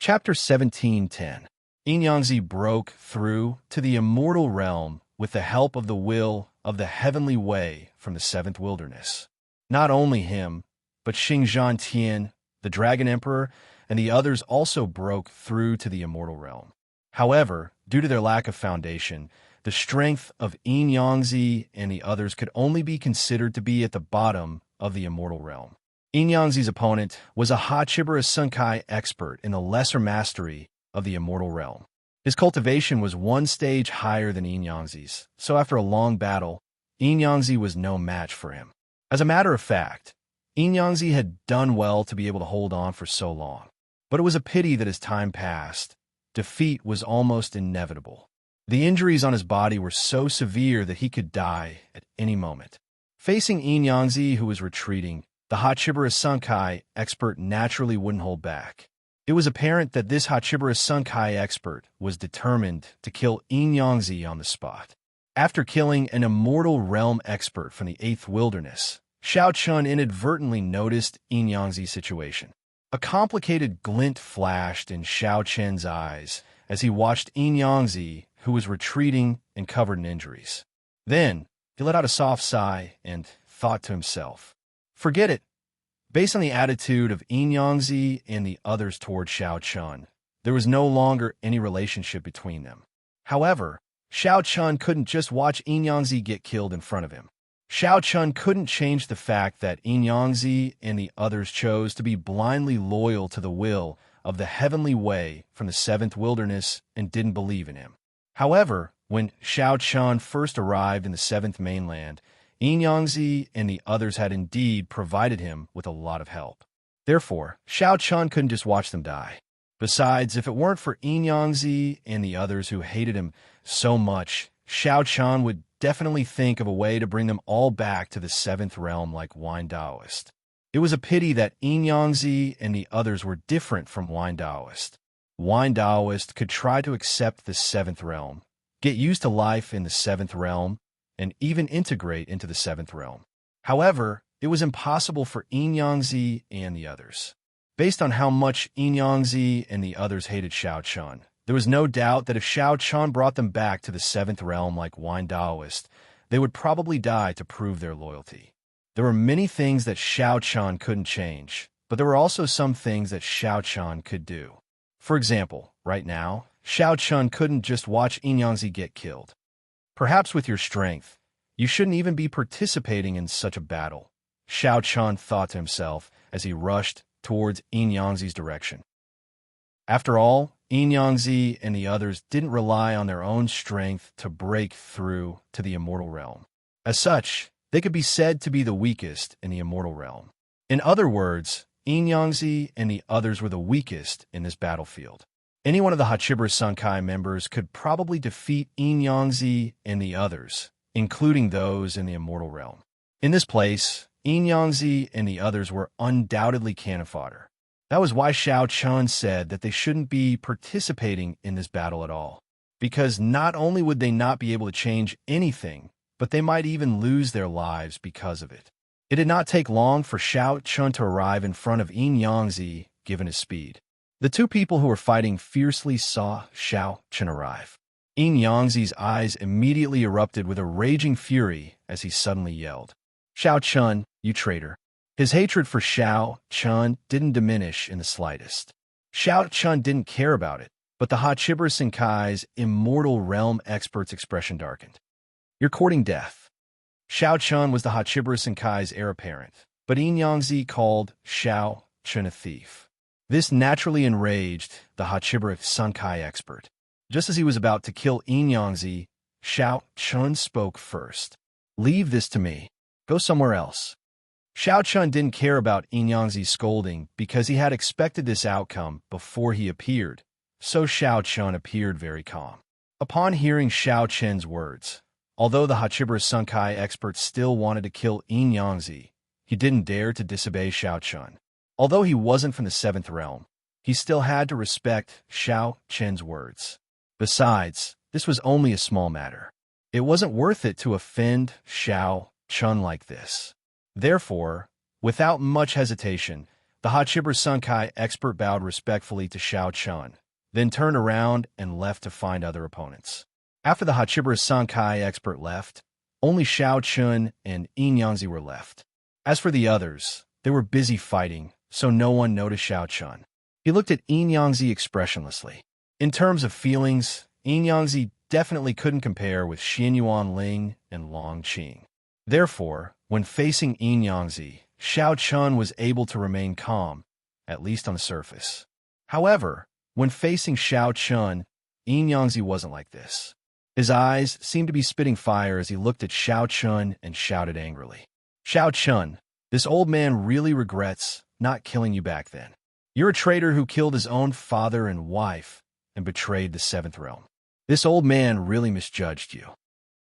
Chapter 17:10. Enyangzi broke through to the immortal realm with the help of the will of the heavenly way from the seventh wilderness. Not only him, but Xingzhan Tian, the Dragon Emperor, and the others also broke through to the immortal realm. However, due to their lack of foundation, the strength of Enyangzi and the others could only be considered to be at the bottom of the immortal realm. Enyangzi's opponent was a Hachibara Sunkai expert in the lesser mastery of the immortal realm. His cultivation was one stage higher than Enyangzi's, so after a long battle, Enyangzi was no match for him. As a matter of fact, Enyangzi had done well to be able to hold on for so long. But it was a pity that as time passed, defeat was almost inevitable. The injuries on his body were so severe that he could die at any moment. Facing Enyangzi, who was retreating, the Hachibara Sunkai expert naturally wouldn't hold back. It was apparent that this Hachibara Sunkai expert was determined to kill Enyangzi on the spot. After killing an immortal realm expert from the 8th wilderness, Xiao Chun inadvertently noticed Enyangzi's situation. A complicated glint flashed in Xiao Chen's eyes as he watched Enyangzi, who was retreating and covered in injuries. Then, he let out a soft sigh and thought to himself, "Forget it." Based on the attitude of Enyangzi and the others toward Xiao Chun, there was no longer any relationship between them. However, Xiao Chun couldn't just watch Enyangzi get killed in front of him. Xiao Chun couldn't change the fact that Enyangzi and the others chose to be blindly loyal to the will of the heavenly way from the 7th wilderness and didn't believe in him. However, when Xiao Chun first arrived in the 7th mainland, Enyangzi and the others had indeed provided him with a lot of help. Therefore, Xiao Chun couldn't just watch them die. Besides, if it weren't for Enyangzi and the others who hated him so much, Xiao Chun would definitely think of a way to bring them all back to the 7th realm like Wine Taoist. It was a pity that Enyangzi and the others were different from Wine Taoist. Wine Taoist could try to accept the 7th realm, get used to life in the 7th realm, and even integrate into the 7th realm. However, it was impossible for Enyangzi and the others. Based on how much Enyangzi and the others hated Xiao Chun, there was no doubt that if Xiao Chun brought them back to the 7th realm like Wine Taoist, they would probably die to prove their loyalty. There were many things that Xiao Chun couldn't change, but there were also some things that Xiao Chun could do. For example, right now, Xiao Chun couldn't just watch Enyangzi get killed. Perhaps with your strength, you shouldn't even be participating in such a battle, Xiao Chun thought to himself as he rushed towards Enyangzi's direction. After all, Enyangzi and the others didn't rely on their own strength to break through to the immortal realm. As such, they could be said to be the weakest in the immortal realm. In other words, Enyangzi and the others were the weakest in this battlefield. Any one of the Hachibara Sunkai members could probably defeat Enyangzi and the others, including those in the immortal realm. In this place, Enyangzi and the others were undoubtedly cannon fodder. That was why Xiao Chun said that they shouldn't be participating in this battle at all, because not only would they not be able to change anything, but they might even lose their lives because of it. It did not take long for Xiao Chun to arrive in front of Enyangzi, given his speed. The two people who were fighting fiercely saw Xiao Chun arrive. Enyangzi's eyes immediately erupted with a raging fury as he suddenly yelled, "Xiao Chun, you traitor!" His hatred for Xiao Chun didn't diminish in the slightest. Xiao Chun didn't care about it, but the Hachibara Sunkai's immortal realm expert's expression darkened. "You're courting death." Xiao Chun was the Hachibara Sunkai's heir apparent, but Enyangzi called Xiao Chun a thief. This naturally enraged the Hachibara Sunkai expert. Just as he was about to kill Enyangzi, Xiao Chun spoke first. "Leave this to me. Go somewhere else." Xiao Chun didn't care about Enyangzi's scolding because he had expected this outcome before he appeared, so Xiao Chun appeared very calm. Upon hearing Xiao Chun's words, although the Hachibara Sunkai expert still wanted to kill Enyangzi, he didn't dare to disobey Xiao Chun. Although he wasn't from the 7th realm, he still had to respect Xiao Chun's words. Besides, this was only a small matter. It wasn't worth it to offend Xiao Chun like this. Therefore, without much hesitation, The Hachiber Sunkai expert bowed respectfully to Xiao Chun, then turned around and left to find other opponents. After the Hachiber Sunkai expert left, only Xiao Chun and Yin Yangzi were left. As for the others, they were busy fighting, so no one noticed Xiao Chun. He looked at Yin Yangzi expressionlessly. In terms of feelings, Yin Yangzi definitely couldn't compare with Xianyuan Ling and Long Qing. Therefore, when facing Yin Yangzi, Xiao Chun was able to remain calm, at least on the surface. However, when facing Xiao Chun, Yin Yangzi wasn't like this. His eyes seemed to be spitting fire as he looked at Xiao Chun and shouted angrily. Xiao Chun, this old man really regrets not killing you back then. You're a traitor who killed his own father and wife and betrayed the seventh realm. This old man really misjudged you.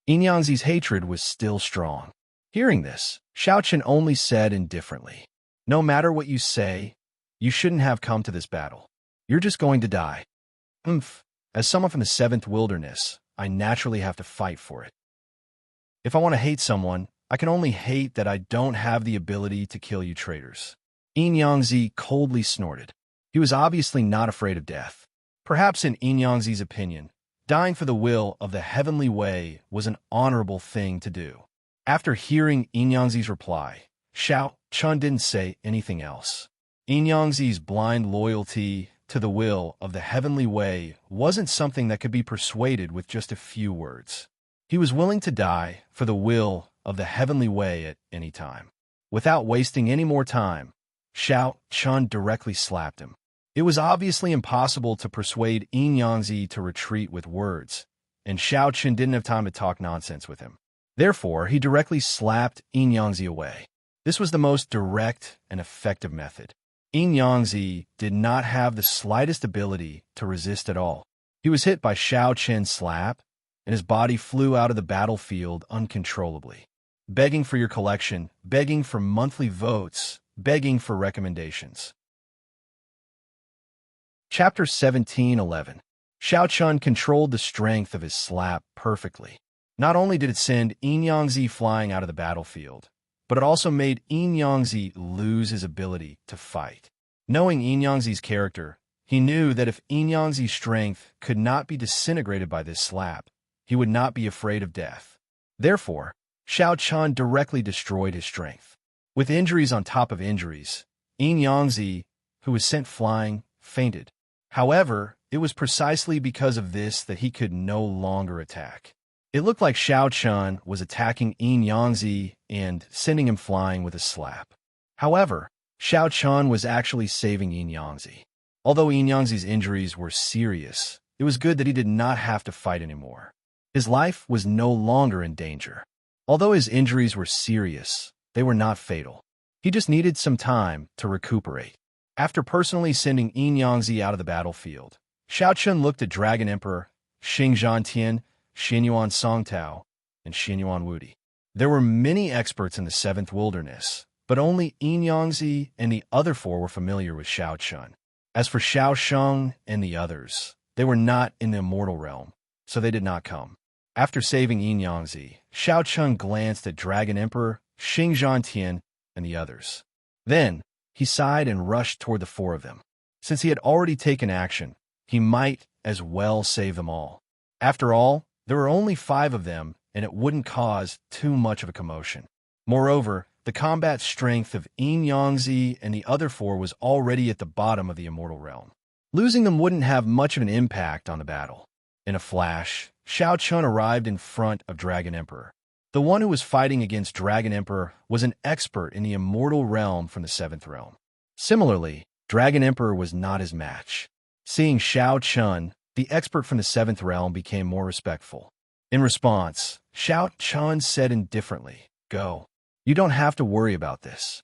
Yin Yangzi's hatred was still strong. Hearing this, Xiao Chun only said indifferently, "No matter what you say, you shouldn't have come to this battle. You're just going to die." As someone from the seventh wilderness, I naturally have to fight for it. If I want to hate someone, I can only hate that I don't have the ability to kill you traitors. Yin Yangzi coldly snorted. He was obviously not afraid of death. Perhaps in Yin Yangzi's opinion, dying for the will of the heavenly way was an honorable thing to do. After hearing Yin Yangzi's reply, Xiao Chun didn't say anything else. Yin Yangzi's blind loyalty to the will of the heavenly way wasn't something that could be persuaded with just a few words. He was willing to die for the will of the heavenly way at any time. Without wasting any more time, Xiao Chun directly slapped him. It was obviously impossible to persuade Yin Yangzi to retreat with words, and Xiao Chun didn't have time to talk nonsense with him. Therefore, he directly slapped Yin Yangzi away. This was the most direct and effective method. Yin Yangzi did not have the slightest ability to resist at all. He was hit by Xiao Chun's slap, and his body flew out of the battlefield uncontrollably. Begging for your collection, begging for monthly votes, begging for recommendations. Chapter 17:11. Xiao Chun controlled the strength of his slap perfectly. Not only did it send Yin Yangzi flying out of the battlefield, but it also made Yin Yangzi lose his ability to fight. Knowing Yin Yangzi's character, he knew that if Yin Yangzi's strength could not be disintegrated by this slap, he would not be afraid of death. Therefore, Xiao Chun directly destroyed his strength. With injuries on top of injuries, Yin Yangzi, who was sent flying, fainted. However, it was precisely because of this that he could no longer attack. It looked like Xiao Chun was attacking Yin Yangzi and sending him flying with a slap. However, Xiao Chun was actually saving Yin Yangzi. Although Yin Yangzi's injuries were serious, it was good that he did not have to fight anymore. His life was no longer in danger. Although his injuries were serious, they were not fatal. He just needed some time to recuperate. After personally sending Yin Yangzi out of the battlefield, Xiao Chun looked at Dragon Emperor, Xing Zhantian, Xianyuan Songtao, and Xianyuan Wudi. There were many experts in the seventh wilderness, but only Yin Yangzi and the other four were familiar with Xiao Chun. As for Xiao Sheng and the others, they were not in the immortal realm, so they did not come. After saving Yin Yangzi, Xiao Chun glanced at Dragon Emperor, Xing Zhantian, and the others. Then, he sighed and rushed toward the four of them. Since he had already taken action, he might as well save them all. After all, there were only 5 of them, and it wouldn't cause too much of a commotion. Moreover, the combat strength of Yin Yangzi and the other 4 was already at the bottom of the immortal realm. Losing them wouldn't have much of an impact on the battle. In a flash, Xiao Chun arrived in front of Dragon Emperor. The one who was fighting against Dragon Emperor was an expert in the immortal realm from the 7th realm. Similarly, Dragon Emperor was not his match. Seeing Xiao Chun, the expert from the 7th realm became more respectful. In response, Xiao Chun said indifferently, "Go. You don't have to worry about this."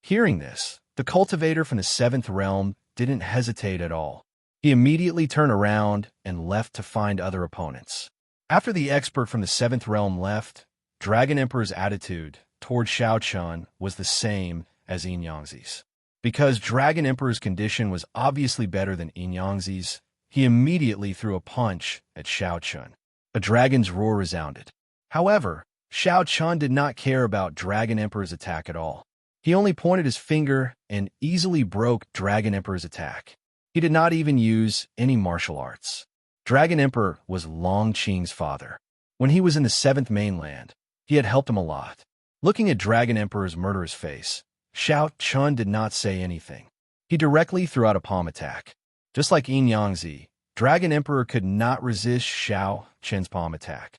Hearing this, the cultivator from the 7th realm didn't hesitate at all. He immediately turned around and left to find other opponents. After the expert from the 7th realm left, Dragon Emperor's attitude toward Xiao Chun was the same as Yin Yangzi's. Because Dragon Emperor's condition was obviously better than Yin Yangzi's, he immediately threw a punch at Xiao Chun. A dragon's roar resounded. However, Xiao Chun did not care about Dragon Emperor's attack at all. He only pointed his finger and easily broke Dragon Emperor's attack. He did not even use any martial arts. Dragon Emperor was Long Qing's father. When he was in the 7th mainland, he had helped him a lot. Looking at Dragon Emperor's murderous face, Xiao Chun did not say anything. He directly threw out a palm attack. Just like Yin Yangzi, Dragon Emperor could not resist Xiao Chen's palm attack.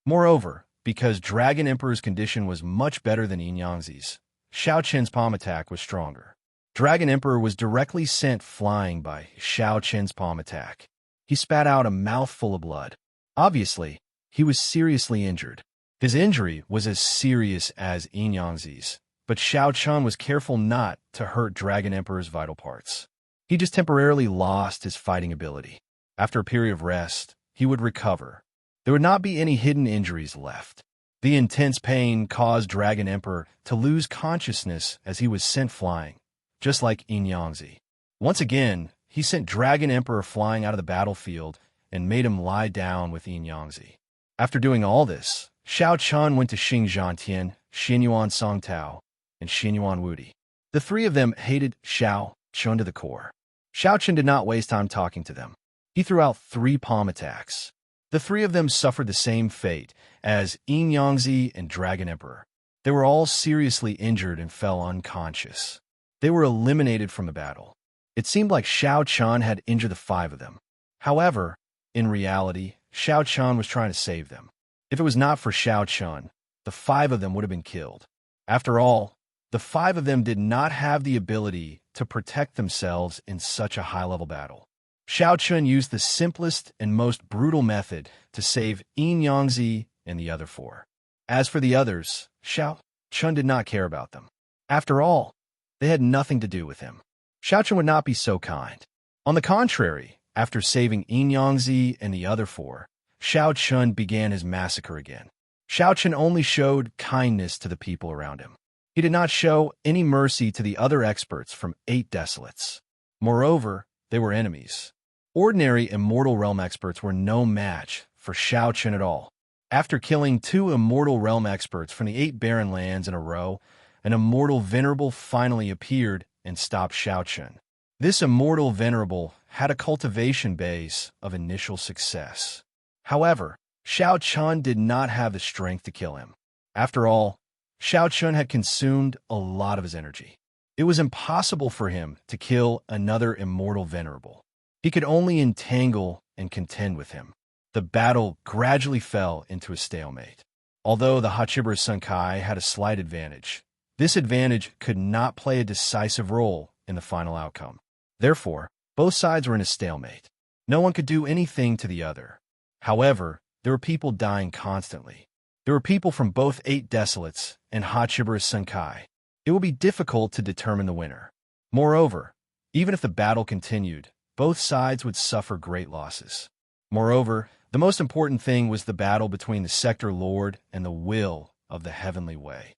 Moreover, because Dragon Emperor's condition was much better than Yin Yangzi's, Xiao Chen's palm attack was stronger. Dragon Emperor was directly sent flying by Xiao Chen's palm attack. He spat out a mouthful of blood. Obviously, he was seriously injured. His injury was as serious as Yin Yangzi's, but Xiao Chun was careful not to hurt Dragon Emperor's vital parts. He just temporarily lost his fighting ability. After a period of rest, he would recover. There would not be any hidden injuries left. The intense pain caused Dragon Emperor to lose consciousness as he was sent flying, just like Yin Yangzi. Once again, he sent Dragon Emperor flying out of the battlefield and made him lie down with Yin Yangzi. After doing all this, Xiao Chun went to Xing Zhantian, Xinyuan Songtao, and Xinyuan Wudi. The three of them hated Xiao Chun to the core. Xiao Chun did not waste time talking to them. He threw out 3 palm attacks. The 3 of them suffered the same fate as Yin Yangzi and Dragon Emperor. They were all seriously injured and fell unconscious. They were eliminated from the battle. It seemed like Xiao Chun had injured the 5 of them. However, in reality, Xiao Chun was trying to save them. If it was not for Xiao Chun, the 5 of them would have been killed. After all, the 5 of them did not have the ability to protect themselves in such a high-level battle. Xiao Chun used the simplest and most brutal method to save Yin Yangzi and the other 4. As for the others, Xiao Chun did not care about them. After all, they had nothing to do with him. Xiao Chun would not be so kind. On the contrary, after saving Yin Yangzi and the other 4, Xiao Chun began his massacre again. Xiao Chun only showed kindness to the people around him. He did not show any mercy to the other experts from 8 Desolates. Moreover, they were enemies. Ordinary Immortal Realm experts were no match for Xiao Chun at all. After killing 2 Immortal Realm experts from the 8 barren lands in a row, an Immortal Venerable finally appeared and stopped Xiao Chun. This Immortal Venerable had a cultivation base of initial success. However, Xiao Chun did not have the strength to kill him. After all, Xiao Chun had consumed a lot of his energy. It was impossible for him to kill another Immortal Venerable. He could only entangle and contend with him. The battle gradually fell into a stalemate. Although the Hachiburas Sunkai had a slight advantage, this advantage could not play a decisive role in the final outcome. Therefore, both sides were in a stalemate. No one could do anything to the other. However, there were people dying constantly. There were people from both 8 Desolates and Hachiburas Sunkai. It would be difficult to determine the winner. Moreover, even if the battle continued, both sides would suffer great losses. Moreover, the most important thing was the battle between the Sector Lord and the will of the Heavenly Way.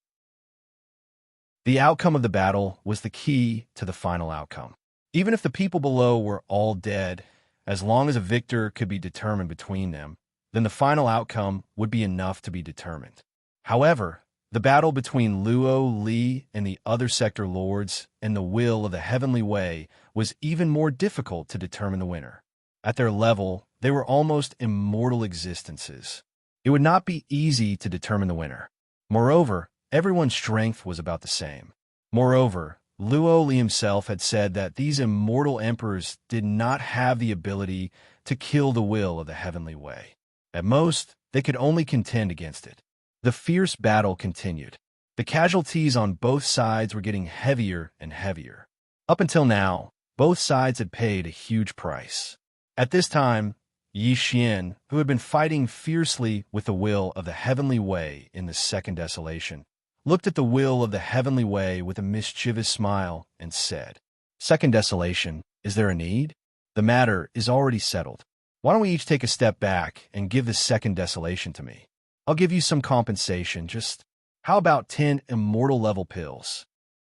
The outcome of the battle was the key to the final outcome. Even if the people below were all dead, as long as a victor could be determined between them, then the final outcome would be enough to be determined. However, the battle between Luo Li and the other Sector Lords and the will of the Heavenly Way was even more difficult to determine the winner. At their level, they were almost immortal existences. It would not be easy to determine the winner. Moreover, everyone's strength was about the same. Moreover, Luo Li himself had said that these immortal emperors did not have the ability to kill the will of the Heavenly Way. At most, they could only contend against it. The fierce battle continued. The casualties on both sides were getting heavier and heavier. Up until now, both sides had paid a huge price. At this time, Yi Xian, who had been fighting fiercely with the will of the Heavenly Way in the Second Desolation, looked at the will of the Heavenly Way with a mischievous smile and said, "Second Desolation, is there a need? The matter is already settled. Why don't we each take a step back and give the Second Desolation to me? I'll give you some compensation, how about 10 immortal level pills?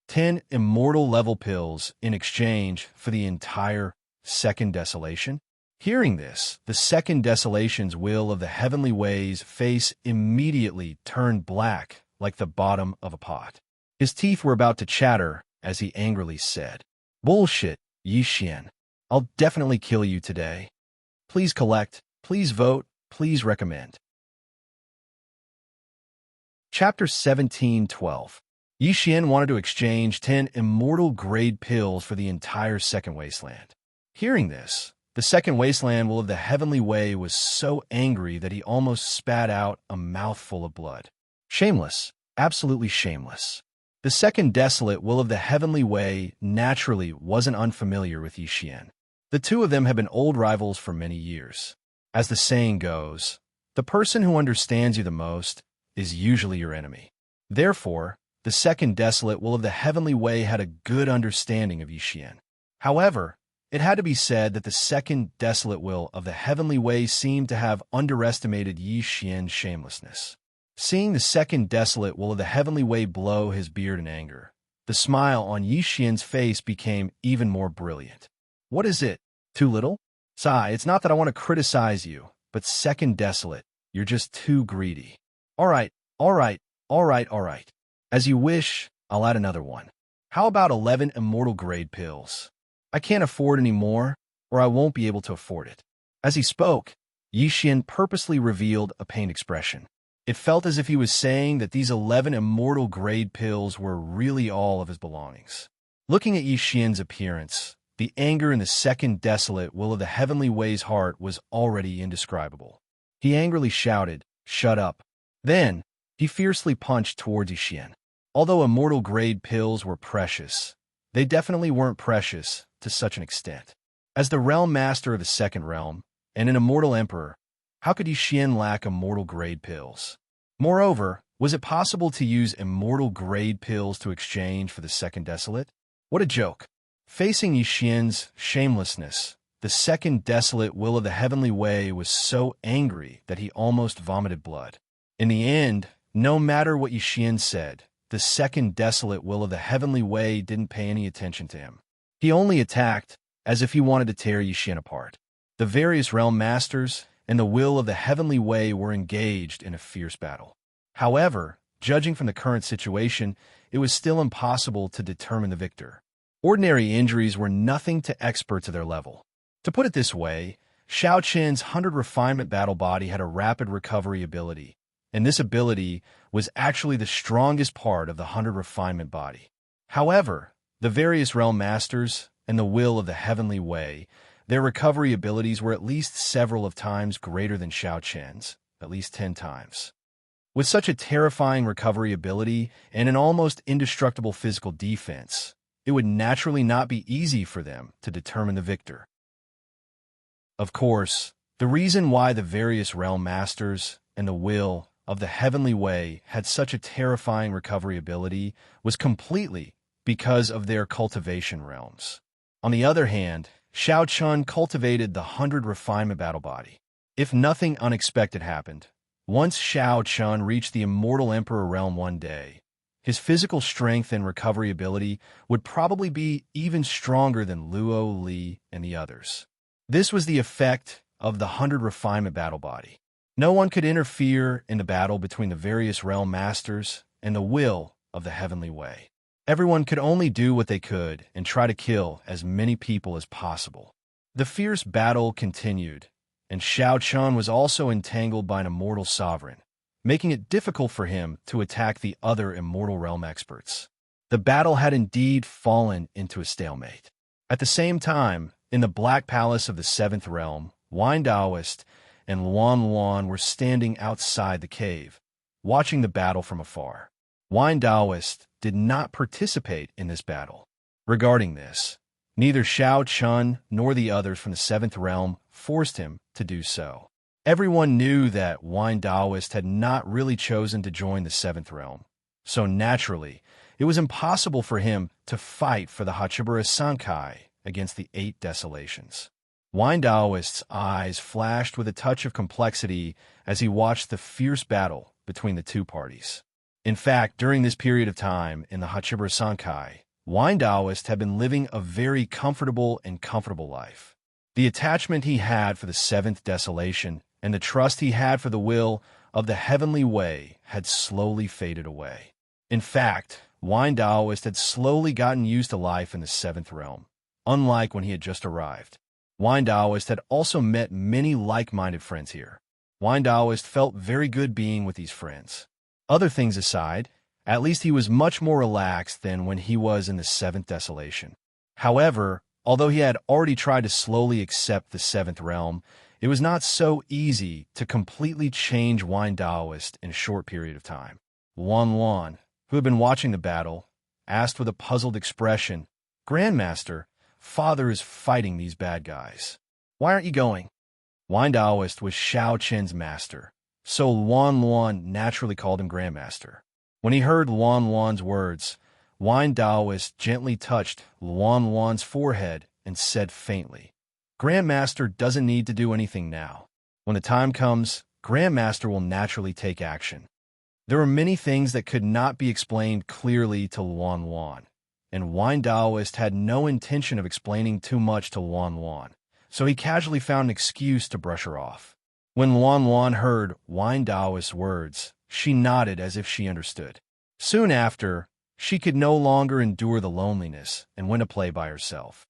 10 immortal level pills in exchange for the entire Second Desolation?" Hearing this, the Second Desolation's will of the Heavenly Way's face immediately turned black like the bottom of a pot. His teeth were about to chatter as he angrily said, "Bullshit, Yi Xian. I'll definitely kill you today. Please collect, please vote, please recommend." Chapter 17:12. Yi Xian wanted to exchange 10 immortal-grade pills for the entire Second Wasteland. Hearing this, the Second Wasteland Will of the Heavenly Way was so angry that he almost spat out a mouthful of blood. Shameless, absolutely shameless. The Second Desolate Will of the Heavenly Way naturally wasn't unfamiliar with Yi Xian. The two of them had been old rivals for many years. As the saying goes, the person who understands you the most is usually your enemy. Therefore, the Second Desolate Will of the Heavenly Way had a good understanding of Yi Xian. However, it had to be said that the Second Desolate Will of the Heavenly Way seemed to have underestimated Yi Xian's shamelessness. Seeing the Second Desolate Will of the Heavenly Way blow his beard in anger, the smile on Yi Xian's face became even more brilliant. "What is it? Too little? Sigh, it's not that I want to criticize you, but Second Desolate, you're just too greedy. All right, all right, all right, all right. As you wish, I'll add another one. How about 11 immortal grade pills? I can't afford any more, or I won't be able to afford it." As he spoke, Yi Xian purposely revealed a pained expression. It felt as if he was saying that these 11 immortal grade pills were really all of his belongings. Looking at Yi Xian's appearance, the anger in the Second Desolate Will of the Heavenly Way's heart was already indescribable. He angrily shouted, "Shut up." Then, he fiercely punched towards Yi Xian. Although immortal grade pills were precious, they definitely weren't precious to such an extent. As the realm master of the Second Realm, and an immortal emperor, how could Yi Xian lack immortal grade pills? Moreover, was it possible to use immortal grade pills to exchange for the Second Desolate? What a joke. Facing Yi Xian's shamelessness, the Second Desolate Will of the Heavenly Way was so angry that he almost vomited blood. In the end, no matter what Yi Xian said, the Second Desolate Will of the Heavenly Way didn't pay any attention to him. He only attacked as if he wanted to tear Yi Xian apart. The various realm masters and the Will of the Heavenly Way were engaged in a fierce battle. However, judging from the current situation, it was still impossible to determine the victor. Ordinary injuries were nothing to experts of their level. To put it this way, Xiao Qian's 100 Refinement Battle Body had a rapid recovery ability, and this ability was actually the strongest part of the 100 Refinement Body. However, the various realm masters and the Will of the Heavenly Way, their recovery abilities were at least several of times greater than Xiao Qian's, at least 10 times. With such a terrifying recovery ability and an almost indestructible physical defense, it would naturally not be easy for them to determine the victor. Of course, the reason why the various realm masters and the Will of the Heavenly Way had such a terrifying recovery ability was completely because of their cultivation realms. On the other hand, Xiao Chun cultivated the 100 Refinement Battle Body. If nothing unexpected happened, once Xiao Chun reached the Immortal Emperor realm one day, his physical strength and recovery ability would probably be even stronger than Luo Li and the others. This was the effect of the 100 Refinement Battle Body. No one could interfere in the battle between the various realm masters and the Will of the Heavenly Way. Everyone could only do what they could and try to kill as many people as possible. The fierce battle continued, and Xiao Chun was also entangled by an immortal sovereign, making it difficult for him to attack the other immortal realm experts. The battle had indeed fallen into a stalemate. At the same time, in the Black Palace of the Seventh Realm, Wine Daoist and Luan Luan were standing outside the cave, watching the battle from afar. Wine Daoist did not participate in this battle. Regarding this, neither Xiao Chun nor the others from the Seventh Realm forced him to do so. Everyone knew that Wine Daoist had not really chosen to join the Seventh Realm, so naturally, it was impossible for him to fight for the Hachibura Sankai against the 8 Desolations. Wine Daoist's eyes flashed with a touch of complexity as he watched the fierce battle between the two parties. In fact, during this period of time in the Hachibura Sankai, Wine Daoist had been living a very comfortable life. The attachment he had for the 7th Desolation and the trust he had for the Will of the Heavenly Way had slowly faded away. In fact, Wine Taoist had slowly gotten used to life in the seventh realm, unlike when he had just arrived. Wine Taoist had also met many like-minded friends here. Wine Taoist felt very good being with these friends. Other things aside, at least he was much more relaxed than when he was in the seventh desolation. However, although he had already tried to slowly accept the seventh realm, it was not so easy to completely change Wine Taoist in a short period of time. Luan, who had been watching the battle, asked with a puzzled expression, "Grandmaster, Father is fighting these bad guys. Why aren't you going?" Wine Taoist was Xiao Qin's master, so Luan naturally called him Grandmaster. When he heard Luan's words, Wine Taoist gently touched Luan's forehead and said faintly, "Grandmaster doesn't need to do anything now. When the time comes, Grandmaster will naturally take action." There were many things that could not be explained clearly to Luan, and Wine Taoist had no intention of explaining too much to Luan, so he casually found an excuse to brush her off. When Luan heard Wine Taoist's words, she nodded as if she understood. Soon after, she could no longer endure the loneliness and went to play by herself.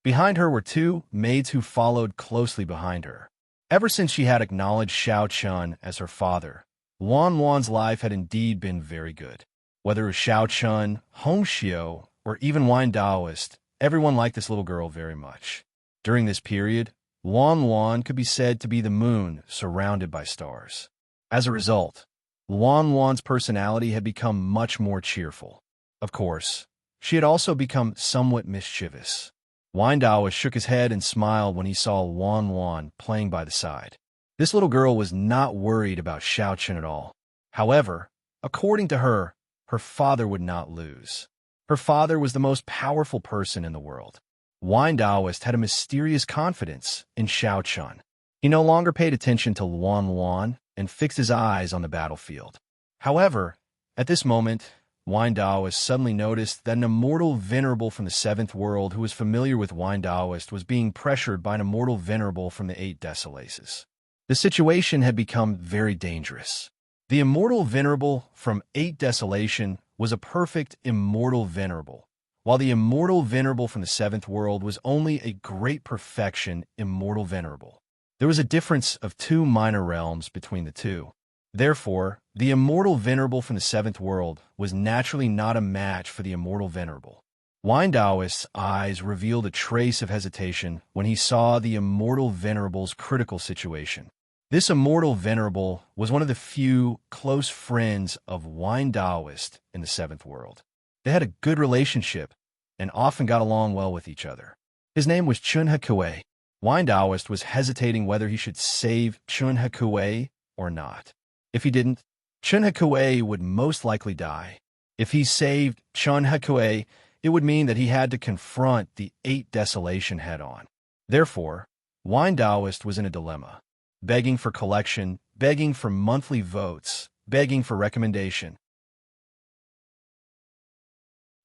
Behind her were two maids who followed closely behind her. Ever since she had acknowledged Xiao Chun as her father, Luan's life had indeed been very good. Whether it was Xiao Chun, Hong Xiu, or even Wine Taoist, everyone liked this little girl very much. During this period, Luan could be said to be the moon surrounded by stars. As a result, Luan's personality had become much more cheerful. Of course, she had also become somewhat mischievous. Wine Taoist shook his head and smiled when he saw Luan playing by the side. This little girl was not worried about Xiao Chun at all. However, according to her, her father would not lose. Her father was the most powerful person in the world. Wine Taoist had a mysterious confidence in Xiao Chun. He no longer paid attention to Luan and fixed his eyes on the battlefield. However, at this moment, Wine Taoist suddenly noticed that an immortal venerable from the seventh world who was familiar with Wine Taoist was being pressured by an immortal venerable from the eight desolaces. The situation had become very dangerous. The immortal venerable from 8 Desolation was a perfect immortal venerable, while the immortal venerable from the 7th world was only a great perfection immortal venerable. There was a difference of 2 minor realms between the two. Therefore, the immortal venerable from the 7th world was naturally not a match for the immortal venerable. Wine Taoist's eyes revealed a trace of hesitation when he saw the immortal venerable's critical situation. This immortal venerable was one of the few close friends of Wine Taoist in the 7th world. They had a good relationship and often got along well with each other. His name was Chun Hakue. Wine Taoist was hesitating whether he should save Chun Hakue or not. If he didn't, Chun Hakue would most likely die. If he saved Chun Hakue, it would mean that he had to confront the 8 Desolation head-on. Therefore, Wine Taoist was in a dilemma. Begging for collection, begging for monthly votes, begging for recommendation.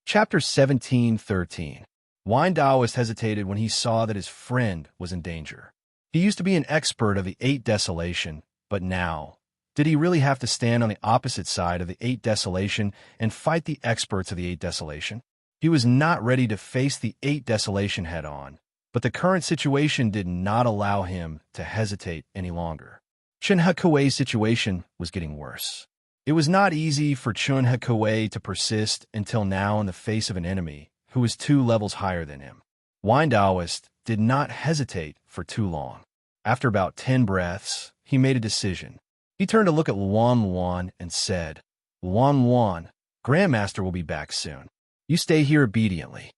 Chapter 17:13. Wine Taoist hesitated when he saw that his friend was in danger. He used to be an expert of the 8 Desolation, but now, did he really have to stand on the opposite side of the 8 Desolation and fight the experts of the 8 Desolation? He was not ready to face the 8 Desolation head-on, but the current situation did not allow him to hesitate any longer. Chun Hakue's situation was getting worse. It was not easy for Chun Hakue to persist until now in the face of an enemy who was 2 levels higher than him. Wine Taoist did not hesitate for too long. After about 10 breaths, he made a decision. He turned to look at Luan and said, "Luan, Grandmaster will be back soon. You stay here obediently."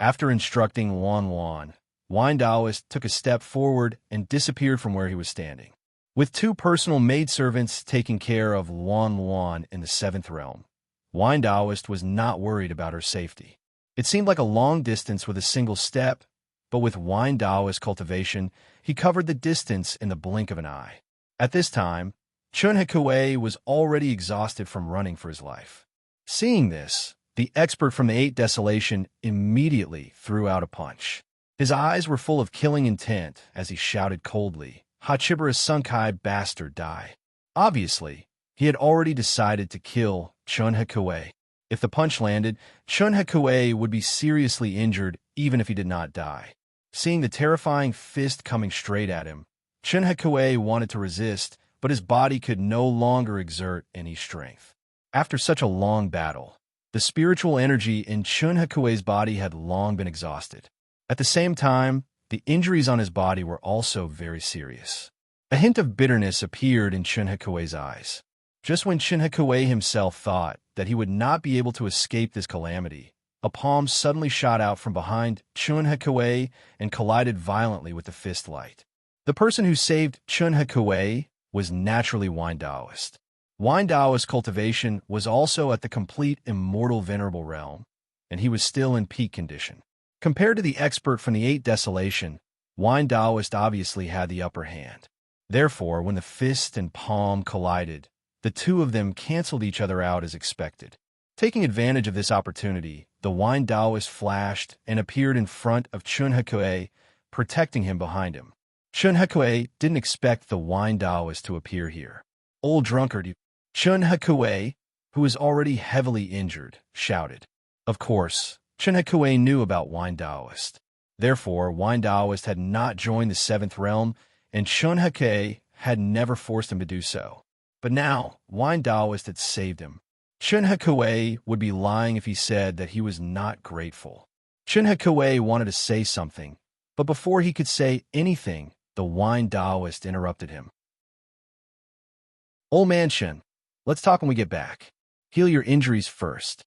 After instructing Luan, Wine Taoist took a step forward and disappeared from where he was standing. With 2 personal maidservants taking care of Luan in the 7th realm, Wine Taoist was not worried about her safety. It seemed like a long distance with a single step, but with Wine Taoist's cultivation, he covered the distance in the blink of an eye. At this time, Chun Hakue was already exhausted from running for his life. Seeing this, the expert from the 8 Desolation immediately threw out a punch. His eyes were full of killing intent as he shouted coldly, "Hachibara Sunkai bastard die." Obviously, he had already decided to kill Chun Hekue. If the punch landed, Chun Hekue would be seriously injured even if he did not die. Seeing the terrifying fist coming straight at him, Chun Hekue wanted to resist, but his body could no longer exert any strength. After such a long battle, the spiritual energy in Chun Hekue's body had long been exhausted. At the same time, the injuries on his body were also very serious. A hint of bitterness appeared in Chun Hekue's eyes. Just when Chun Hekue himself thought that he would not be able to escape this calamity, a palm suddenly shot out from behind Chun Hekue and collided violently with the fist light. The person who saved Chun Hekue was naturally Wine Taoist. Wine Taoist cultivation was also at the complete immortal venerable realm, and he was still in peak condition. Compared to the expert from the 8th Desolation, Wine Taoist obviously had the upper hand. Therefore, when the fist and palm collided, the two of them canceled each other out as expected. Taking advantage of this opportunity, the Wine Taoist flashed and appeared in front of Chun Hekue, protecting him behind him. Chun Hekue didn't expect the Wine Taoist to appear here. Old drunkard! Chun Hekue, who was already heavily injured, shouted. Of course, Chun Hekue knew about Wine Taoist. Therefore, Wine Taoist had not joined the 7th realm, and Chun Hekue had never forced him to do so. But now, Wine Taoist had saved him. Chun Hekue would be lying if he said that he was not grateful. Chun Hekue wanted to say something, but before he could say anything, the Wine Taoist interrupted him. Old man Chun, let's talk when we get back. Heal your injuries first.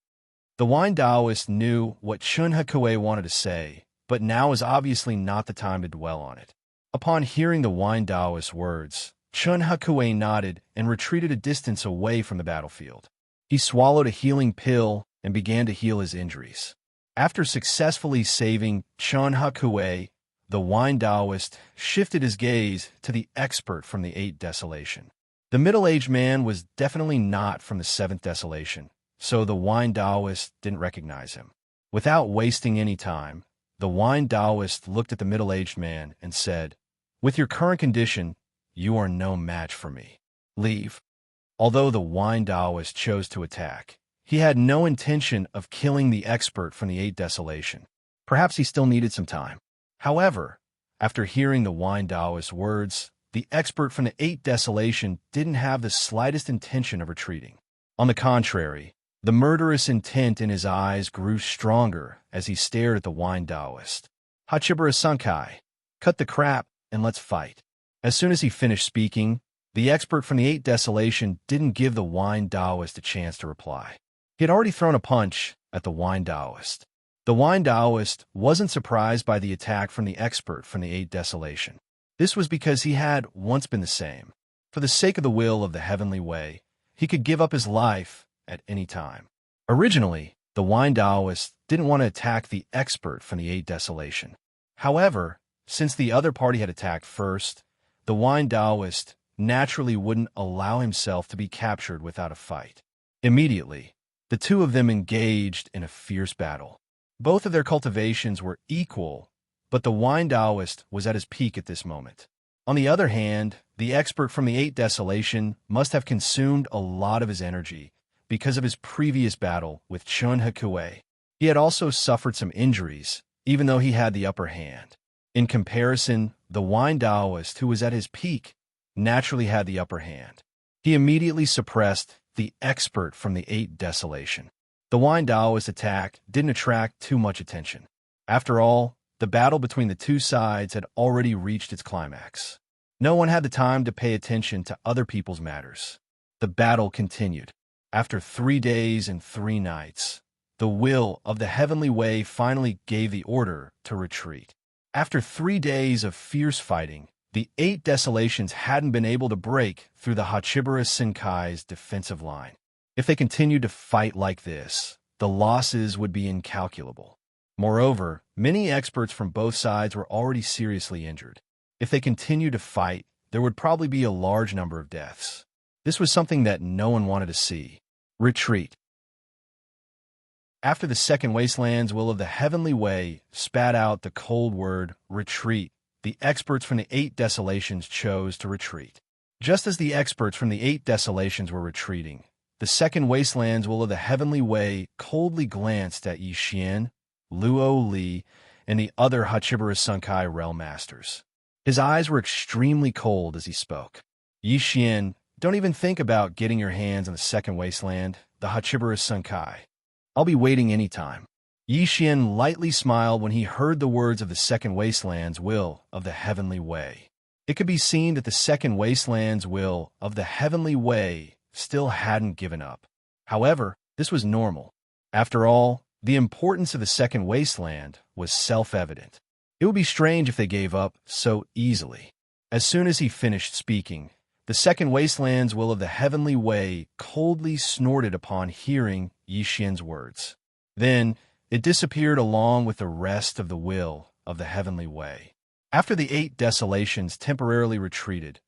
The Wine Taoist knew what Chun Hekue wanted to say, but now is obviously not the time to dwell on it. Upon hearing the Wine Taoist's words, Chun Hekue nodded and retreated a distance away from the battlefield. He swallowed a healing pill and began to heal his injuries. After successfully saving Chun Hekue, the Wine Taoist shifted his gaze to the expert from the 8th Desolation. The middle-aged man was definitely not from the 7th Desolation, so the Wine Taoist didn't recognize him. Without wasting any time, the Wine Taoist looked at the middle-aged man and said, "With your current condition, you are no match for me. Leave." Although the Wine Taoist chose to attack, he had no intention of killing the expert from the 8th Desolation. Perhaps he still needed some time. However, after hearing the Wine Taoist's words, the expert from the 8th Desolation didn't have the slightest intention of retreating. On the contrary, the murderous intent in his eyes grew stronger as he stared at the Wine Taoist. "Hachibara Sankai, cut the crap and let's fight." As soon as he finished speaking, the expert from the 8th Desolation didn't give the Wine Taoist a chance to reply. He had already thrown a punch at the Wine Taoist. The Wine Taoist wasn't surprised by the attack from the expert from the 8th Desolation. This was because he had once been the same. For the sake of the will of the heavenly way, he could give up his life at any time. Originally, the Wine Taoist didn't want to attack the expert from the 8th Desolation. However, since the other party had attacked first, the Wine Taoist naturally wouldn't allow himself to be captured without a fight. Immediately, the two of them engaged in a fierce battle. Both of their cultivations were equal, but the Wine Taoist was at his peak at this moment. On the other hand, the expert from the 8th Desolation must have consumed a lot of his energy because of his previous battle with Chun Hekue. He had also suffered some injuries, even though he had the upper hand. In comparison, the Wine Taoist, who was at his peak, naturally had the upper hand. He immediately suppressed the expert from the 8th Desolation. The Wine Taoist attack didn't attract too much attention. After all, the battle between the two sides had already reached its climax. No one had the time to pay attention to other people's matters. The battle continued. After 3 days and 3 nights, the will of the heavenly way finally gave the order to retreat. After 3 days of fierce fighting, the 8 Desolations hadn't been able to break through the Hachibara Senkai's defensive line. If they continued to fight like this, the losses would be incalculable. Moreover, many experts from both sides were already seriously injured. If they continued to fight, there would probably be a large number of deaths. This was something that no one wanted to see. Retreat. After the second Wasteland's will of the heavenly way spat out the cold word, retreat, the experts from the 8 Desolations chose to retreat. Just as the experts from the 8 Desolations were retreating, the second wastelands will of the heavenly way coldly glanced at Yi Xian, Luo Li, and the other Hachibara Sunkai realm masters. His eyes were extremely cold as he spoke. Yi Xian, don't even think about getting your hands on the second wasteland, the Hachibara Sunkai. I'll be waiting any time. Yi Xian lightly smiled when he heard the words of the second wasteland's will of the heavenly way. It could be seen that the second wasteland's will of the heavenly way still hadn't given up. However, this was normal. After all, the importance of the second wasteland was self-evident. It would be strange if they gave up so easily. As soon as he finished speaking, the second wasteland's will of the heavenly way coldly snorted upon hearing Yi Xian's words. Then, it disappeared along with the rest of the will of the heavenly way. After the 8 desolations temporarily retreated,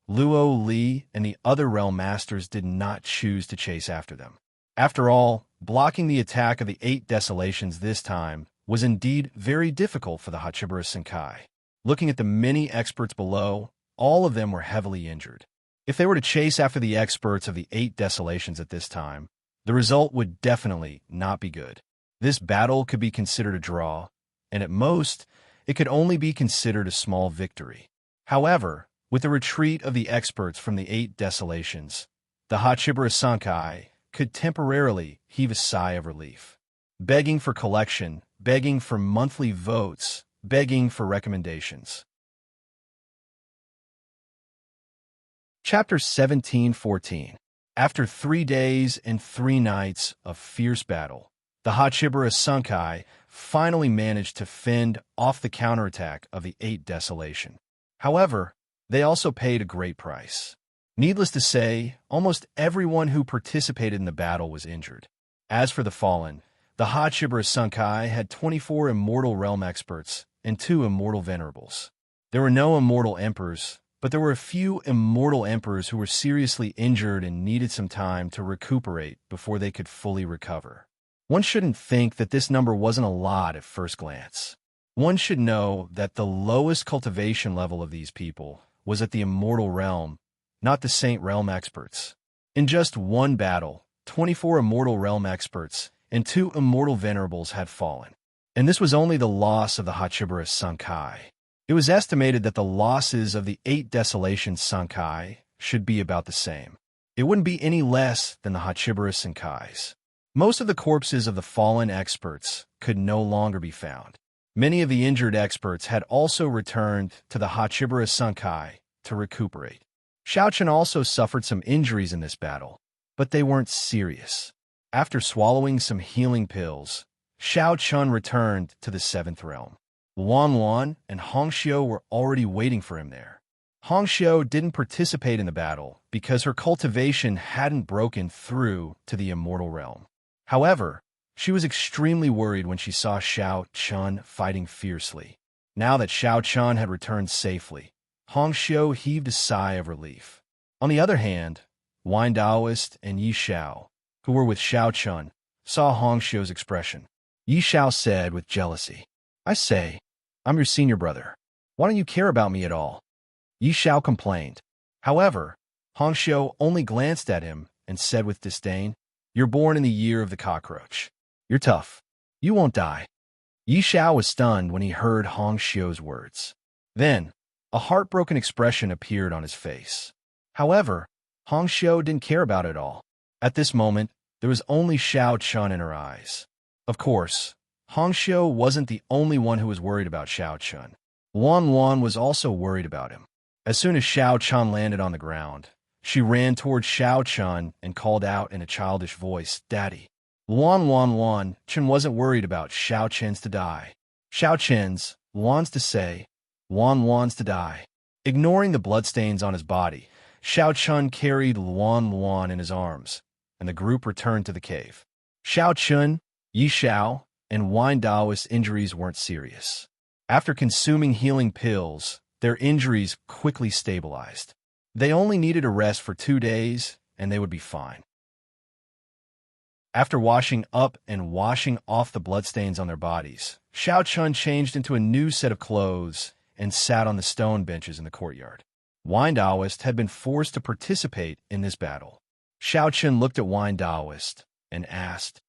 Luo Li and the other realm masters did not choose to chase after them. After all, blocking the attack of the 8 desolations this time was indeed very difficult for the Hachibara Senkai. Looking at the many experts below, all of them were heavily injured. If they were to chase after the experts of the 8 desolations at this time, the result would definitely not be good. This battle could be considered a draw, and at most, it could only be considered a small victory. However, with the retreat of the experts from the 8 desolations, the Hachibara Sankai could temporarily heave a sigh of relief. Begging for collection, begging for monthly votes, begging for recommendations. Chapter 17:14. After 3 days and 3 nights of fierce battle, the Hachibara Sankai finally managed to fend off the counterattack of the 8 desolation. However, they also paid a great price. Needless to say, almost everyone who participated in the battle was injured. As for the fallen, the Hachibara Sankai had 24 immortal realm experts and 2 immortal venerables. There were no immortal emperors, but there were a few immortal emperors who were seriously injured and needed some time to recuperate before they could fully recover. One shouldn't think that this number wasn't a lot at first glance. One should know that the lowest cultivation level of these people was at the immortal realm, not the Saint Realm experts. In just one battle, 24 immortal realm experts and 2 immortal venerables had fallen. And this was only the loss of the Hachibara Sankai. It was estimated that the losses of the 8 desolation Sankai should be about the same. It wouldn't be any less than the Hachibara Sankais. Most of the corpses of the fallen experts could no longer be found. Many of the injured experts had also returned to the Hachibara Sankai to recuperate. Xiaochen also suffered some injuries in this battle, but they weren't serious. After swallowing some healing pills, Xiaochen returned to the 7th realm. Luan and Hongxiu were already waiting for him there. Hongxiu didn't participate in the battle because her cultivation hadn't broken through to the immortal realm. However, she was extremely worried when she saw Xiaochen fighting fiercely. Now that Xiaochen had returned safely, Hongxiu heaved a sigh of relief. On the other hand, Wine Daoist and Yi Xiao, who were with Xiaochen, saw Hongxiu's expression. Yi Xiao said with jealousy, "I say, I'm your senior brother. Why don't you care about me at all?" Yi Xiao complained. However, Hongxiu only glanced at him and said with disdain, "You're born in the year of the cockroach. You're tough. You won't die." Yi Xiao was stunned when he heard Hongxiu's words. Then, a heartbroken expression appeared on his face. However, Hongxiu didn't care about it all. At this moment, there was only Xiaochen in her eyes. Of course, Hongxiu wasn't the only one who was worried about Xiaochen. Luan was also worried about him. As soon as Xiaochen landed on the ground, she ran towards Xiaochen and called out in a childish voice, "Daddy." Chen wasn't worried about Xiaochen's to die. Xiaochen's, Luan's to say, Luan's to die. Ignoring the bloodstains on his body, Xiaochen carried Luan in his arms, and the group returned to the cave. Xiaochen, Yi Xiao, and Wine Daoist's injuries weren't serious. After consuming healing pills, their injuries quickly stabilized. They only needed a rest for 2 days, and they would be fine. After washing up and washing off the bloodstains on their bodies, Xiaochen changed into a new set of clothes and sat on the stone benches in the courtyard. Wine Daoist had been forced to participate in this battle. Xiao Chen looked at Wine Daoist and asked,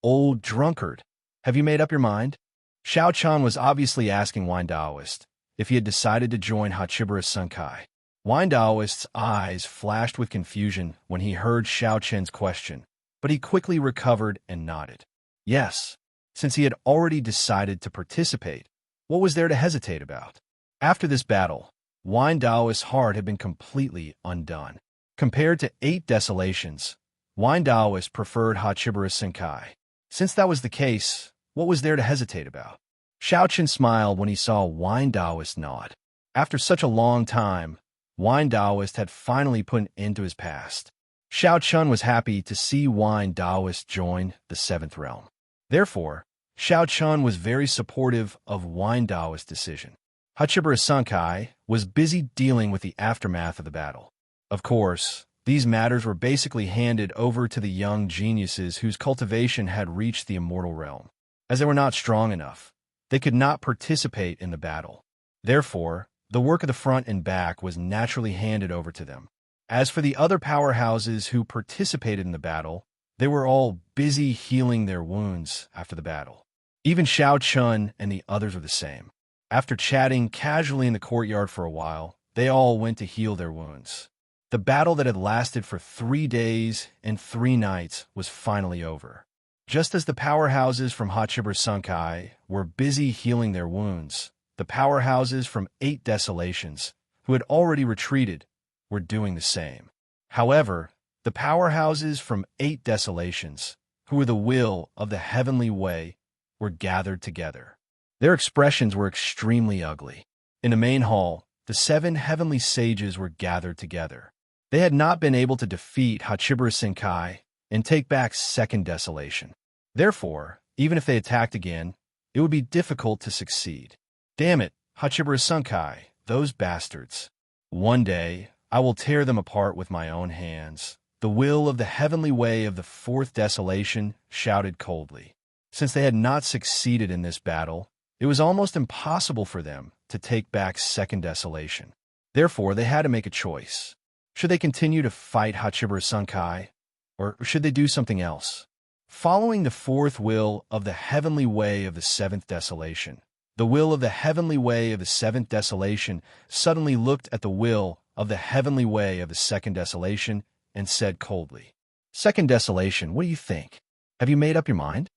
"Old drunkard, have you made up your mind?" Xiao Chen was obviously asking Wine Daoist if he had decided to join Hachibura's Sunkai. Wine Daoist's eyes flashed with confusion when he heard Xiao Chen's question, but he quickly recovered and nodded. Yes, since he had already decided to participate, what was there to hesitate about? After this battle, Wine Daoist's heart had been completely undone. Compared to 8 desolations, Wine Daoist preferred Hachibura's Senkai. Since that was the case, what was there to hesitate about? Xiao Chen smiled when he saw Wine Daoist nod. After such a long time, Wine Daoist had finally put an end to his past. Xiao Chen was happy to see Wine Daoist join the 7th realm. Therefore, Xiao Chen was very supportive of Wine Daoist's decision. Hachibura Sunkai was busy dealing with the aftermath of the battle. Of course, these matters were basically handed over to the young geniuses whose cultivation had reached the immortal realm. As they were not strong enough, they could not participate in the battle. Therefore, the work of the front and back was naturally handed over to them. As for the other powerhouses who participated in the battle, they were all busy healing their wounds after the battle. Even Xiao Chen and the others were the same. After chatting casually in the courtyard for a while, they all went to heal their wounds. The battle that had lasted for 3 days and 3 nights was finally over. Just as the powerhouses from Hachibura Sunkai were busy healing their wounds, the powerhouses from 8 desolations, who had already retreated, were doing the same. However, the powerhouses from 8 desolations, who were the will of the heavenly way, were gathered together. Their expressions were extremely ugly. In the main hall, the 7 heavenly sages were gathered together. They had not been able to defeat Hachibura Senkai and take back 2nd desolation. Therefore, even if they attacked again, it would be difficult to succeed. Damn it, Hachibura Sunkai, those bastards. One day, I will tear them apart with my own hands. The will of the heavenly way of the 4th desolation shouted coldly. Since they had not succeeded in this battle, it was almost impossible for them to take back 2nd desolation. Therefore, they had to make a choice. Should they continue to fight Hachibura Sunkai, or should they do something else? Following the 4th will of the heavenly way of the 7th desolation, the will of the heavenly way of the 7th desolation suddenly looked at the will of the heavenly way of the 2nd desolation and said coldly, "2nd desolation, what do you think? Have you made up your mind?"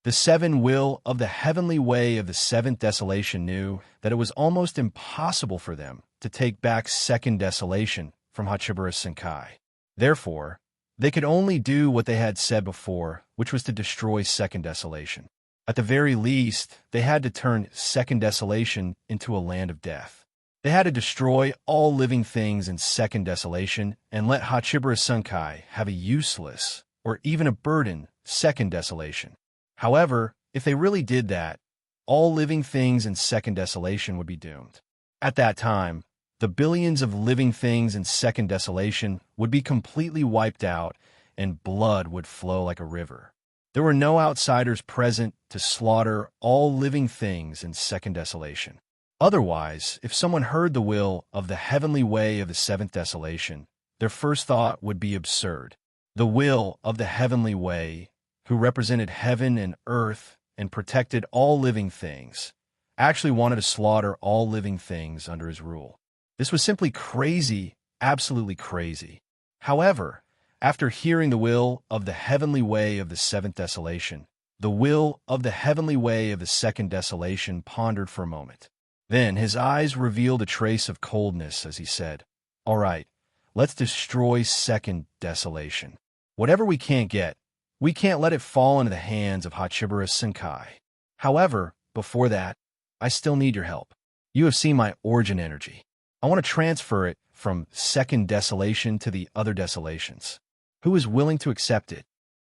The 7 will of the heavenly way of the 7th desolation knew that it was almost impossible for them to take back 2nd desolation from Hachibura Senkai. Therefore, they could only do what they had said before, which was to destroy 2nd desolation. At the very least, they had to turn 2nd desolation into a land of death. They had to destroy all living things in 2nd desolation and let Hachibura Senkai have a useless, or even a burden, 2nd desolation. However, if they really did that, all living things in 2nd desolation would be doomed. At that time, the billions of living things in 2nd desolation would be completely wiped out and blood would flow like a river. There were no outsiders present to slaughter all living things in 2nd desolation. Otherwise, if someone heard the will of the heavenly way of the 7th desolation, their first thought would be absurd. The will of the heavenly way, who represented heaven and earth and protected all living things, actually wanted to slaughter all living things under his rule. This was simply crazy, absolutely crazy. However, after hearing the will of the heavenly way of the 7th desolation, the will of the heavenly way of the 2nd desolation pondered for a moment. Then his eyes revealed a trace of coldness as he said, "All right, let's destroy 2nd desolation. Whatever we can't get, we can't let it fall into the hands of Hachibura Senkai. However, before that, I still need your help. You have seen my origin energy. I want to transfer it from 2nd desolation to the other desolations. Who is willing to accept it?"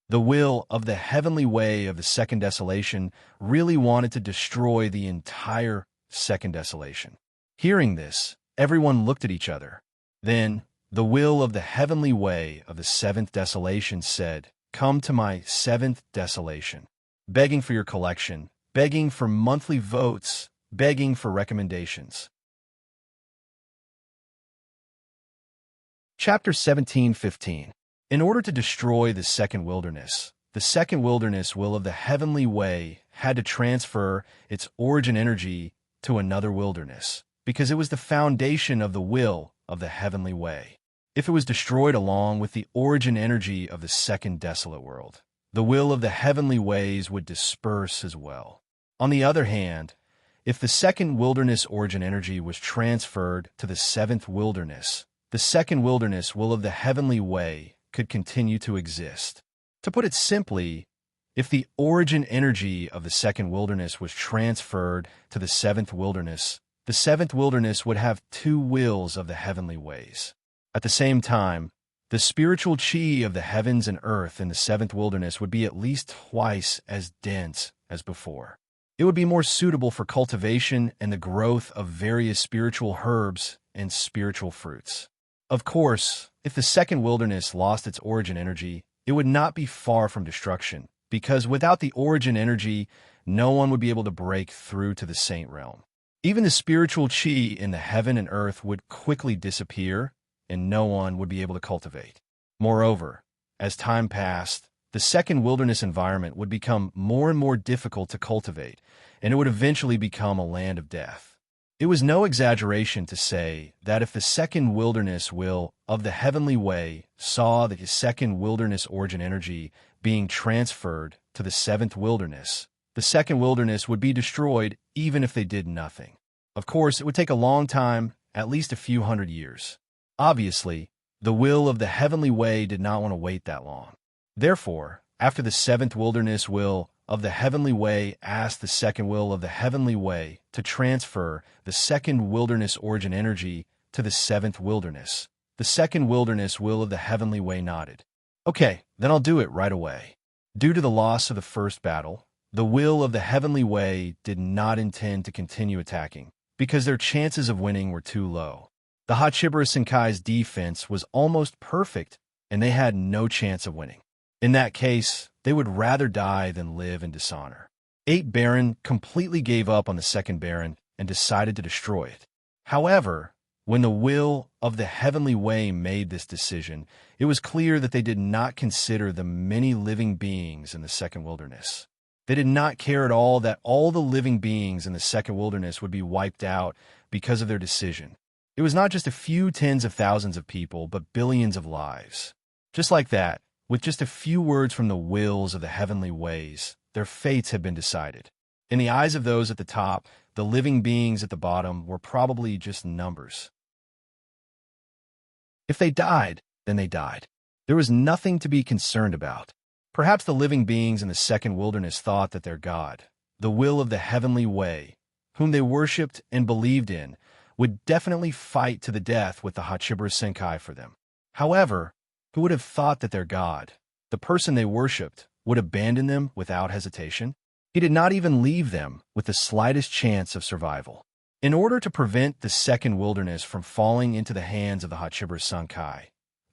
The will of the heavenly way of the 2nd desolation really wanted to destroy the entire 2nd desolation. Hearing this, everyone looked at each other. Then, the will of the heavenly way of the 7th desolation said, "Come to my 7th desolation, begging for your collection, begging for monthly votes, begging for recommendations." Chapter 17:15. In order to destroy the second wilderness, the second wilderness will of the heavenly way had to transfer its origin energy to another wilderness, because it was the foundation of the will of the heavenly way. If it was destroyed along with the origin energy of the second desolate world, the will of the heavenly ways would disperse as well. On the other hand, if the second wilderness origin energy was transferred to the seventh wilderness, the second wilderness will of the heavenly way could continue to exist. To put it simply, if the origin energy of the second wilderness was transferred to the seventh wilderness would have two wills of the heavenly ways. At the same time, the spiritual chi of the heavens and earth in the seventh wilderness would be at least twice as dense as before. It would be more suitable for cultivation and the growth of various spiritual herbs and spiritual fruits. Of course, if the second wilderness lost its origin energy, it would not be far from destruction, because without the origin energy, no one would be able to break through to the saint realm. Even the spiritual chi in the heaven and earth would quickly disappear, and no one would be able to cultivate. Moreover, as time passed, the second wilderness environment would become more and more difficult to cultivate, and it would eventually become a land of death. It was no exaggeration to say that if the second wilderness will of the heavenly way saw the second wilderness origin energy being transferred to the seventh wilderness, the second wilderness would be destroyed even if they did nothing. Of course, it would take a long time, at least a few hundred years. Obviously, the will of the heavenly way did not want to wait that long. Therefore, after the seventh wilderness will of the heavenly way asked the second will of the heavenly way to transfer the second wilderness origin energy to the seventh wilderness, the second wilderness will of the heavenly way nodded. Okay, then I'll do it right away. Due to the loss of the first battle, the will of the heavenly way did not intend to continue attacking, because their chances of winning were too low. The Hachibara Senkai's defense was almost perfect, and they had no chance of winning. In that case, they would rather die than live in dishonor. 8 Baron completely gave up on the second Baron and decided to destroy it. However, when the will of the heavenly way made this decision, it was clear that they did not consider the many living beings in the second wilderness. They did not care at all that all the living beings in the second wilderness would be wiped out because of their decision. It was not just a few tens of thousands of people, but billions of lives. Just like that, with just a few words from the wills of the heavenly ways, their fates had been decided. In the eyes of those at the top, the living beings at the bottom were probably just numbers. If they died, then they died. There was nothing to be concerned about. Perhaps the living beings in the second wilderness thought that their God, the will of the heavenly way, whom they worshipped and believed in, would definitely fight to the death with the Hachibara Senkai for them. However, who would have thought that their God, the person they worshipped, would abandon them without hesitation? He did not even leave them with the slightest chance of survival. In order to prevent the second wilderness from falling into the hands of the Hachibara Senkai,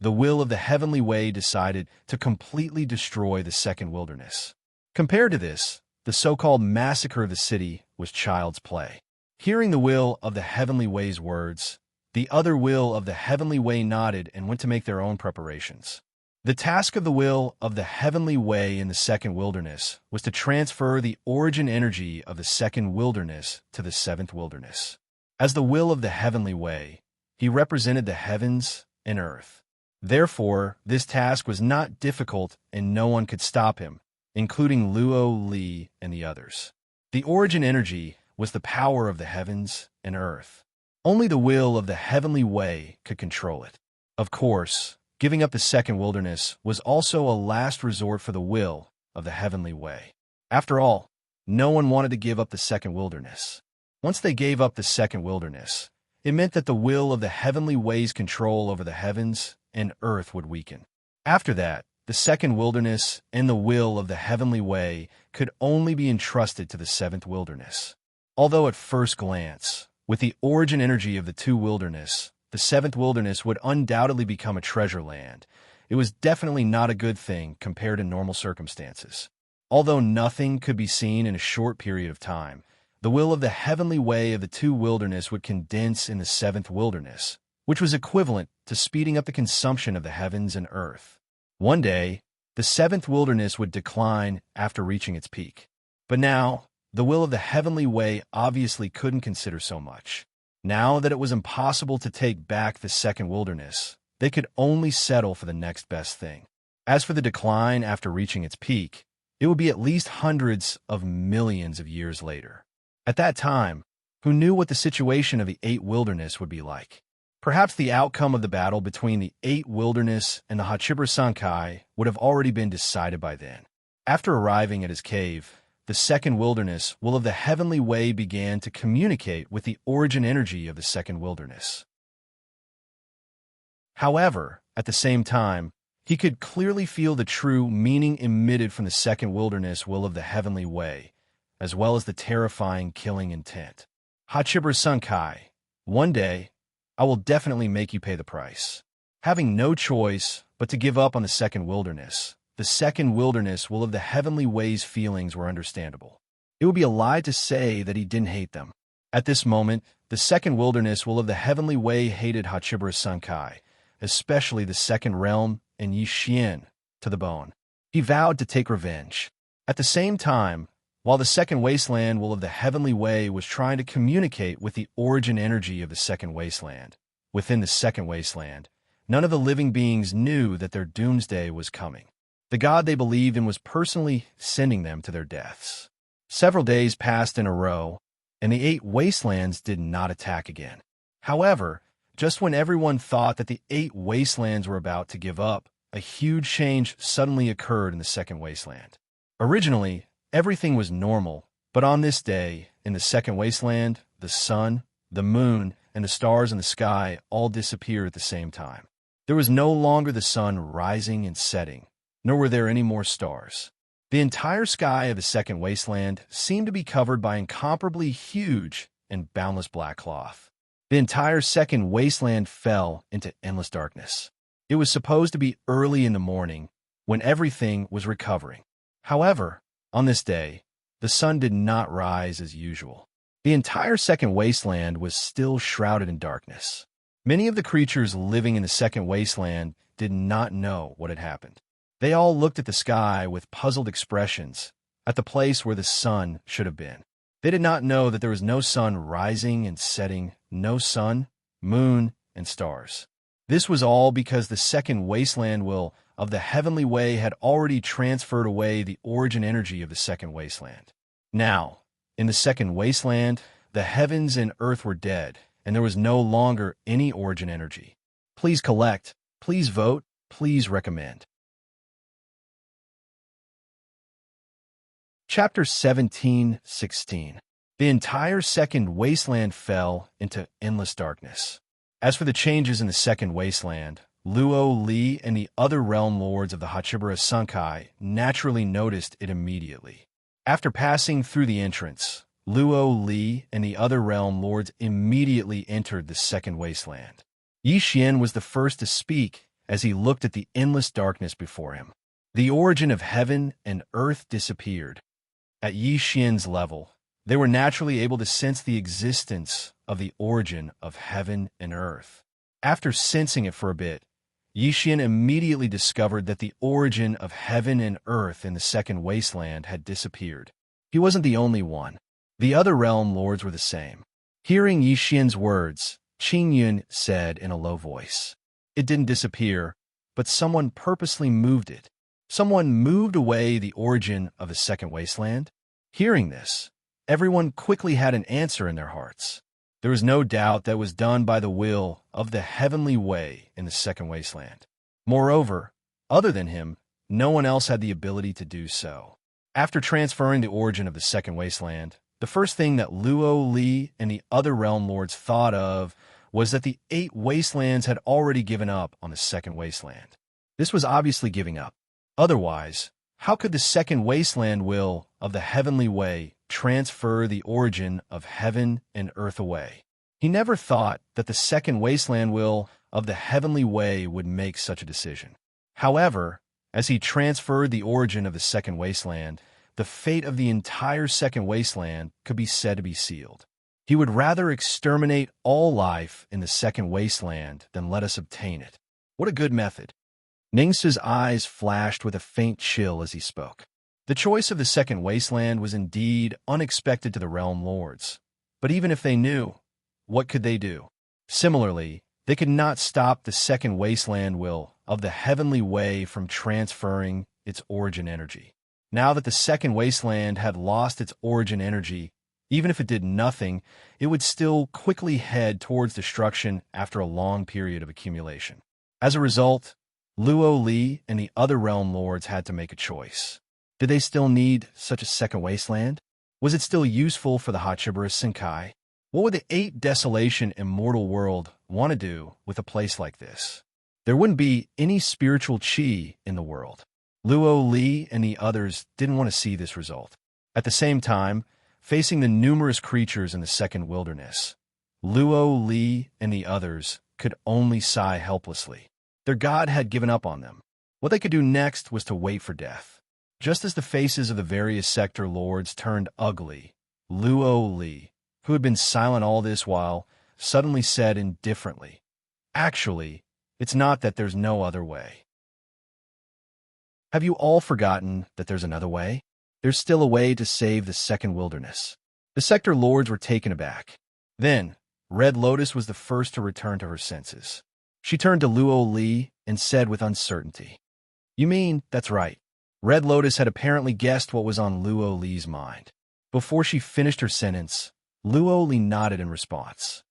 the will of the heavenly way decided to completely destroy the second wilderness. Compared to this, the so-called massacre of the city was child's play. Hearing the will of the heavenly way's words, the other will of the heavenly way nodded and went to make their own preparations. The task of the will of the heavenly way in the second wilderness was to transfer the origin energy of the second wilderness to the seventh wilderness. As the will of the heavenly way, he represented the heavens and earth. Therefore, this task was not difficult and no one could stop him, including Luo Li and the others. The origin energy was the power of the heavens and earth. Only the will of the heavenly way could control it. Of course, giving up the second wilderness was also a last resort for the will of the heavenly way. After all, no one wanted to give up the second wilderness. Once they gave up the second wilderness, it meant that the will of the heavenly way's control over the heavens and earth would weaken. After that, the second wilderness and the will of the heavenly way could only be entrusted to the seventh wilderness. Although at first glance, with the origin energy of the two wilderness, the seventh wilderness would undoubtedly become a treasure land, it was definitely not a good thing compared to normal circumstances. Although nothing could be seen in a short period of time, the will of the heavenly way of the two wilderness would condense in the seventh wilderness, which was equivalent to speeding up the consumption of the heavens and earth. One day, the seventh wilderness would decline after reaching its peak. But now, the will of the heavenly way obviously couldn't consider so much. Now that it was impossible to take back the second wilderness, they could only settle for the next best thing. As for the decline after reaching its peak, it would be at least hundreds of millions of years later. At that time, who knew what the situation of the eight wilderness would be like? Perhaps the outcome of the battle between the eight wilderness and the Hachibur Sankai would have already been decided by then. After arriving at his cave, the second wilderness will of the heavenly way began to communicate with the origin energy of the second wilderness. However, at the same time, he could clearly feel the true meaning emitted from the second wilderness will of the heavenly way, as well as the terrifying killing intent. Hachibur Sankai, one day, I will definitely make you pay the price. Having no choice but to give up on the second wilderness, the second wilderness will of the heavenly way's feelings were understandable. It would be a lie to say that he didn't hate them. At this moment, the second wilderness will of the heavenly way hated Hachibur Sankai, especially the second realm and Yi Xian, to the bone. He vowed to take revenge. At the same time, while the second wasteland will of the heavenly way was trying to communicate with the origin energy of the second wasteland, within the second wasteland, none of the living beings knew that their doomsday was coming. The god they believed in was personally sending them to their deaths. Several days passed in a row, and the eight wastelands did not attack again. However, just when everyone thought that the eight wastelands were about to give up, a huge change suddenly occurred in the second wasteland. Originally, everything was normal, but on this day, in the second wasteland, the sun, the moon, and the stars in the sky all disappeared at the same time. There was no longer the sun rising and setting, nor were there any more stars. The entire sky of the second wasteland seemed to be covered by incomparably huge and boundless black cloth. The entire second wasteland fell into endless darkness. It was supposed to be early in the morning, when everything was recovering. However, on this day, the sun did not rise as usual. The entire second wasteland was still shrouded in darkness. Many of the creatures living in the second wasteland did not know what had happened. They all looked at the sky with puzzled expressions, at the place where the sun should have been. They did not know that there was no sun rising and setting, no sun, moon, and stars. This was all because the second wasteland will of the heavenly way had already transferred away the origin energy of the second wasteland. Now, in the second wasteland, the heavens and earth were dead, and there was no longer any origin energy. Please collect, please vote, please recommend. Chapter 17:16. The entire second wasteland fell into endless darkness. As for the changes in the second wasteland, Luo Li and the other realm lords of the Hachibura Sankai naturally noticed it immediately. After passing through the entrance, Luo Li and the other realm lords immediately entered the second wasteland. Yi Xian was the first to speak as he looked at the endless darkness before him. The origin of heaven and earth disappeared. At Yi Xian's level, they were naturally able to sense the existence of the origin of heaven and earth. After sensing it for a bit, Yi Xian immediately discovered that the origin of heaven and earth in the second wasteland had disappeared. He wasn't the only one. The other realm lords were the same. Hearing Yi Xian's words, Qing Yun said in a low voice, "It didn't disappear, but someone purposely moved it. Someone moved away the origin of the second wasteland." Hearing this, everyone quickly had an answer in their hearts. There was no doubt that it was done by the will of the heavenly way in the second wasteland. Moreover, other than him, no one else had the ability to do so. After transferring the origin of the second wasteland, the first thing that Luo Li and the other realm lords thought of was that the eight wastelands had already given up on the second wasteland. This was obviously giving up. Otherwise, how could the second wasteland will of the heavenly way transfer the origin of heaven and earth away? He never thought that the second wasteland will of the heavenly way would make such a decision. However, as he transferred the origin of the second wasteland, the fate of the entire second wasteland could be said to be sealed. He would rather exterminate all life in the second wasteland than let us obtain it. What a good method. Ningsa's eyes flashed with a faint chill as he spoke. The choice of the second wasteland was indeed unexpected to the realm lords. But even if they knew, what could they do? Similarly, they could not stop the second wasteland will of the heavenly way from transferring its origin energy. Now that the second wasteland had lost its origin energy, even if it did nothing, it would still quickly head towards destruction after a long period of accumulation. As a result, Luo Li and the other realm lords had to make a choice. Did they still need such a second wasteland? Was it still useful for the Hachiburas Senkai? What would the 8 Desolation Immortal World want to do with a place like this? There wouldn't be any spiritual chi in the world. Luo Li and the others didn't want to see this result. At the same time, facing the numerous creatures in the second wilderness, Luo Li and the others could only sigh helplessly. Their god had given up on them. What they could do next was to wait for death. Just as the faces of the various sector lords turned ugly, Luo Li, who had been silent all this while, suddenly said indifferently, "Actually, it's not that there's no other way. Have you all forgotten that there's another way? There's still a way to save the second wilderness." The sector lords were taken aback. Then, Red Lotus was the first to return to her senses. She turned to Luo Li and said with uncertainty, "You mean, that's right." Red Lotus had apparently guessed what was on Luo Li's mind. Before she finished her sentence, Luo Li nodded in response.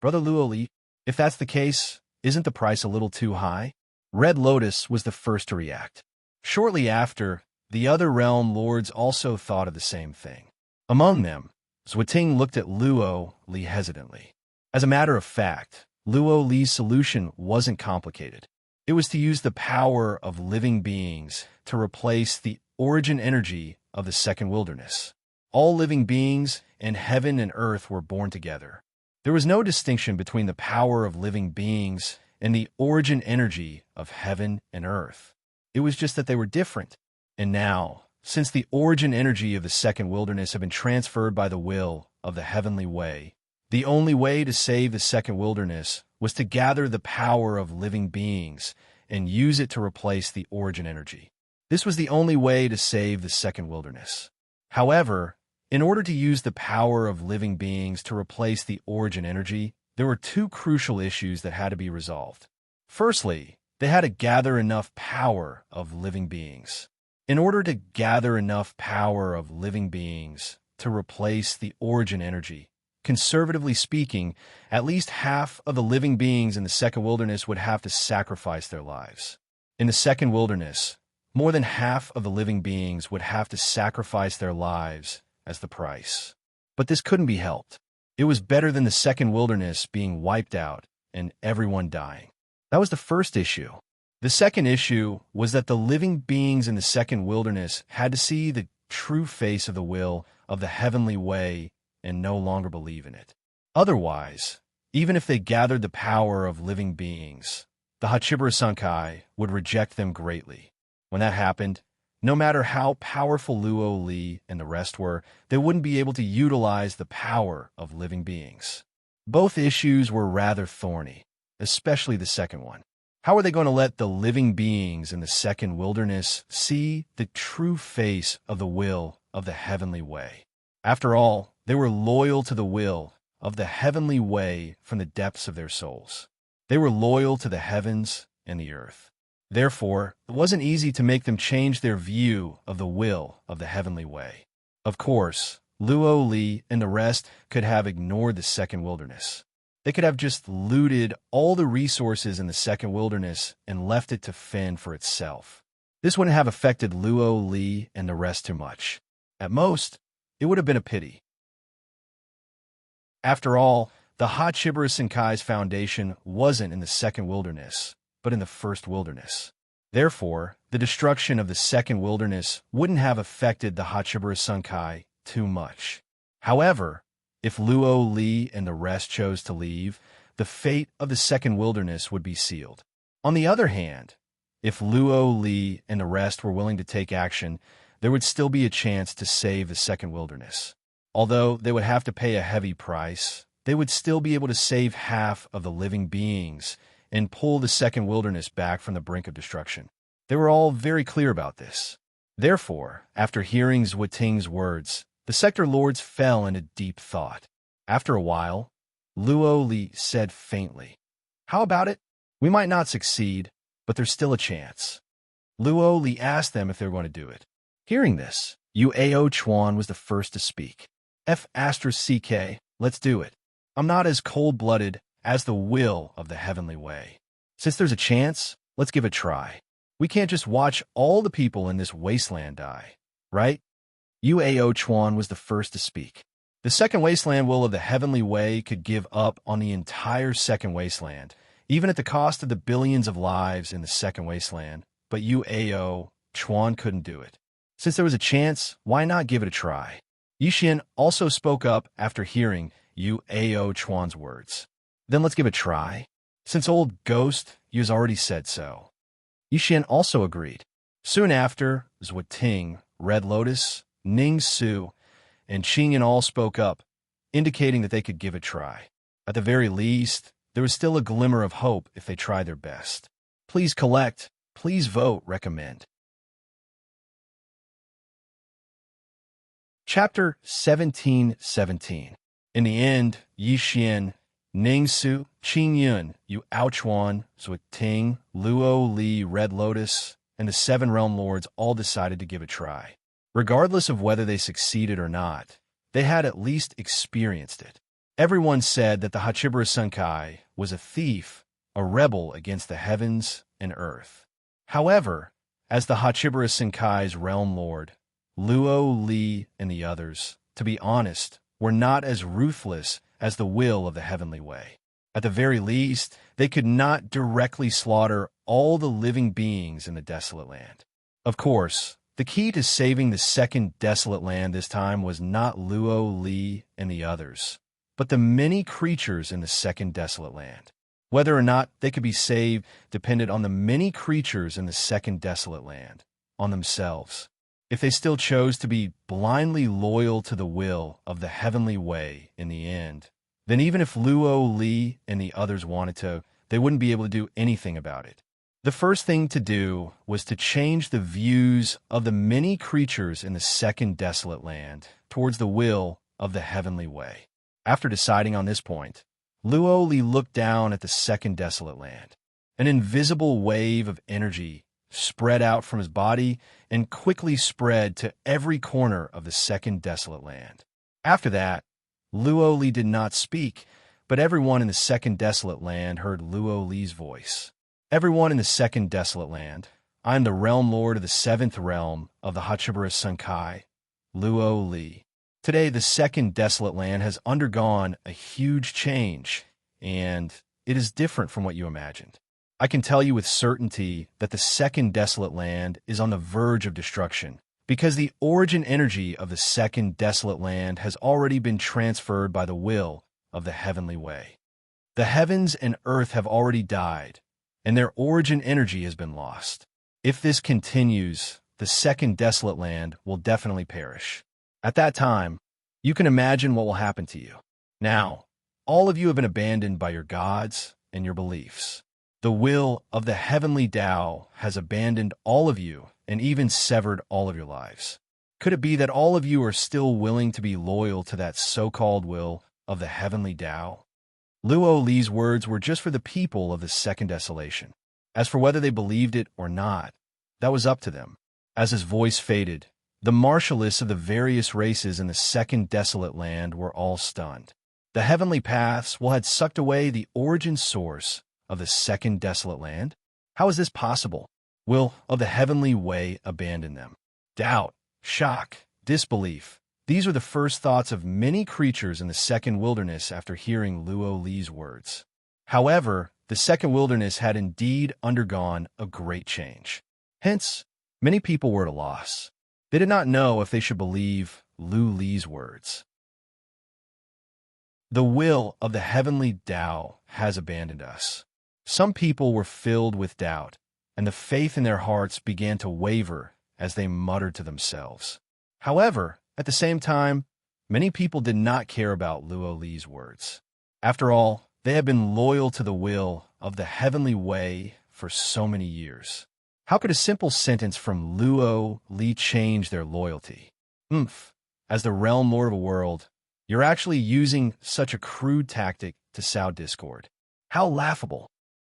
"Brother Luo Li, if that's the case, isn't the price a little too high?" Red Lotus was the first to react. Shortly after, the other realm lords also thought of the same thing. Among them, Zhuting looked at Luo Li hesitantly. As a matter of fact, Luo Li's solution wasn't complicated. It was to use the power of living beings to replace the origin energy of the second wilderness. All living beings in heaven and earth were born together. There was no distinction between the power of living beings and the origin energy of heaven and earth. It was just that they were different. And now, since the origin energy of the second wilderness had been transferred by the will of the heavenly way, the only way to save the second wilderness was to gather the power of living beings and use it to replace the origin energy. This was the only way to save the second wilderness. However, in order to use the power of living beings to replace the origin energy, there were 2 crucial issues that had to be resolved. Firstly, they had to gather enough power of living beings. In order to gather enough power of living beings to replace the origin energy, conservatively speaking, at least half of the living beings in the second wilderness would have to sacrifice their lives. In the second wilderness, more than half of the living beings would have to sacrifice their lives as the price. But this couldn't be helped. It was better than the second wilderness being wiped out and everyone dying. That was the first issue. The second issue was that the living beings in the second wilderness had to see the true face of the will of the heavenly way and no longer believe in it. Otherwise, even if they gathered the power of living beings, the Hachibura Sankai would reject them greatly. When that happened, no matter how powerful Luo Li and the rest were, they wouldn't be able to utilize the power of living beings. Both issues were rather thorny, especially the second one. How are they going to let the living beings in the second wilderness see the true face of the will of the heavenly way? After all, they were loyal to the will of the heavenly way from the depths of their souls. They were loyal to the heavens and the earth. Therefore, it wasn't easy to make them change their view of the will of the heavenly way. Of course, Luo Li and the rest could have ignored the second wilderness. They could have just looted all the resources in the second wilderness and left it to fend for itself. This wouldn't have affected Luo Li and the rest too much. At most, it would have been a pity. After all, the Hachibura Senkai's foundation wasn't in the second wilderness, but in the first wilderness. Therefore, the destruction of the second wilderness wouldn't have affected the Hachibura Senkai too much. However, if Luo Li and the rest chose to leave, the fate of the second wilderness would be sealed. On the other hand, if Luo Li and the rest were willing to take action, there would still be a chance to save the second wilderness. Although they would have to pay a heavy price, they would still be able to save half of the living beings and pull the second wilderness back from the brink of destruction. They were all very clear about this. Therefore, after hearing Zhuting's words, the sector lords fell into deep thought. After a while, Luo Li said faintly, "How about it? We might not succeed, but there's still a chance." Luo Li asked them if they were going to do it. Hearing this, Yuao Chuan was the first to speak. "F***, let's do it. I'm not as cold-blooded as the will of the heavenly way. Since there's a chance, let's give it a try. We can't just watch all the people in this wasteland die, right?" Yuao Chuan was the first to speak. The second wasteland will of the heavenly way could give up on the entire second wasteland, even at the cost of the billions of lives in the second wasteland, but Yuao Chuan couldn't do it. Since there was a chance, why not give it a try? Yixin also spoke up after hearing Yuao Chuan's words. "Then let's give it a try. Since old Ghost, you's already said so." Yixin also agreed. Soon after, Zhuting, Red Lotus, Ning Su, and Qingyan all spoke up, indicating that they could give it a try. At the very least, there was still a glimmer of hope if they tried their best. Please collect, please vote, recommend. Chapter 17:17. In the end, Yixin, Ningsu, Qingyun, Yuao Chuan, Zhuting, Luo Li, Red Lotus, and the Seven Realm Lords all decided to give it a try. Regardless of whether they succeeded or not, they had at least experienced it. Everyone said that the Hachibara Senkai was a thief, a rebel against the heavens and earth. However, as the Hachibara Senkai's realm lord, Luo Li and the others, to be honest, were not as ruthless as the will of the heavenly way. At the very least, they could not directly slaughter all the living beings in the desolate land. Of course, the key to saving the second desolate land this time was not Luo Li and the others, but the many creatures in the second desolate land. Whether or not they could be saved depended on the many creatures in the second desolate land, on themselves. If they still chose to be blindly loyal to the will of the heavenly way in the end, then even if Luo Li and the others wanted to, they wouldn't be able to do anything about it. The first thing to do was to change the views of the many creatures in the second desolate land towards the will of the heavenly way. After deciding on this point, Luo Li looked down at the second desolate land. An invisible wave of energy spread out from his body and quickly spread to every corner of the second desolate land. After that, Luo Li did not speak, but everyone in the second desolate land heard Luo Li's voice. "Everyone in the second desolate land, I am the realm lord of the seventh realm of the Hachibara Senkai, Luo Li. Today, the second desolate land has undergone a huge change, and it is different from what you imagined. I can tell you with certainty that the second desolate land is on the verge of destruction, because the origin energy of the second desolate land has already been transferred by the will of the heavenly way. The heavens and earth have already died, and their origin energy has been lost. If this continues, the second desolate land will definitely perish. At that time, you can imagine what will happen to you. Now, all of you have been abandoned by your gods and your beliefs. The will of the heavenly Tao has abandoned all of you and even severed all of your lives. Could it be that all of you are still willing to be loyal to that so-called will of the heavenly Tao?" Luo Li's words were just for the people of the second desolation. As for whether they believed it or not, that was up to them. As his voice faded, the martialists of the various races in the second desolate land were all stunned. The heavenly paths had sucked away the origin source of the second desolate land? How is this possible? Will of the heavenly way abandon them? Doubt, shock, disbelief. These were the first thoughts of many creatures in the second wilderness after hearing Luo Li's words. However, the second wilderness had indeed undergone a great change. Hence, many people were at a loss. They did not know if they should believe Lu Li's words. The will of the heavenly Tao has abandoned us. Some people were filled with doubt, and the faith in their hearts began to waver as they muttered to themselves. However, at the same time, Many people did not care about Luo Li's words. After all, they had been loyal to the will of the heavenly way for so many years. How could a simple sentence from Luo Li change their loyalty? As the realm lord of a world, you're actually using such a crude tactic to sow discord. How laughable.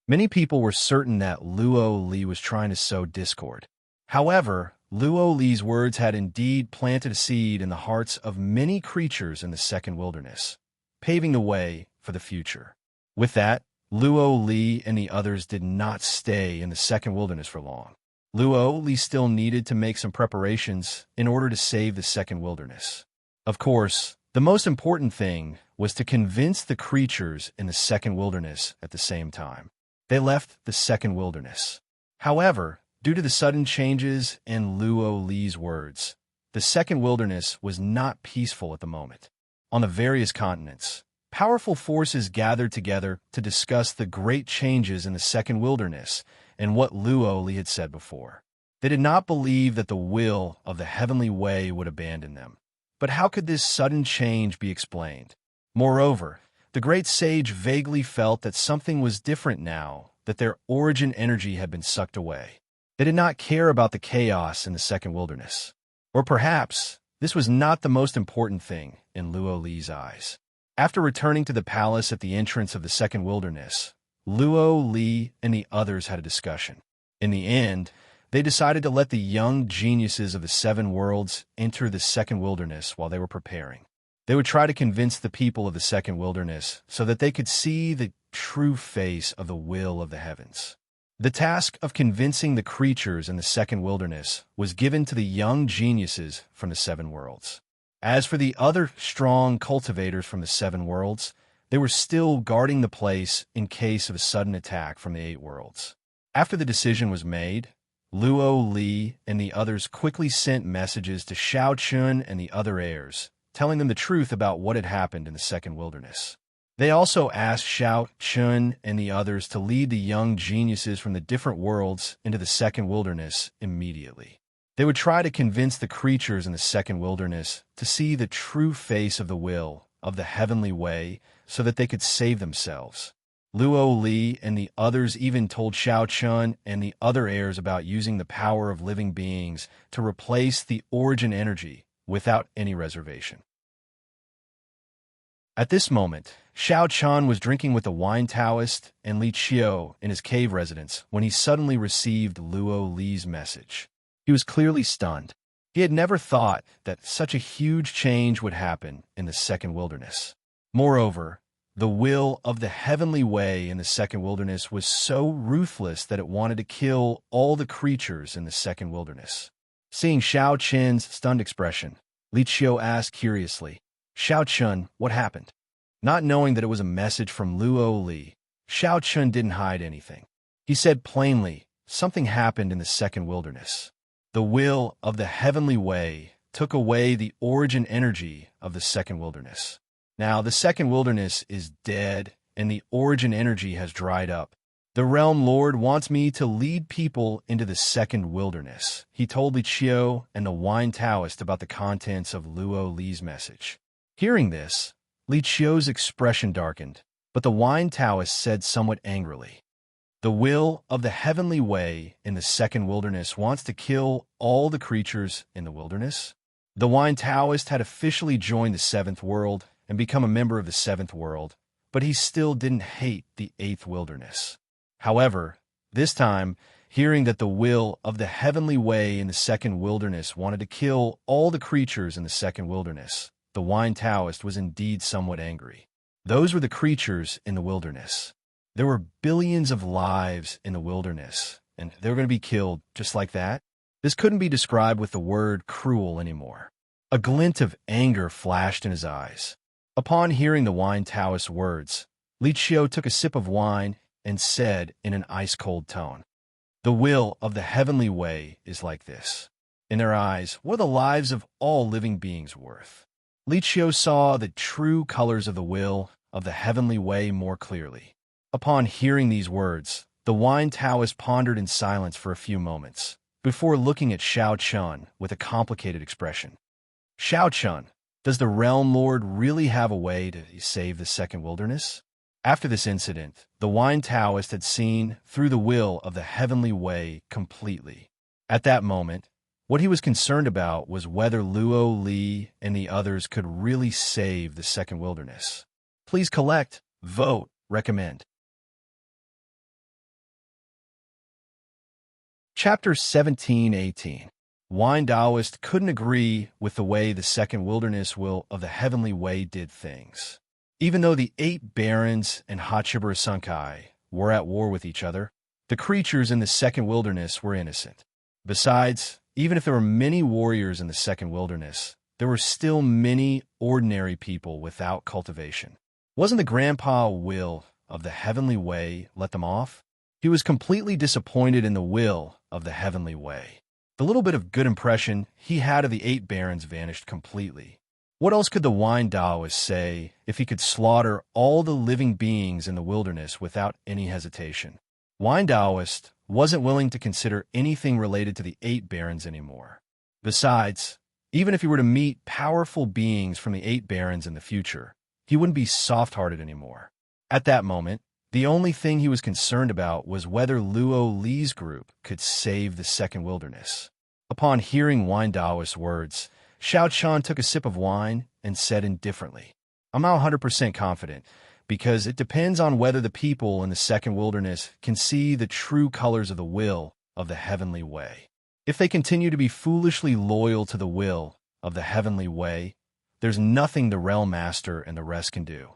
Many people were certain that Luo Li was trying to sow discord. However, Luo Li's words had indeed planted a seed in the hearts of many creatures in the second wilderness, paving the way for the future. With that, Luo Li and the others did not stay in the second wilderness for long. Luo Li still needed to make some preparations in order to save the second wilderness. Of course, the most important thing was to convince the creatures in the second wilderness at the same time. They left the second wilderness. However, due to the sudden changes in Luo Li's words, the second wilderness was not peaceful at the moment. On the various continents, powerful forces gathered together to discuss the great changes in the second wilderness and what Luo Li had said before. They did not believe that the will of the heavenly way would abandon them. But how could this sudden change be explained? Moreover, the great sage vaguely felt that something was different now, that their origin energy had been sucked away. They did not care about the chaos in the second wilderness. Or perhaps this was not the most important thing in Luo Li's eyes. After returning to the palace at the entrance of the second wilderness, Luo Li and the others had a discussion. In the end, they decided to let the young geniuses of the seven worlds enter the second wilderness while they were preparing. They would try to convince the people of the second wilderness so that they could see the true face of the will of the heavens. The task of convincing the creatures in the second wilderness was given to the young geniuses from the seven worlds. As for the other strong cultivators from the seven worlds, they were still guarding the place in case of a sudden attack from the eight worlds. After the decision was made, Luo Li and the others quickly sent messages to Shao Chun and the other heirs, telling them the truth about what had happened in the second wilderness. They also asked Shao Chun and the others to lead the young geniuses from the different worlds into the second wilderness immediately. They would try to convince the creatures in the second wilderness to see the true face of the will of the heavenly way so that they could save themselves. Luo Li and the others even told Shao Chun and the other heirs about using the power of living beings to replace the origin energy without any reservation. At this moment, Shao Chun was drinking with the wine Taoist and Li Qiu in his cave residence when he suddenly received Luo Li's message. He was clearly stunned. He had never thought that such a huge change would happen in the second wilderness. Moreover, the will of the heavenly way in the second wilderness was so ruthless that it wanted to kill all the creatures in the second wilderness. Seeing Shao Chun's stunned expression, Li Qiu asked curiously, "Shao Chun, what happened?" Not knowing that it was a message from Luo Li, Shao Chun didn't hide anything. He said plainly, something happened in the second wilderness. The will of the heavenly way took away the origin energy of the second wilderness. Now, the second wilderness is dead, and the origin energy has dried up. The Realm Lord wants me to lead people into the second wilderness. He told Li Qiu and the wine Taoist about the contents of Luo Li's message. Hearing this, Li Qiu's expression darkened, but the wine Taoist said somewhat angrily, "The will of the heavenly way in the second wilderness wants to kill all the creatures in the wilderness?" The wine Taoist had officially joined the seventh world and become a member of the seventh world, but he still didn't hate the eighth wilderness. However, this time, hearing that the will of the heavenly way in the second wilderness wanted to kill all the creatures in the second wilderness, the wine Taoist was indeed somewhat angry. Those were the creatures in the wilderness. There were billions of lives in the wilderness, and they were going to be killed just like that? This couldn't be described with the word cruel anymore. A glint of anger flashed in his eyes. Upon hearing the wine Taoist's words, Li Qiu took a sip of wine and said in an ice-cold tone, "The will of the heavenly way is like this." In their eyes, what are the lives of all living beings worth? Li Qiu saw the true colors of the will of the heavenly way more clearly. Upon hearing these words, the wine Taoist pondered in silence for a few moments, before looking at Shao Chun with a complicated expression. "Shao Chun, Does the Realm Lord really have a way to save the second wilderness? After this incident, the wine Taoist had seen through the will of the heavenly way completely. At that moment, what he was concerned about was whether Luo Li and the others could really save the second wilderness. Please collect, vote, recommend. Chapter 17-18. Wine Taoist couldn't agree with the way the second wilderness will of the heavenly way did things. Even though the 8 barons and Hachibur Sunkai were at war with each other, the creatures in the second wilderness were innocent. Besides, even if there were many warriors in the second wilderness, there were still many ordinary people without cultivation. Wasn't the grandpa will of the heavenly way let them off? He was completely disappointed in the will of the heavenly way. The little bit of good impression he had of the 8 barons vanished completely. What else could the wine Taoist say if he could slaughter all the living beings in the wilderness without any hesitation? Wine Taoist wasn't willing to consider anything related to the 8 barons anymore. Besides, even if he were to meet powerful beings from the 8 barons in the future, he wouldn't be soft-hearted anymore. At that moment, the only thing he was concerned about was whether Luo Li's group could save the second wilderness. Upon hearing Wine Taoist's words, Xiao Chan took a sip of wine and said indifferently, "I'm not 100% confident, because it depends on whether the people in the second wilderness can see the true colors of the will of the heavenly way. If they continue to be foolishly loyal to the will of the heavenly way, there's nothing the Realm Master and the rest can do."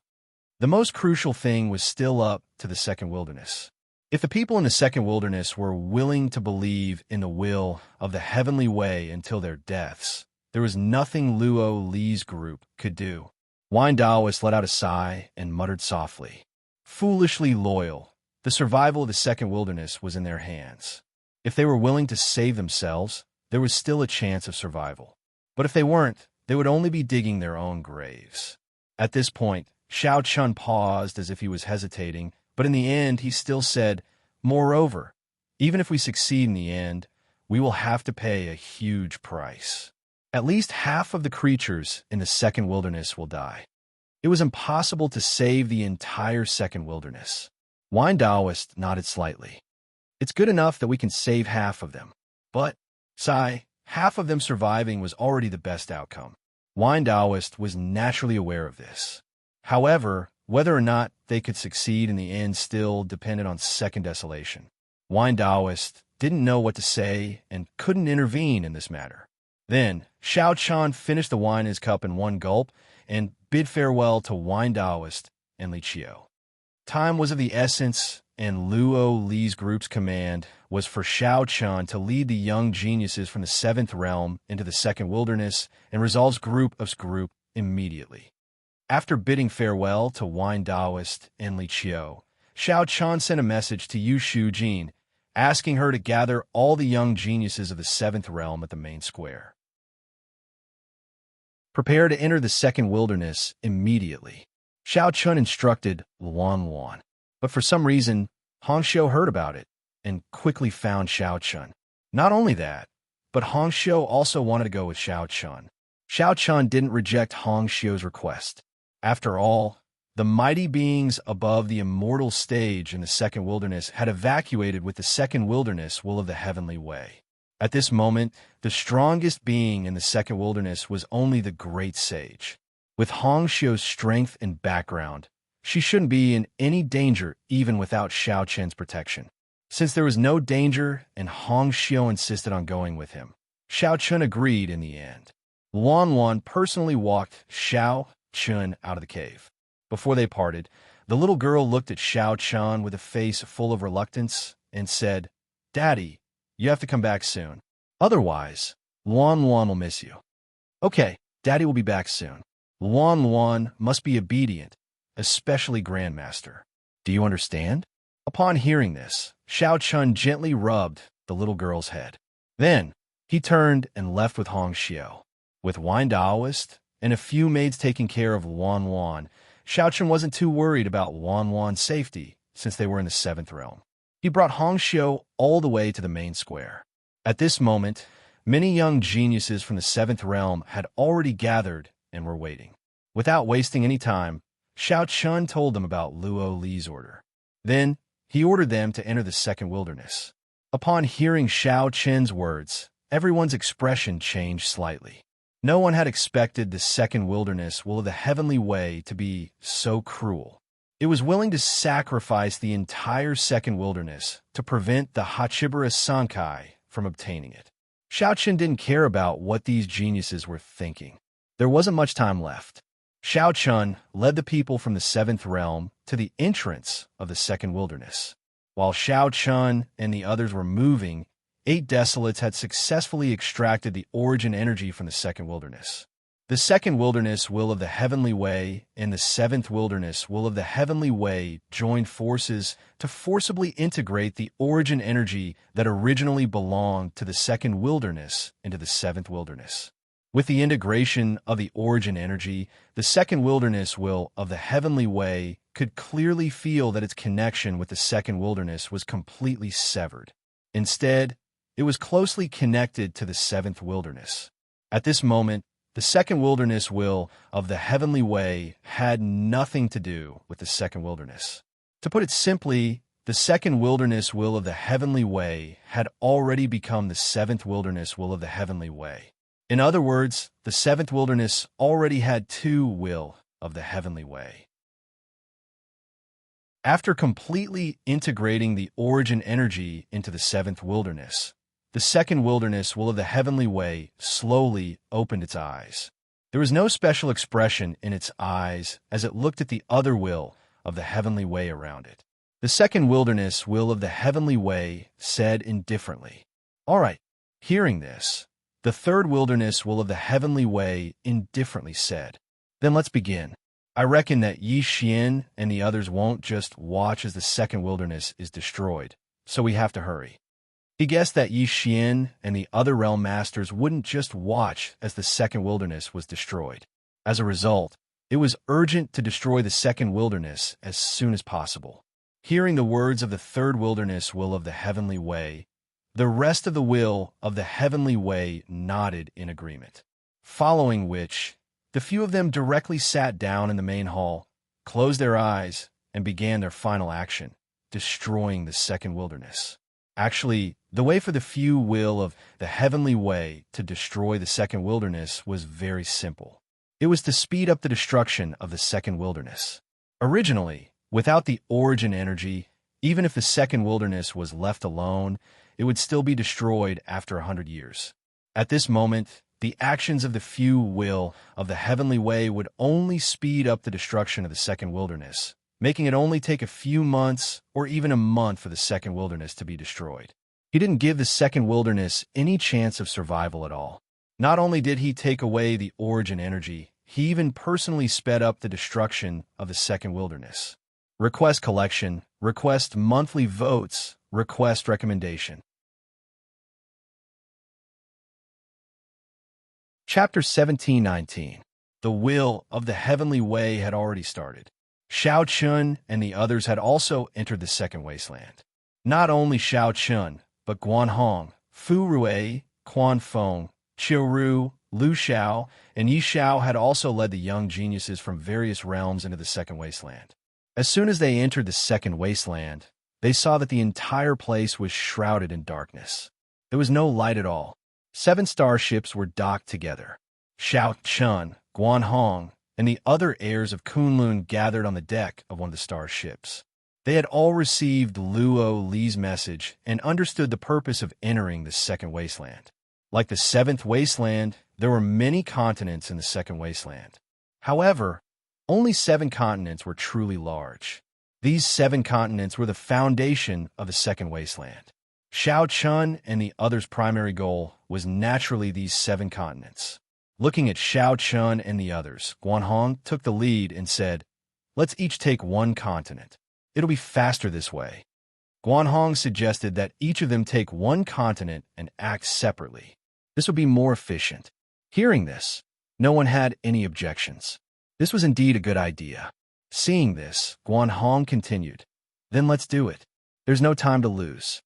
The most crucial thing was still up to the second wilderness. If the people in the second wilderness were willing to believe in the will of the heavenly way until their deaths, there was nothing Luo Li's group could do. Wine Taoist let out a sigh and muttered softly, "Foolishly loyal. The survival of the second wilderness was in their hands. If they were willing to save themselves, there was still a chance of survival. But if they weren't, they would only be digging their own graves." At this point, Xiao Chun paused as if he was hesitating, but in the end he still said, "Moreover, even if we succeed in the end, we will have to pay a huge price. At least half of the creatures in the second wilderness will die. It was impossible to save the entire second wilderness." Wine Taoist nodded slightly. "It's good enough that we can save half of them. But, Sai, half of them surviving was already the best outcome." Wine Taoist was naturally aware of this. However, whether or not they could succeed in the end still depended on second desolation. Wine Taoist didn't know what to say and couldn't intervene in this matter. Then, Xiao Chan finished the wine in his cup in one gulp and bid farewell to Wine Taoist and Li Qiu. Time was of the essence, and Luo Li's group's command was for Xiao Chan to lead the young geniuses from the 7th realm into the second wilderness and resolve group immediately. After bidding farewell to Wine Taoist and Li Qiu, Xiao Chan sent a message to Yu Shu Jin, asking her to gather all the young geniuses of the 7th realm at the main square. Prepare to enter the second wilderness immediately. Xiao Chun instructed Luan Luan, but for some reason, Hong Xiu heard about it and quickly found Xiao Chun. Not only that, but Hong Xiu also wanted to go with Xiao Chun. Xiao Chun didn't reject Hong Xiu's request. After all, the mighty beings above the immortal stage in the second wilderness had evacuated with the second wilderness will of the heavenly way. At this moment, the strongest being in the second wilderness was only the great sage. With Hong Xiu's strength and background, she shouldn't be in any danger even without Xiao Chen's protection. Since there was no danger and Hong Xiu insisted on going with him, Xiao Chun agreed in the end. Luan Luan personally walked Xiao Chun out of the cave. Before they parted, the little girl looked at Xiao Chun with a face full of reluctance and said, "Daddy, you have to come back soon. Otherwise, Luan Luan will miss you." "Okay, Daddy will be back soon." Luan Luan must be obedient, especially Grandmaster. "Do you understand?" Upon hearing this, Xiao Chun gently rubbed the little girl's head. Then, he turned and left with Hong Xiu. With Wine Taoist and a few maids taking care of Luan Luan, Xiao Chun wasn't too worried about Luan Luan's safety since they were in the 7th realm. He brought Hong Xiu all the way to the main square. At this moment, many young geniuses from the 7th realm had already gathered and were waiting. Without wasting any time, Xiao Chun told them about Luo Li's order. Then, he ordered them to enter the second wilderness. Upon hearing Xiao Chen's words, everyone's expression changed slightly. No one had expected the second wilderness will of the heavenly way to be so cruel. It was willing to sacrifice the entire second wilderness to prevent the Hachibara Sankai from obtaining it. Xiao Chen didn't care about what these geniuses were thinking. There wasn't much time left. Xiao Chun led the people from the seventh realm to the entrance of the second wilderness. While Xiao Chun and the others were moving, 8 desolates had successfully extracted the origin energy from the second wilderness. The second wilderness will of the heavenly way and the seventh wilderness will of the heavenly way joined forces to forcibly integrate the origin energy that originally belonged to the second wilderness into the seventh wilderness. With the integration of the origin energy, the second wilderness will of the heavenly way could clearly feel that its connection with the second wilderness was completely severed. Instead, it was closely connected to the seventh wilderness. At this moment, the second wilderness will of the heavenly way had nothing to do with the second wilderness. To put it simply, the second wilderness will of the heavenly way had already become the seventh wilderness will of the heavenly way. In other words, the seventh wilderness already had 2 will of the heavenly way. After completely integrating the origin energy into the seventh wilderness, the second wilderness will of the heavenly way slowly opened its eyes. There was no special expression in its eyes as it looked at the other will of the heavenly way around it. The second wilderness will of the heavenly way said indifferently, "All right." Hearing this, the third wilderness will of the heavenly way indifferently said, "Then let's begin. I reckon that Yi Xian and the others won't just watch as the second wilderness is destroyed, so we have to hurry." He guessed that Yi Xian and the other realm masters wouldn't just watch as the second wilderness was destroyed. As a result, it was urgent to destroy the second wilderness as soon as possible. Hearing the words of the third wilderness will of the heavenly way, the rest of the will of the heavenly way nodded in agreement. Following which, the few of them directly sat down in the main hall, closed their eyes, and began their final action, destroying the second wilderness. Actually, the way for the few will of the heavenly way to destroy the second wilderness was very simple. It was to speed up the destruction of the second wilderness. Originally, without the origin energy, even if the second wilderness was left alone, it would still be destroyed after 100 years. At this moment, the actions of the few will of the heavenly way would only speed up the destruction of the second wilderness, making it only take a few months or even a month for the second wilderness to be destroyed. He didn't give the second wilderness any chance of survival at all. Not only did he take away the origin energy, he even personally sped up the destruction of the second wilderness. Request collection, request monthly votes, request recommendation. Chapter 17:19. The will of the heavenly way had already started. Xiao Chun and the others had also entered the second wasteland. Not only Xiao Chun, but Guan Hong, Fu Rui, Quan Feng, Qiu Ru, Lu Xiao, and Yi Xiao had also led the young geniuses from various realms into the second wasteland. As soon as they entered the second wasteland, they saw that the entire place was shrouded in darkness. There was no light at all. 7 starships were docked together. Xiao Chun, Guan Hong, and the other heirs of Kunlun gathered on the deck of one of the starships. They had all received Luo Li's message and understood the purpose of entering the second wasteland. Like the seventh wasteland, there were many continents in the second wasteland. However, only 7 continents were truly large. These 7 continents were the foundation of the second wasteland. Xiao Chun and the others' primary goal was naturally these 7 continents. Looking at Xiao Chun and the others, Guan Hong took the lead and said, "Let's each take 1 continent. It'll be faster this way." Guan Hong suggested that each of them take 1 continent and act separately. This would be more efficient. Hearing this, no one had any objections. This was indeed a good idea. Seeing this, Guan Hong continued, "Then let's do it. There's no time to lose."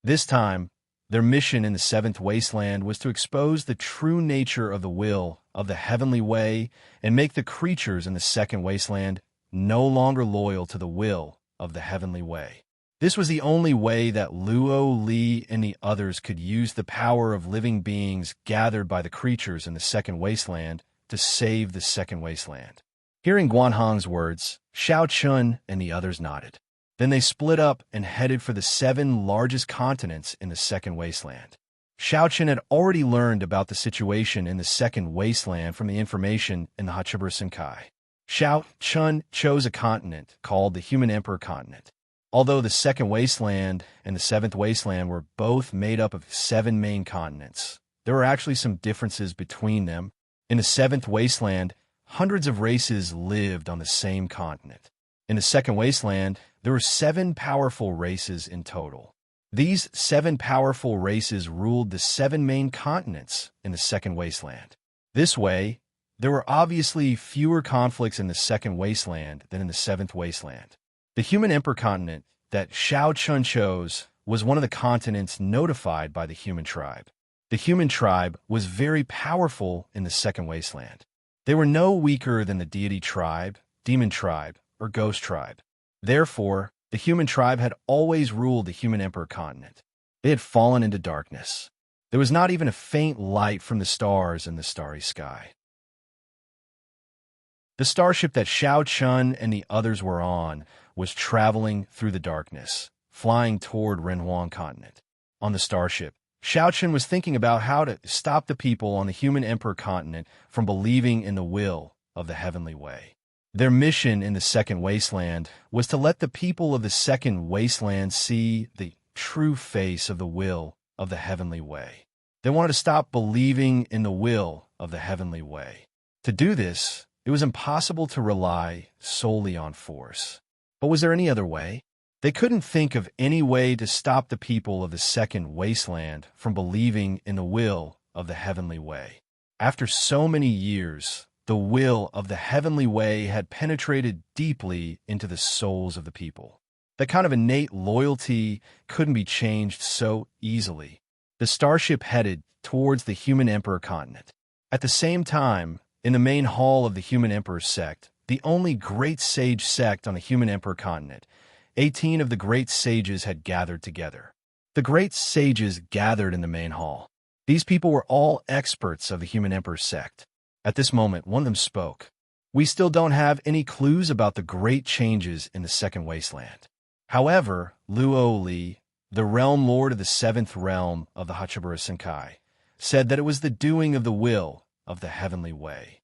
This time, Their mission in the seventh wasteland was to expose the true nature of the will of the heavenly way and make the creatures in the second wasteland no longer loyal to the will of the heavenly way. This was the only way that Luo, Li, and the others could use the power of living beings gathered by the creatures in the second wasteland to save the second wasteland. Hearing Guanhong's words, Xiao Chun and the others nodded. Then they split up and headed for the 7 largest continents in the second wasteland. Xiao Chun had already learned about the situation in the second wasteland from the information in the Hachibura Senkai. Xiao Chun chose a continent called the Human Emperor Continent. Although the second wasteland and the seventh wasteland were both made up of 7 main continents, there were actually some differences between them. In the seventh wasteland, hundreds of races lived on the same continent. In the second wasteland, there were 7 powerful races in total. These 7 powerful races ruled the 7 main continents in the second wasteland. This way, there were obviously fewer conflicts in the second wasteland than in the seventh wasteland. The Human Emperor Continent that Xiao Chun chose was one of the continents notified by the human tribe. The human tribe was very powerful in the second wasteland. They were no weaker than the deity tribe, demon tribe, or ghost tribe. Therefore, the human tribe had always ruled the Human Emperor Continent. They had fallen into darkness. There was not even a faint light from the stars in the starry sky. The starship that Xiao Chun and the others were on was traveling through the darkness, flying toward Renhuang Continent. On the starship, Xiao Chun was thinking about how to stop the people on the Human Emperor Continent from believing in the will of the heavenly way. Their mission in the second wasteland was to let the people of the second wasteland see the true face of the will of the heavenly way. They wanted to stop believing in the will of the heavenly way. To do this, it was impossible to rely solely on force. But was there any other way? They couldn't think of any way to stop the people of the second wasteland from believing in the will of the heavenly way. After so many years, the will of the heavenly way had penetrated deeply into the souls of the people. That kind of innate loyalty couldn't be changed so easily. The starship headed towards the Human Emperor Continent. At the same time, in the main hall of the Human Emperor sect, the only great sage sect on the Human Emperor Continent, 18 of the great sages had gathered together. The great sages gathered in the main hall. These people were all experts of the Human Emperor sect. At this moment, one of them spoke. We still don't have any clues about the great changes in the second wasteland. However, Luo Li, the realm lord of the 7th realm of the Hachibura Senkai, said that it was the doing of the will of the heavenly way.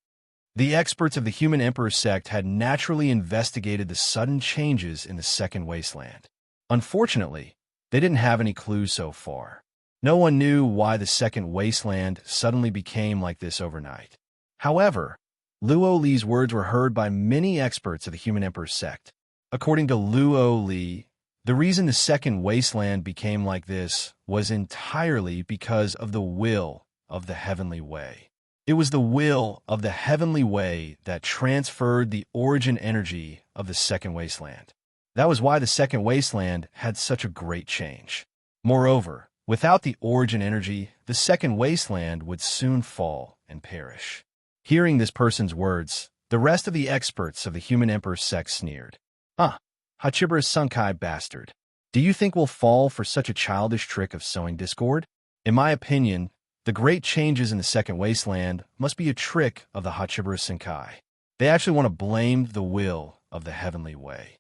The experts of the Human Emperor sect had naturally investigated the sudden changes in the second wasteland. Unfortunately, they didn't have any clues so far. No one knew why the second wasteland suddenly became like this overnight. However, Luo Li's words were heard by many experts of the Human Emperor sect. According to Luo Li, the reason the second wasteland became like this was entirely because of the will of the heavenly way. It was the will of the heavenly way that transferred the origin energy of the second wasteland. That was why the second wasteland had such a great change. Moreover, without the origin energy, the second wasteland would soon fall and perish. Hearing this person's words, the rest of the experts of the Human Emperor sect sneered. Hachibura Senkai bastard. Do you think we'll fall for such a childish trick of sowing discord? In my opinion, the great changes in the second wasteland must be a trick of the Hachibura Senkai. They actually want to blame the will of the heavenly way.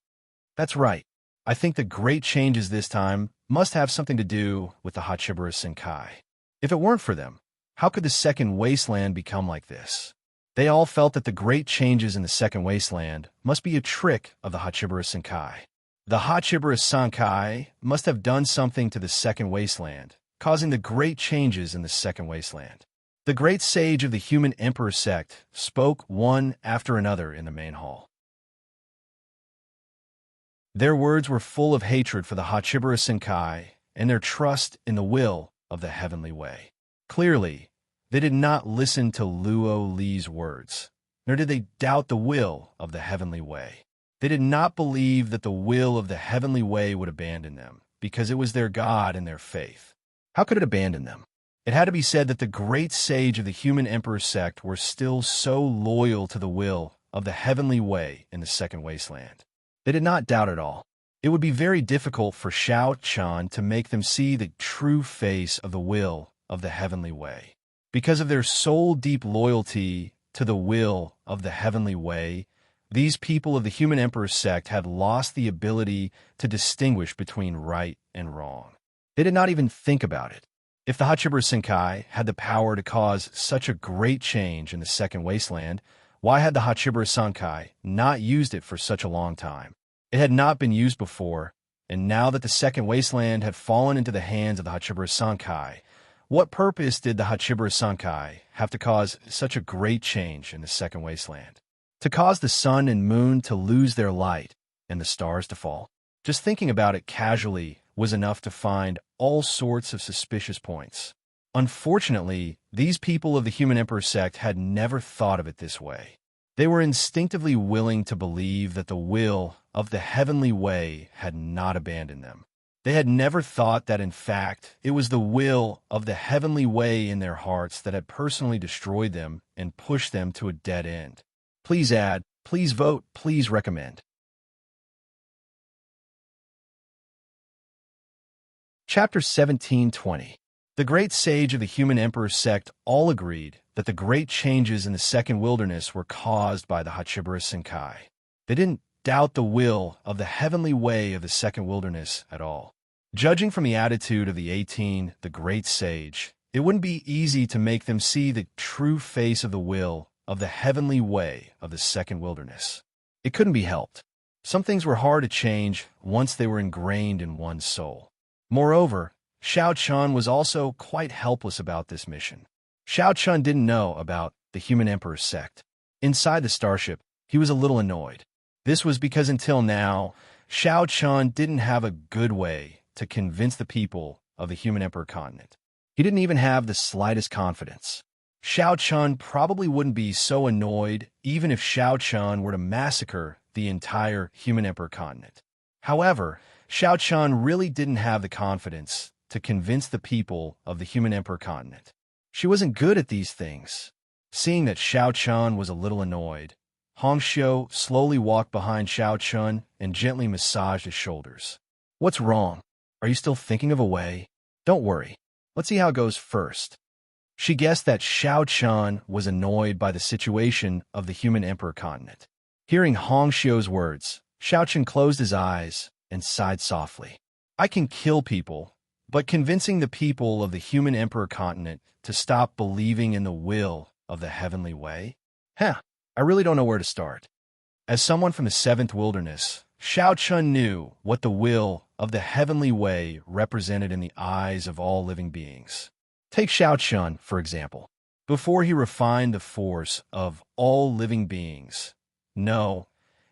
That's right. I think the great changes this time must have something to do with the Hachibura Senkai. If it weren't for them, how could the second wasteland become like this? They all felt that the great changes in the second wasteland must be a trick of the Hachibura Senkai. The Hachibura Senkai must have done something to the second wasteland, causing the great changes in the second wasteland. The great sage of the Human Emperor sect spoke one after another in the main hall. Their words were full of hatred for the Hachibura Senkai and their trust in the will of the heavenly way. Clearly, they did not listen to Luo Li's words, nor did they doubt the will of the heavenly way. They did not believe that the will of the heavenly way would abandon them, because it was their God and their faith. How could it abandon them? It had to be said that the great sage of the human emperor sect were still so loyal to the will of the heavenly way in the second wasteland. They did not doubt at all. It would be very difficult for Shao Chun to make them see the true face of the will of the heavenly way. Because of their soul-deep loyalty to the will of the heavenly way, these people of the human emperor sect had lost the ability to distinguish between right and wrong. They did not even think about it. If the Hachibura Senkai had the power to cause such a great change in the second wasteland, why had the Hachibura Senkai not used it for such a long time? It had not been used before, and now that the second wasteland had fallen into the hands of the Hachibura Senkai, what purpose did the Hachibura Senkai have to cause such a great change in the second wasteland? To cause the sun and moon to lose their light and the stars to fall? Just thinking about it casually was enough to find all sorts of suspicious points. Unfortunately, these people of the human emperor sect had never thought of it this way. They were instinctively willing to believe that the will of the heavenly way had not abandoned them. They had never thought that, in fact, it was the will of the heavenly way in their hearts that had personally destroyed them and pushed them to a dead end. Please add, please vote, please recommend. Chapter 1720. The great sage of the human emperor sect all agreed that the great changes in the second wilderness were caused by the Hachibura Senkai. They didn't doubt the will of the heavenly way of the second wilderness at all. Judging from the attitude of the 18, the great sage, it wouldn't be easy to make them see the true face of the will of the heavenly way of the second wilderness. It couldn't be helped. Some things were hard to change once they were ingrained in one's soul. Moreover, Shao Chun was also quite helpless about this mission. Shao Chun didn't know about the human emperor sect. Inside the starship, he was a little annoyed. This was because until now, Shao Chun didn't have a good way to convince the people of the human emperor continent. He didn't even have the slightest confidence. Shao Chun probably wouldn't be so annoyed even if Shao Chun were to massacre the entire human emperor continent. However, Shao Chun really didn't have the confidence to convince the people of the human emperor continent. She wasn't good at these things. Seeing that Shao Chun was a little annoyed, Hong Xiu slowly walked behind Shao Chun and gently massaged his shoulders. What's wrong? Are you still thinking of a way? Don't worry. Let's see how it goes first. She guessed that Shao Chun was annoyed by the situation of the human emperor continent. Hearing Hong Xiu's words, Shao Chun closed his eyes and sighed softly. I can kill people, but convincing the people of the human emperor continent to stop believing in the will of the heavenly way? I really don't know where to start. As someone from the seventh wilderness, Shao Chun knew what the will of the heavenly way represented in the eyes of all living beings. Take Shao Chun, for example. Before he refined the force of all living beings,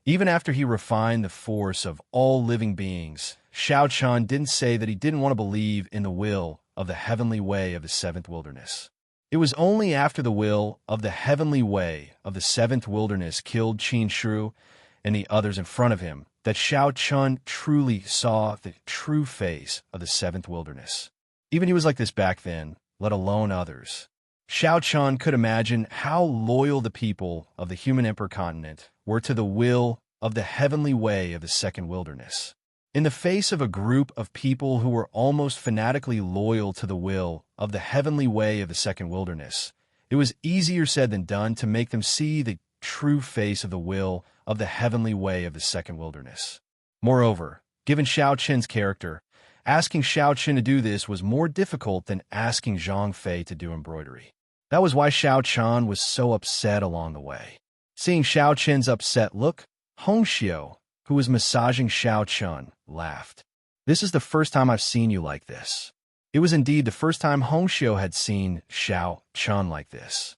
even after he refined the force of all living beings, Shao Chun didn't say that he didn't want to believe in the will of the heavenly way of the seventh wilderness. It was only after the will of the heavenly way of the seventh wilderness killed Qin Shu and the others in front of him that Shao Chun truly saw the true face of the seventh wilderness. Even he was like this back then, let alone others. Shao Chun could imagine how loyal the people of the human emperor continent were to the will of the heavenly way of the second wilderness. In the face of a group of people who were almost fanatically loyal to the will of the heavenly way of the second wilderness, it was easier said than done to make them see the true face of the will of the heavenly way of the second wilderness. Moreover, given Shao Chun's character, asking Shao Chun to do this was more difficult than asking Zhang Fei to do embroidery. That was why Shao Chun was so upset along the way. Seeing Shao Chun's upset look, Hong Xiu, who was massaging Shao Chun, laughed. This is the first time I've seen you like this. It was indeed the first time Hong Xiu had seen Shao Chun like this.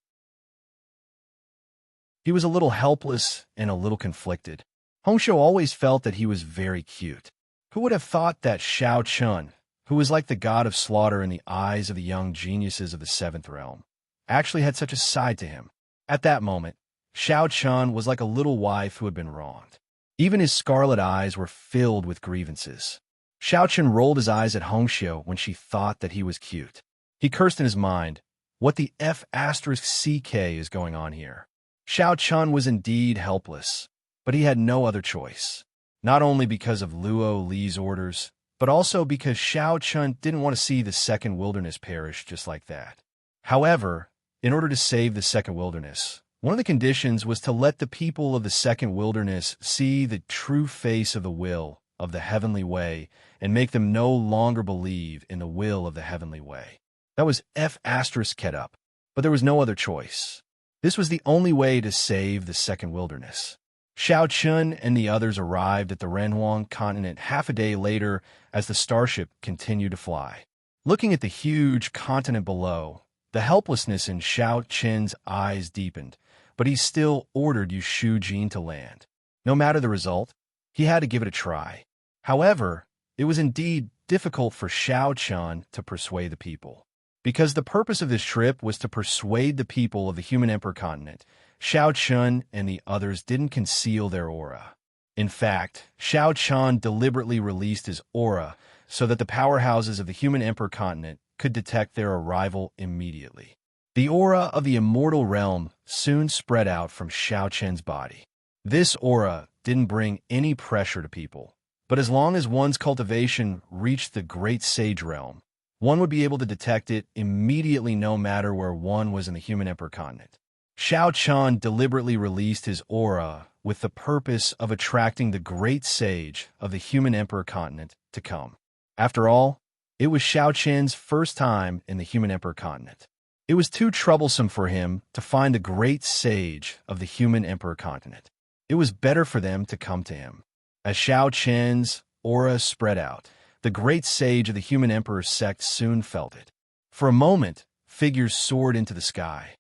He was a little helpless and a little conflicted. Hong Xiu always felt that he was very cute. Who would have thought that Shao Chun, who was like the god of slaughter in the eyes of the young geniuses of the seventh realm, actually had such a side to him? At that moment, Shao Chun was like a little wife who had been wronged. Even his scarlet eyes were filled with grievances. Xiaochen rolled his eyes at Hongxiu when she thought that he was cute. He cursed in his mind, what the F***CK is going on here? Xiaochen was indeed helpless, but he had no other choice. Not only because of Luo Li's orders, but also because Xiaochen didn't want to see the second wilderness perish just like that. However, in order to save the second wilderness, one of the conditions was to let the people of the second wilderness see the true face of the will of the heavenly way and make them no longer believe in the will of the heavenly way. That was F***ket up, but there was no other choice. This was the only way to save the second wilderness. Xiaochen and the others arrived at the Renhuang continent half a day later as the starship continued to fly. Looking at the huge continent below, the helplessness in Xiaochen's eyes deepened, but he still ordered Yu Shujin to land. No matter the result, he had to give it a try. However, it was indeed difficult for Xiaochen to persuade the people. Because the purpose of this trip was to persuade the people of the human emperor continent, Xiaochen and the others didn't conceal their aura. In fact, Xiaochen deliberately released his aura so that the powerhouses of the human emperor continent could detect their arrival immediately. The aura of the immortal realm soon spread out from Xiaochen's body. This aura didn't bring any pressure to people, but as long as one's cultivation reached the great sage realm, one would be able to detect it immediately no matter where one was in the human emperor continent. Xiaochen deliberately released his aura with the purpose of attracting the great sage of the human emperor continent to come. After all, it was Xiaochen's first time in the human emperor continent. It was too troublesome for him to find the great sage of the human emperor continent. It was better for them to come to him. As Xiaochen's aura spread out, the great sage of the human emperor sect soon felt it. For a moment, figures soared into the sky.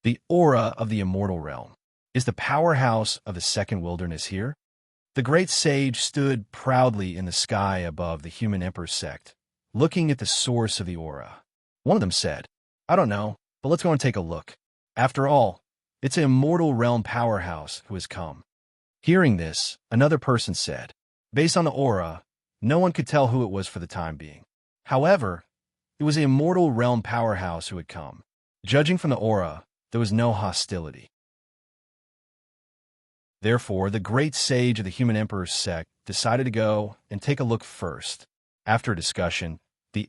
The aura of the immortal realm. Is the powerhouse of the second wilderness here? The great sage stood proudly in the sky above the human emperor sect, looking at the source of the aura. One of them said, I don't know, but let's go and take a look. After all, it's an immortal realm powerhouse who has come. Hearing this, another person said, based on the aura, no one could tell who it was for the time being. However, it was an immortal realm powerhouse who had come. Judging from the aura, there was no hostility. Therefore, the great sage of the human emperor's sect decided to go and take a look first. After a discussion, the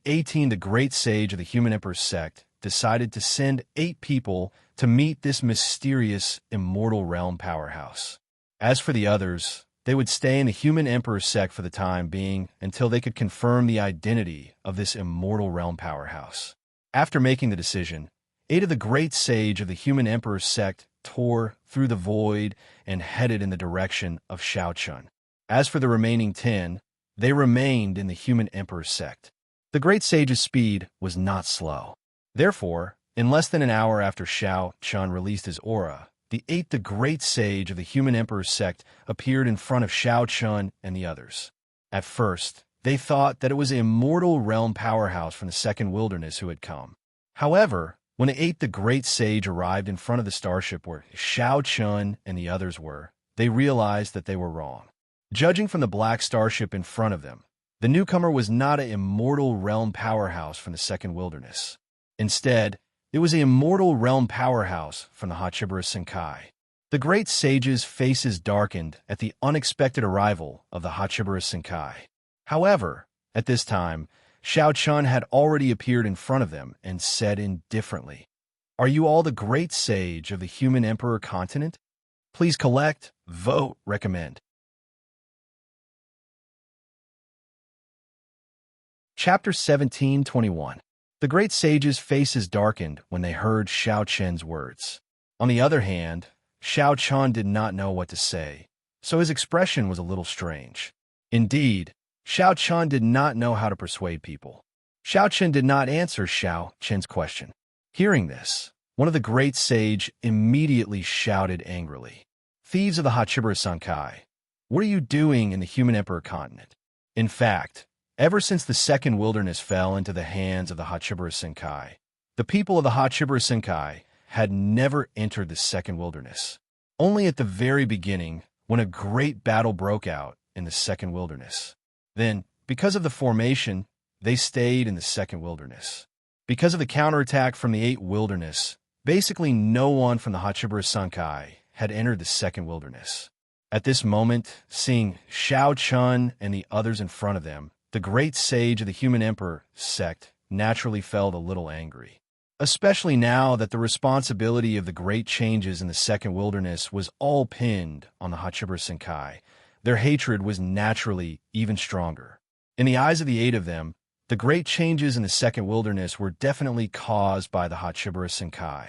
great sage of the human emperor's sect decided to send 8 people to meet this mysterious immortal realm powerhouse. As for the others, they would stay in the human emperor's sect for the time being until they could confirm the identity of this immortal realm powerhouse. After making the decision, 8 of the great sage of the human emperor's sect tore through the void and headed in the direction of Xiaochen. As for the remaining 10, they remained in the human emperor's sect. The great sage's speed was not slow. Therefore, in less than an hour after Xiaochen released his aura, the great sage of the human emperor's sect appeared in front of Xiaochen and the others. At first, they thought that it was an immortal realm powerhouse from the second wilderness who had come. However, when the great sage arrived in front of the starship where Xiaochen and the others were, they realized that they were wrong. Judging from the black starship in front of them, the newcomer was not an immortal realm powerhouse from the second wilderness. Instead, it was an immortal realm powerhouse from the Hachibara Senkai. The great sage's faces darkened at the unexpected arrival of the Hachibara Senkai. However, at this time, Xiaochen had already appeared in front of them and said indifferently, Are you all the great sage of the human emperor continent? Please collect, vote, recommend. Chapter 17:21. The great sage's faces darkened when they heard Xiaochen's words. On the other hand, Xiaochen did not know what to say, so his expression was a little strange. Indeed, Xiaochen did not know how to persuade people. Xiaochen did not answer Xiaochen's question. Hearing this, one of the great sage immediately shouted angrily, Thieves of the Hachibara Senkai, what are you doing in the human emperor continent? In fact, ever since the second wilderness fell into the hands of the Hachibara Senkai, the people of the Hachibara Senkai had never entered the second wilderness. Only at the very beginning, when a great battle broke out in the second wilderness. Then, because of the formation, they stayed in the second wilderness. Because of the counterattack from the 8th wilderness, basically no one from the Hachibura Sankai had entered the second wilderness. At this moment, seeing Shao Chun and the others in front of them, the great sage of the Human Emperor sect naturally felt a little angry. Especially now that the responsibility of the great changes in the second wilderness was all pinned on the Hachibura Sankai, their hatred was naturally even stronger. In the eyes of the 8 of them, the great changes in the second wilderness were definitely caused by the Hachibura Sankai.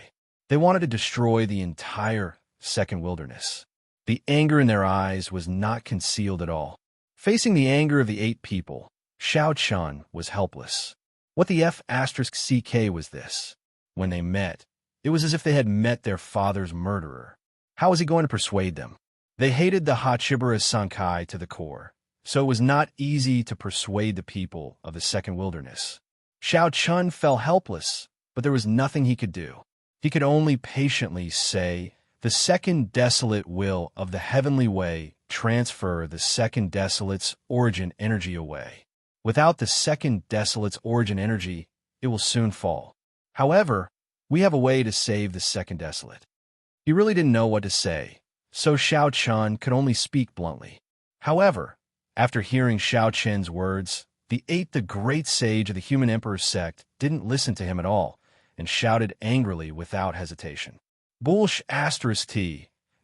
They wanted to destroy the entire second wilderness. The anger in their eyes was not concealed at all. Facing the anger of the 8 people, Shao Chun was helpless. What the F***CK was this? When they met, it was as if they had met their father's murderer. How was he going to persuade them? They hated the Hachibura Sankai to the core, so it was not easy to persuade the people of the second wilderness. Shao Chun felt helpless, but there was nothing he could do. He could only patiently say, "The second desolate will of the heavenly way transfer the second desolate's origin energy away. Without the second desolate's origin energy, it will soon fall. However, we have a way to save the second desolate." He really didn't know what to say, so Shao Chun could only speak bluntly. However, after hearing Shao Chun's words, the 8th, the great sage of the Human Emperor sect, didn't listen to him at all and shouted angrily without hesitation. "Bullsh***,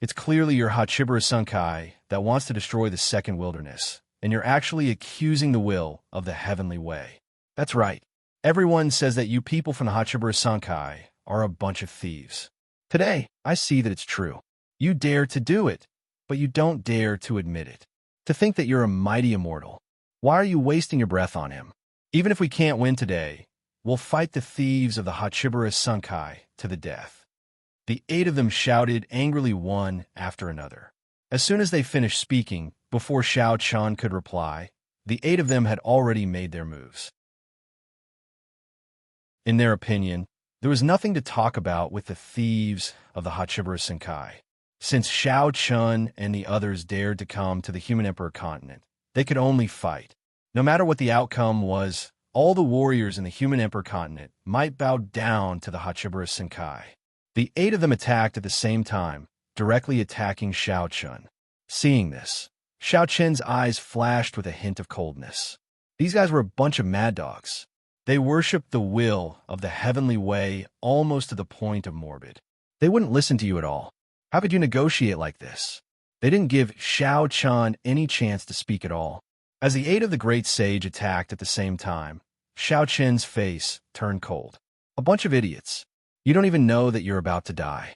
it's clearly your Hachibura Sankai that wants to destroy the second wilderness, and you're actually accusing the will of the heavenly way. That's right. Everyone says that you people from the Hachibura Sankai are a bunch of thieves. Today, I see that it's true. You dare to do it, but you don't dare to admit it. To think that you're a mighty immortal. Why are you wasting your breath on him? Even if we can't win today, we'll fight the thieves of the Hachibura Sankai to the death." The 8 of them shouted angrily one after another. As soon as they finished speaking, before Shao Chun could reply, the 8 of them had already made their moves. In their opinion, there was nothing to talk about with the thieves of the Hachibura Sankai. Since Shao Chun and the others dared to come to the Human Emperor continent, they could only fight. No matter what the outcome was, all the warriors in the Human Emperor continent might bow down to the Hachibura Sankai. The 8 of them attacked at the same time, directly attacking Shao Chun. Seeing this, Shao Chun's eyes flashed with a hint of coldness. These guys were a bunch of mad dogs. They worshipped the will of the heavenly way almost to the point of morbid. They wouldn't listen to you at all. How could you negotiate like this? They didn't give Shao Chun any chance to speak at all. As the 8 of the great sage attacked at the same time, Shao Chun's face turned cold. A bunch of idiots. You don't even know that you're about to die.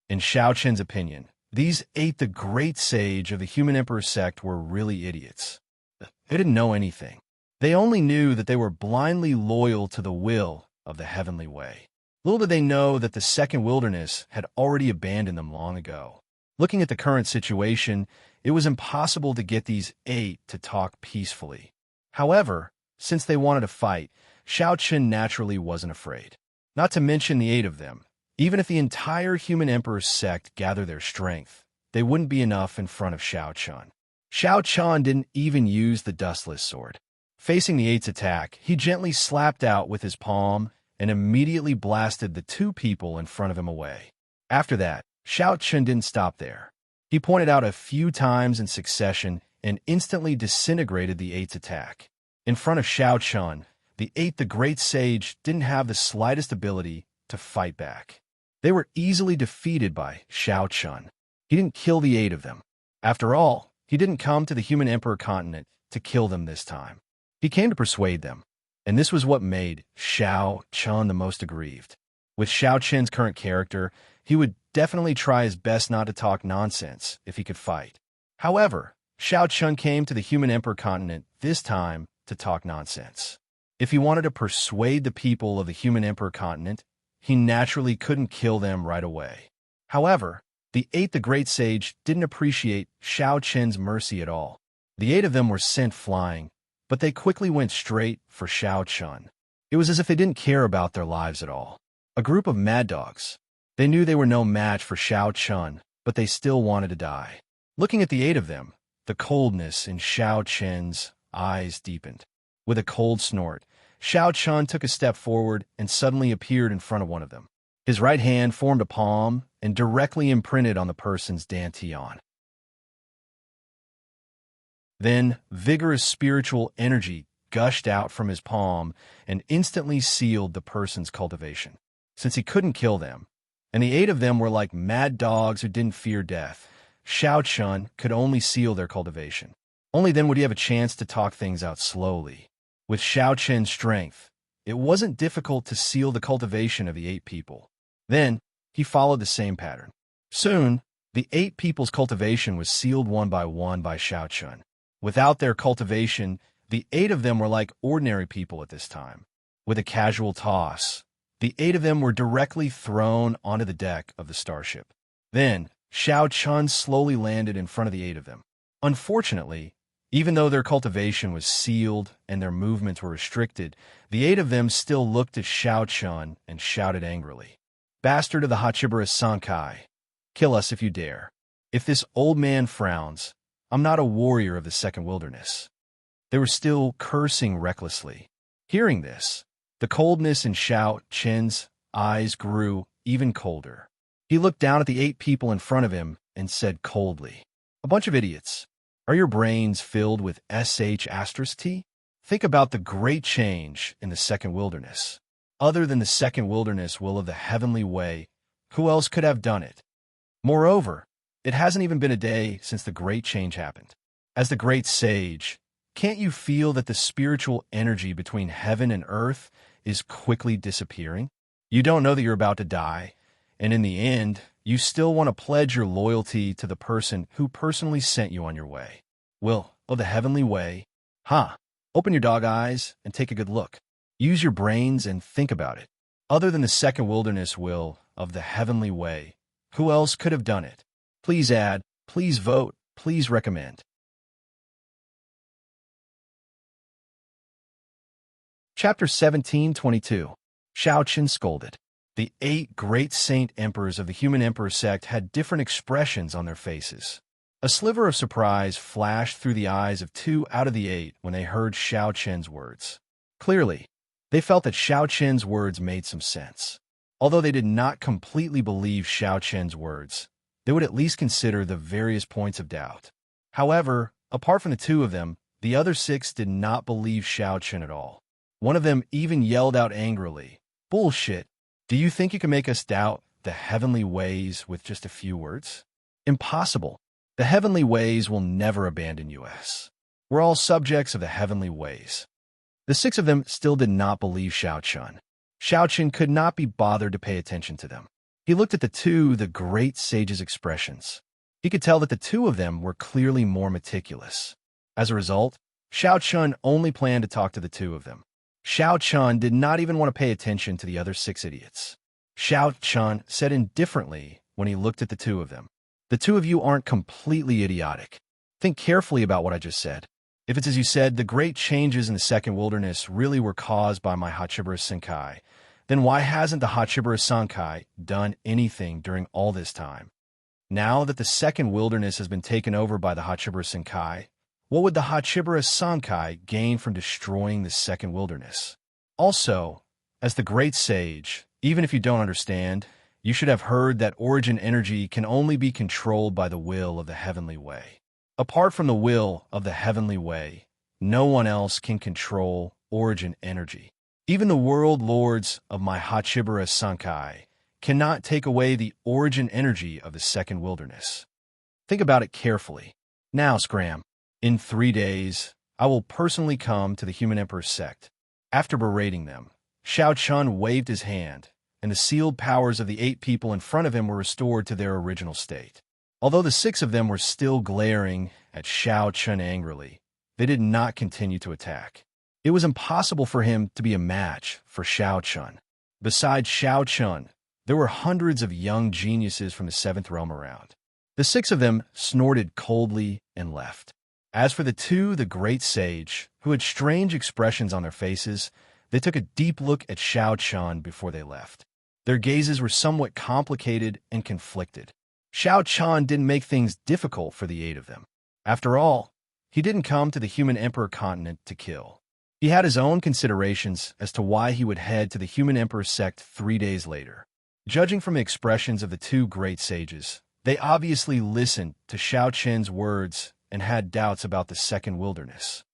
In Shao Chun's opinion, these 8, the great sage of the Human Emperor sect, were really idiots. They didn't know anything. They only knew that they were blindly loyal to the will of the heavenly way. Little did they know that the second wilderness had already abandoned them long ago. Looking at the current situation, it was impossible to get these 8 to talk peacefully. However, since they wanted to fight, Shao Chun naturally wasn't afraid. Not to mention the 8 of them. Even if the entire Human Emperor sect gathered their strength, they wouldn't be enough in front of Shao Chun. Shao Chun didn't even use the dustless sword. Facing the 8's attack, he gently slapped out with his palm and immediately blasted the 2 people in front of him away. After that, Shao Chun didn't stop there. He pointed out a few times in succession and instantly disintegrated the 8's attack. In front of Shao Chun, the 8, the great sage, didn't have the slightest ability to fight back. They were easily defeated by Shao Chun. He didn't kill the 8 of them. After all, he didn't come to the Human Emperor continent to kill them this time. He came to persuade them, and this was what made Shao Chun the most aggrieved. With Shao Chun's current character, he would definitely try his best not to talk nonsense if he could fight. However, Shao Chun came to the Human Emperor continent this time to talk nonsense. If he wanted to persuade the people of the Human Emperor continent, he naturally couldn't kill them right away. However, the 8, the great sage, didn't appreciate Shao Chun's mercy at all. The 8 of them were sent flying, but they quickly went straight for Shao Chun. It was as if they didn't care about their lives at all. A group of mad dogs. They knew they were no match for Shao Chun, but they still wanted to die. Looking at the 8 of them, the coldness in Shao Chun's eyes deepened. With a cold snort, Xiao Chun took a step forward and suddenly appeared in front of one of them. His right hand formed a palm and directly imprinted on the person's dantian. Then, vigorous spiritual energy gushed out from his palm and instantly sealed the person's cultivation. Since he couldn't kill them, and the 8 of them were like mad dogs who didn't fear death, Xiao Chun could only seal their cultivation. Only then would he have a chance to talk things out slowly. With Xiao Chun's strength, it wasn't difficult to seal the cultivation of the 8 people. Then, he followed the same pattern. Soon, the 8 people's cultivation was sealed one by Xiao Chun. Without their cultivation, the 8 of them were like ordinary people at this time. With a casual toss, the 8 of them were directly thrown onto the deck of the starship. Then, Xiao Chun slowly landed in front of the 8 of them. Unfortunately, even though their cultivation was sealed and their movements were restricted, the 8 of them still looked at Xiao Chun and shouted angrily, "Bastard of the Hachibara Sankai, kill us if you dare. If this old man frowns, I'm not a warrior of the second wilderness." They were still cursing recklessly. Hearing this, the coldness in Xiao Chun's eyes grew even colder. He looked down at the 8 people in front of him and said coldly, "A bunch of idiots. Are your brains filled with sh*t? Think about the great change in the second wilderness. Other than the second wilderness will of the heavenly way, who else could have done it? Moreover, it hasn't even been a day since the great change happened. As the great sage, can't you feel that the spiritual energy between heaven and earth is quickly disappearing? You don't know that you're about to die, and in the end, you still want to pledge your loyalty to the person who personally sent you on your way. Will of the heavenly way, huh? Open your dog eyes and take a good look. Use your brains and think about it. Other than the second wilderness will of the heavenly way, who else could have done it? Please add, please vote, please recommend." Chapter 17:22. Xiao Chun scolded. The 8 great saint emperors of the human emperor sect had different expressions on their faces. A sliver of surprise flashed through the eyes of 2 out of the 8 when they heard Xiao Chun's words. Clearly, they felt that Xiao Chun's words made some sense. Although they did not completely believe Xiao Chun's words, they would at least consider the various points of doubt. However, apart from the 2 of them, the other 6 did not believe Xiao Chun at all. One of them even yelled out angrily, "Bullshit! Do you think you can make us doubt the heavenly ways with just a few words? Impossible. The heavenly ways will never abandon us. We're all subjects of the heavenly ways." The 6 of them still did not believe Xiao Chun. Xiao Chun could not be bothered to pay attention to them. He looked at the great sage's expressions. He could tell that the 2 of them were clearly more meticulous. As a result, Xiao Chun only planned to talk to the 2 of them. Xiao Chun did not even want to pay attention to the other 6 idiots. Xiao Chun said indifferently when he looked at the 2 of them, "The 2 of you aren't completely idiotic. Think carefully about what I just said. If it's as you said, the great changes in the second wilderness really were caused by my Hachibara Senkai, then why hasn't the Hachibara Senkai done anything during all this time? Now that the second wilderness has been taken over by the Hachibara Senkai, what would the Hachibara Senkai gain from destroying the second wilderness? Also, as the great sage, even if you don't understand, you should have heard that origin energy can only be controlled by the will of the heavenly way. Apart from the will of the heavenly way, no one else can control origin energy. Even the world lords of my Hachibara Senkai cannot take away the origin energy of the second wilderness. Think about it carefully. Now, Scram. In 3 days, I will personally come to the Human Emperor sect. After berating them, Xiao Chun waved his hand, and the sealed powers of the 8 people in front of him were restored to their original state. Although the 6 of them were still glaring at Xiao Chun angrily, they did not continue to attack. It was impossible for him to be a match for Xiao Chun. Besides Xiao Chun, there were hundreds of young geniuses from the 7th realm around. The 6 of them snorted coldly and left. As for the great sage, who had strange expressions on their faces, they took a deep look at Xiao Chun before they left. Their gazes were somewhat complicated and conflicted. Xiao Chun didn't make things difficult for the 8 of them. After all, He didn't come to the human emperor continent to kill. He had his own considerations as to why he would head to the human emperor sect 3 days later. Judging from the expressions of the two great sages, they obviously listened to Xiao Qian's words and had doubts about the second wilderness.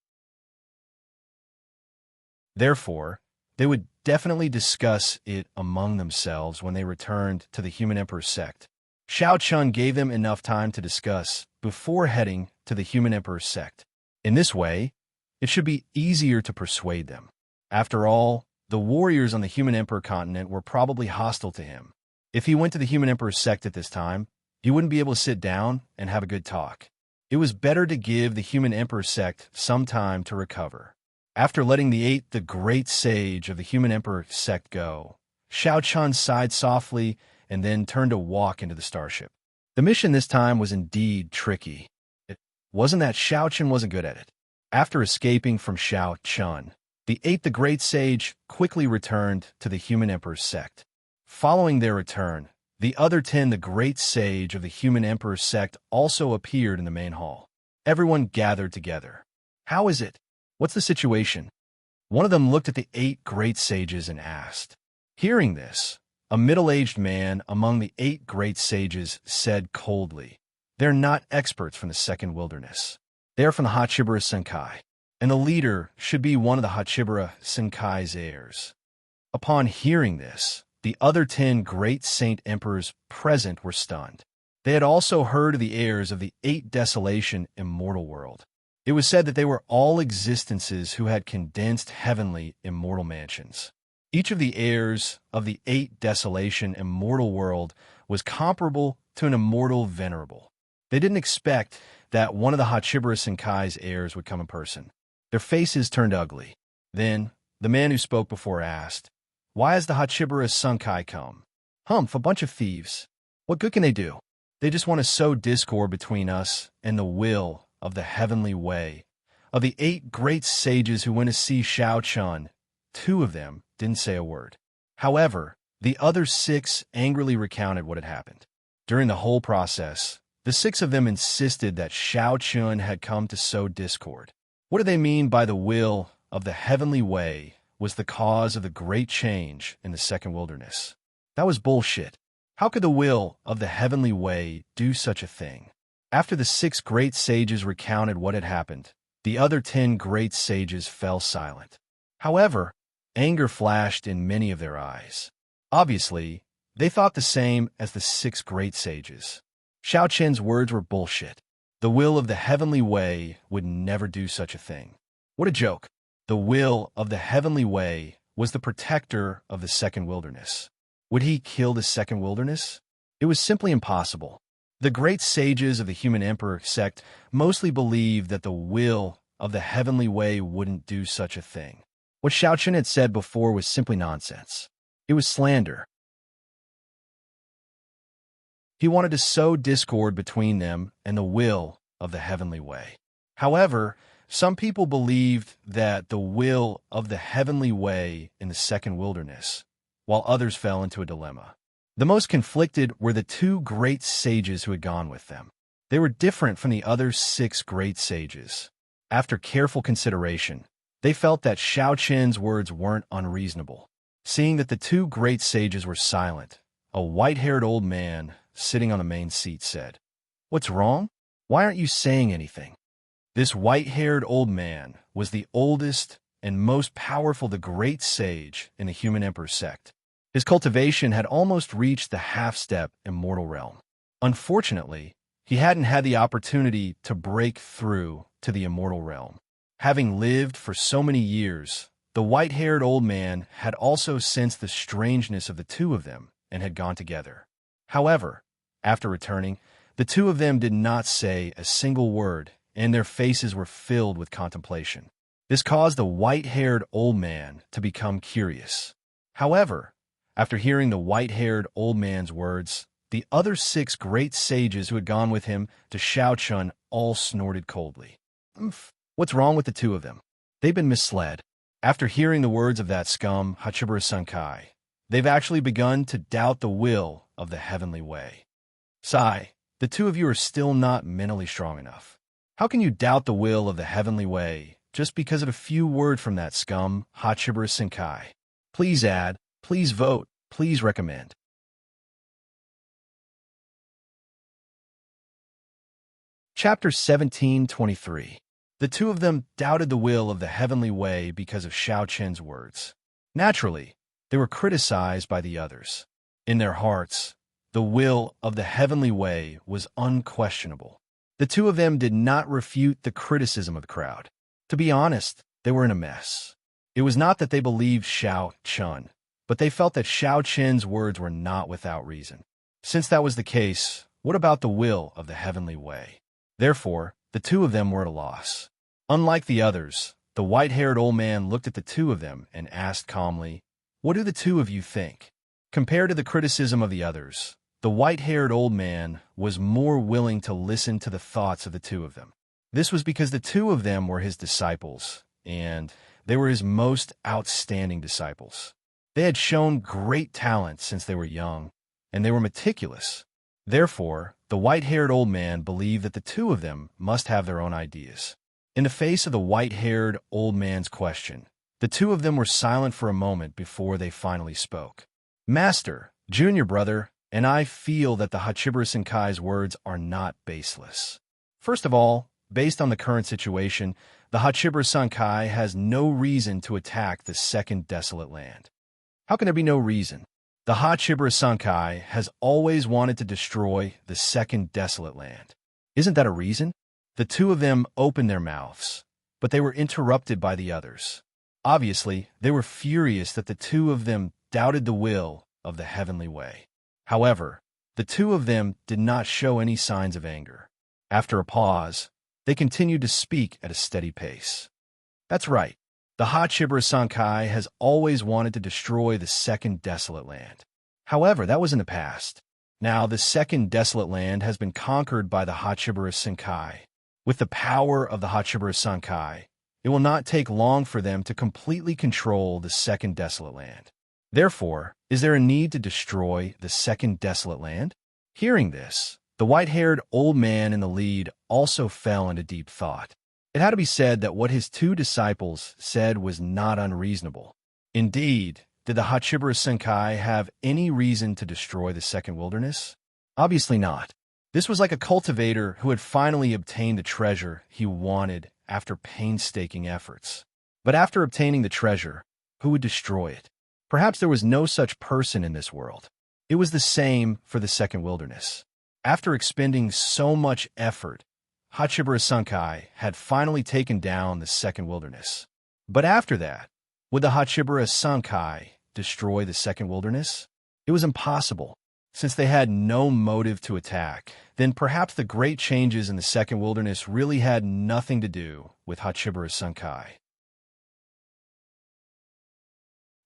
Therefore, they would definitely discuss it among themselves when they returned to the human emperor sect. Xiao Qian gave them enough time to discuss before heading to the human emperor sect. In this way, it should be easier to persuade them. After all, the warriors on the human emperor continent were probably hostile to him. If he went to the human emperor sect at this time, he wouldn't be able to sit down and have a good talk. It was better to give the human emperor sect some time to recover. After letting the great sage of the human emperor sect go, Xiao Qian sighed softly and then turned to walk into the starship. The mission this time was indeed tricky. It wasn't that Xiao Qian wasn't good at it. After escaping from Xiao Qian, the great sage quickly returned to the human emperor's sect. Following their return, the other 10, the great sage of the human emperor's sect, also appeared in the main hall. Everyone gathered together. How is it? What's the situation? One of them looked at the 8 great sages and asked. Hearing this, a middle-aged man among the 8 great sages said coldly, "They're not experts from the second wilderness. They're from the Hachibara Senkai, and the leader should be one of the Hachibara Senkai's heirs." Upon hearing this, the other 10 great saint emperors present were stunned. They had also heard of the heirs of the 8 desolation immortal world. It was said that they were all existences who had condensed heavenly immortal mansions. Each of the heirs of the 8 desolation immortal world was comparable to an immortal venerable. They didn't expect that one of the Hachibara Senkai's heirs would come in person. Their faces turned ugly. Then, the man who spoke before asked, "Why has the Hachibara Senkai come?" "Humph, a bunch of thieves. What good can they do? They just want to sow discord between us and the will of the heavenly way." Of the 8 great sages who went to see Xiao Qian, 2 of them didn't say a word. However, the other 6 angrily recounted what had happened. During the whole process, the 6 of them insisted that Xiao Qian had come to sow discord. What do they mean by the will of the heavenly way was the cause of the great change in the second wilderness? That was bullshit. How could the will of the heavenly way do such a thing? After the 6 great sages recounted what had happened, the other 10 great sages fell silent. However, anger flashed in many of their eyes. Obviously, they thought the same as the 6 great sages. Xiao Qian's words were bullshit. The will of the heavenly way would never do such a thing. What a joke. The will of the heavenly way was the protector of the second wilderness. Would he kill the second wilderness? It was simply impossible. The great sages of the human emperor sect mostly believed that the will of the heavenly way wouldn't do such a thing. What Xiao Qian had said before was simply nonsense. It was slander. He wanted to sow discord between them and the will of the heavenly way. However, some people believed that the will of the heavenly way in the second wilderness, while others fell into a dilemma. The most conflicted were the 2 great sages who had gone with them. They were different from the other 6 great sages. After careful consideration, they felt that Xiao Qian's words weren't unreasonable. Seeing that the 2 great sages were silent, a white-haired old man sitting on the main seat said, "What's wrong? Why aren't you saying anything?" This white-haired old man was the oldest and most powerful the great sage in the human emperor sect. His cultivation had almost reached the half-step immortal realm. Unfortunately, he hadn't had the opportunity to break through to the immortal realm. Having lived for so many years, the white-haired old man had also sensed the strangeness of the 2 of them and had gone together. However, after returning, the 2 of them did not say a single word, and their faces were filled with contemplation. This caused the white-haired old man to become curious. However, after hearing the white-haired old man's words, the other 6 great sages who had gone with him to Xiao Qian all snorted coldly. What's wrong with the 2 of them? They've been misled. After hearing the words of that scum, Hachibara Senkai, they've actually begun to doubt the will of the heavenly way. Sigh, the 2 of you are still not mentally strong enough. How can you doubt the will of the heavenly way just because of a few words from that scum, Hachibara Senkai? Please add, please vote, please recommend. Chapter 17:23. The two of them doubted the will of the heavenly way because of Xiao Chen's words. Naturally, they were criticized by the others. In their hearts, the will of the heavenly way was unquestionable. The two of them did not refute the criticism of the crowd. To be honest, they were in a mess. It was not that they believed Xiao Chen, but they felt that Xiao Chen's words were not without reason. Since that was the case, what about the will of the heavenly way? Therefore, the two of them were at a loss. Unlike the others, the white-haired old man looked at the two of them and asked calmly, "What do the two of you think?" Compared to the criticism of the others, the white-haired old man was more willing to listen to the thoughts of the two of them. This was because the two of them were his disciples, and they were his most outstanding disciples. They had shown great talent since they were young, and they were meticulous. Therefore, the white-haired old man believed that the two of them must have their own ideas. In the face of the white-haired old man's question, the two of them were silent for a moment before they finally spoke. "Master, junior brother, and I feel that the Hachibara Senkai's words are not baseless. First of all, based on the current situation, the Hachibara Senkai has no reason to attack the second desolate land." How can there be no reason? The Hachibara Senkai has always wanted to destroy the second desolate land. Isn't that a reason? The two of them opened their mouths, but they were interrupted by the others. Obviously, they were furious that the two of them doubted the will of the heavenly way. However, the two of them did not show any signs of anger. After a pause, they continued to speak at a steady pace. That's right. The Hachibara Senkai has always wanted to destroy the second desolate land. However, that was in the past. Now, the second desolate land has been conquered by the Hachibara Senkai. With the power of the Hachibara Senkai, it will not take long for them to completely control the second desolate land. Therefore, is there a need to destroy the second desolate land? Hearing this, the white-haired old man in the lead also fell into deep thought. It had to be said that what his two disciples said was not unreasonable. Indeed, did the Hachibara Senkai have any reason to destroy the second wilderness? Obviously not. This was like a cultivator who had finally obtained the treasure he wanted after painstaking efforts. But after obtaining the treasure, who would destroy it? Perhaps there was no such person in this world. It was the same for the second wilderness. After expending so much effort, Hachibara Senkai had finally taken down the second wilderness. But after that, would the Hachibara Senkai destroy the second wilderness? It was impossible. Since they had no motive to attack, then perhaps the great changes in the second wilderness really had nothing to do with Hachibara Senkai.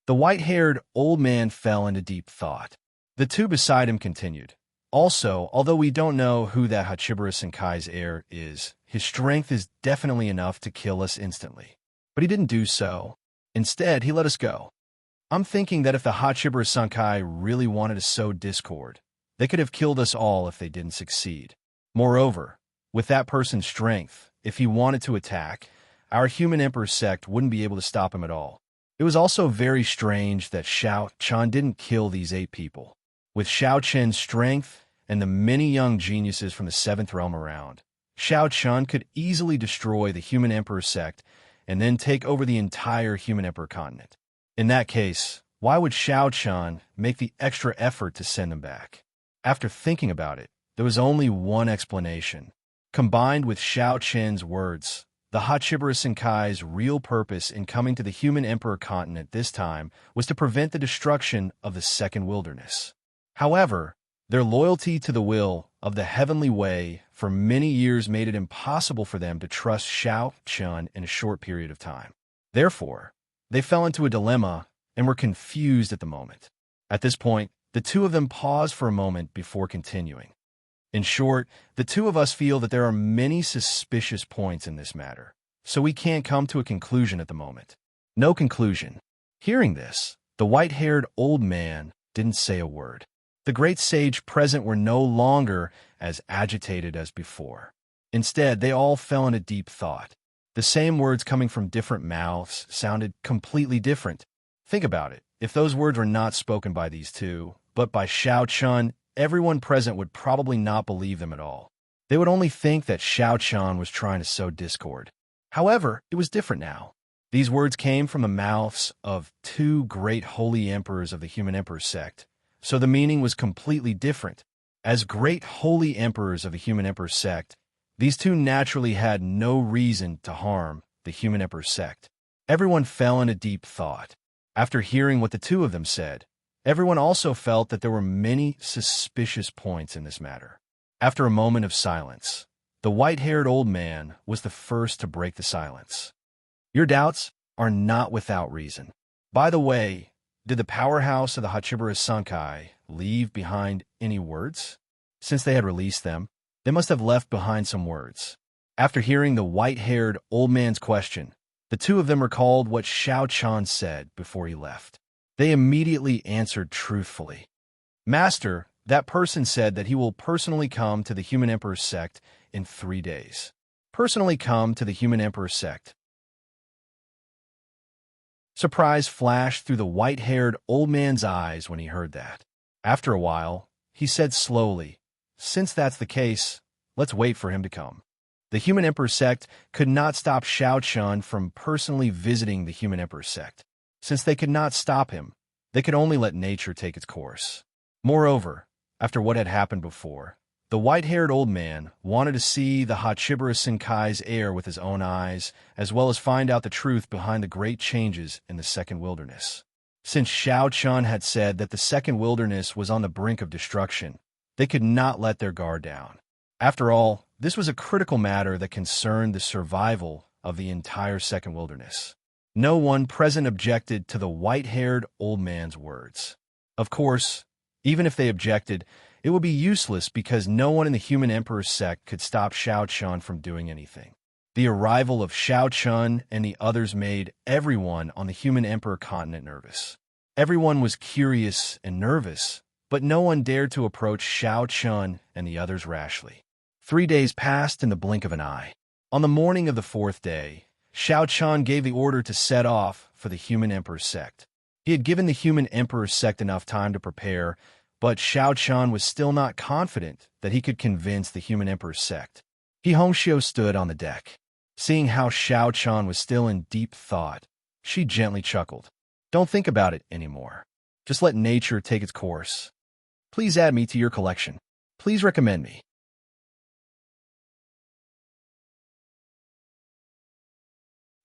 The white-haired old man fell into deep thought. The two beside him continued. Also, although we don't know who that Hachibara Senkai's heir is, his strength is definitely enough to kill us instantly. But he didn't do so. Instead, he let us go. I'm thinking that if the Hachibara Senkai really wanted to sow discord, they could have killed us all if they didn't succeed. Moreover, with that person's strength, if he wanted to attack, our human emperor sect wouldn't be able to stop him at all. It was also very strange that Xiao Chen didn't kill these 8 people. With Xiao Chen's strength and the many young geniuses from the 7th realm around, Xiao Chen could easily destroy the human emperor sect and then take over the entire human emperor continent. In that case, why would Xiao Chen make the extra effort to send them back? After thinking about it, there was only one explanation. Combined with Xiao Chen's words, the Hachibara Senkai's real purpose in coming to the human emperor continent this time was to prevent the destruction of the second wilderness. However, their loyalty to the will of the heavenly way for many years made it impossible for them to trust Xiao Chen in a short period of time. Therefore, they fell into a dilemma and were confused at the moment. At this point, the two of them paused for a moment before continuing. In short, the two of us feel that there are many suspicious points in this matter, so we can't come to a conclusion at the moment. No conclusion. Hearing this, the white-haired old man didn't say a word. The great sage present were no longer as agitated as before. Instead, they all fell into deep thought. The same words coming from different mouths sounded completely different. Think about it. If those words were not spoken by these two, but by Xiao Chun, everyone present would probably not believe them at all. They would only think that Xiao Chun was trying to sow discord. However, it was different now. These words came from the mouths of two great holy emperors of the human emperor sect, so the meaning was completely different. As great holy emperors of the human emperor sect, these two naturally had no reason to harm the human emperor sect. Everyone fell into deep thought. After hearing what the two of them said, everyone also felt that there were many suspicious points in this matter. After a moment of silence, the white-haired old man was the first to break the silence. Your doubts are not without reason. By the way, did the powerhouse of the Hachibara Sankai leave behind any words? Since they had released them, they must have left behind some words. After hearing the white-haired old man's question, the two of them recalled what Xiao Chun said before he left. They immediately answered truthfully. Master, that person said that he will personally come to the Human Emperor sect in 3 days. Personally come to the Human Emperor sect. Surprise flashed through the white-haired old man's eyes when he heard that. After a while, he said slowly, "Since that's the case, let's wait for him to come." The Human Emperor sect could not stop Xiao Chun from personally visiting the Human Emperor sect. Since they could not stop him, they could only let nature take its course. Moreover, after what had happened before, the white-haired old man wanted to see the Hachibara Senkai's heir with his own eyes, as well as find out the truth behind the great changes in the Second Wilderness. Since Xiao Chun had said that the Second Wilderness was on the brink of destruction, they could not let their guard down. After all, this was a critical matter that concerned the survival of the entire Second Wilderness. No one present objected to the white-haired old man's words. Of course, even if they objected, it would be useless because no one in the Human Emperor sect could stop Xiao Chun from doing anything. The arrival of Xiao Chun and the others made everyone on the Human Emperor continent nervous. Everyone was curious and nervous, but no one dared to approach Xiao Chun and the others rashly. 3 days passed in the blink of an eye. On the morning of the 4th day, Xiao Chun gave the order to set off for the Human Emperor sect. He had given the Human Emperor sect enough time to prepare, but Xiao Chun was still not confident that he could convince the Human Emperor sect. Hongxiu stood on the deck. Seeing how Xiao Chun was still in deep thought, she gently chuckled. Don't think about it anymore. Just let nature take its course. Please add me to your collection. Please recommend me.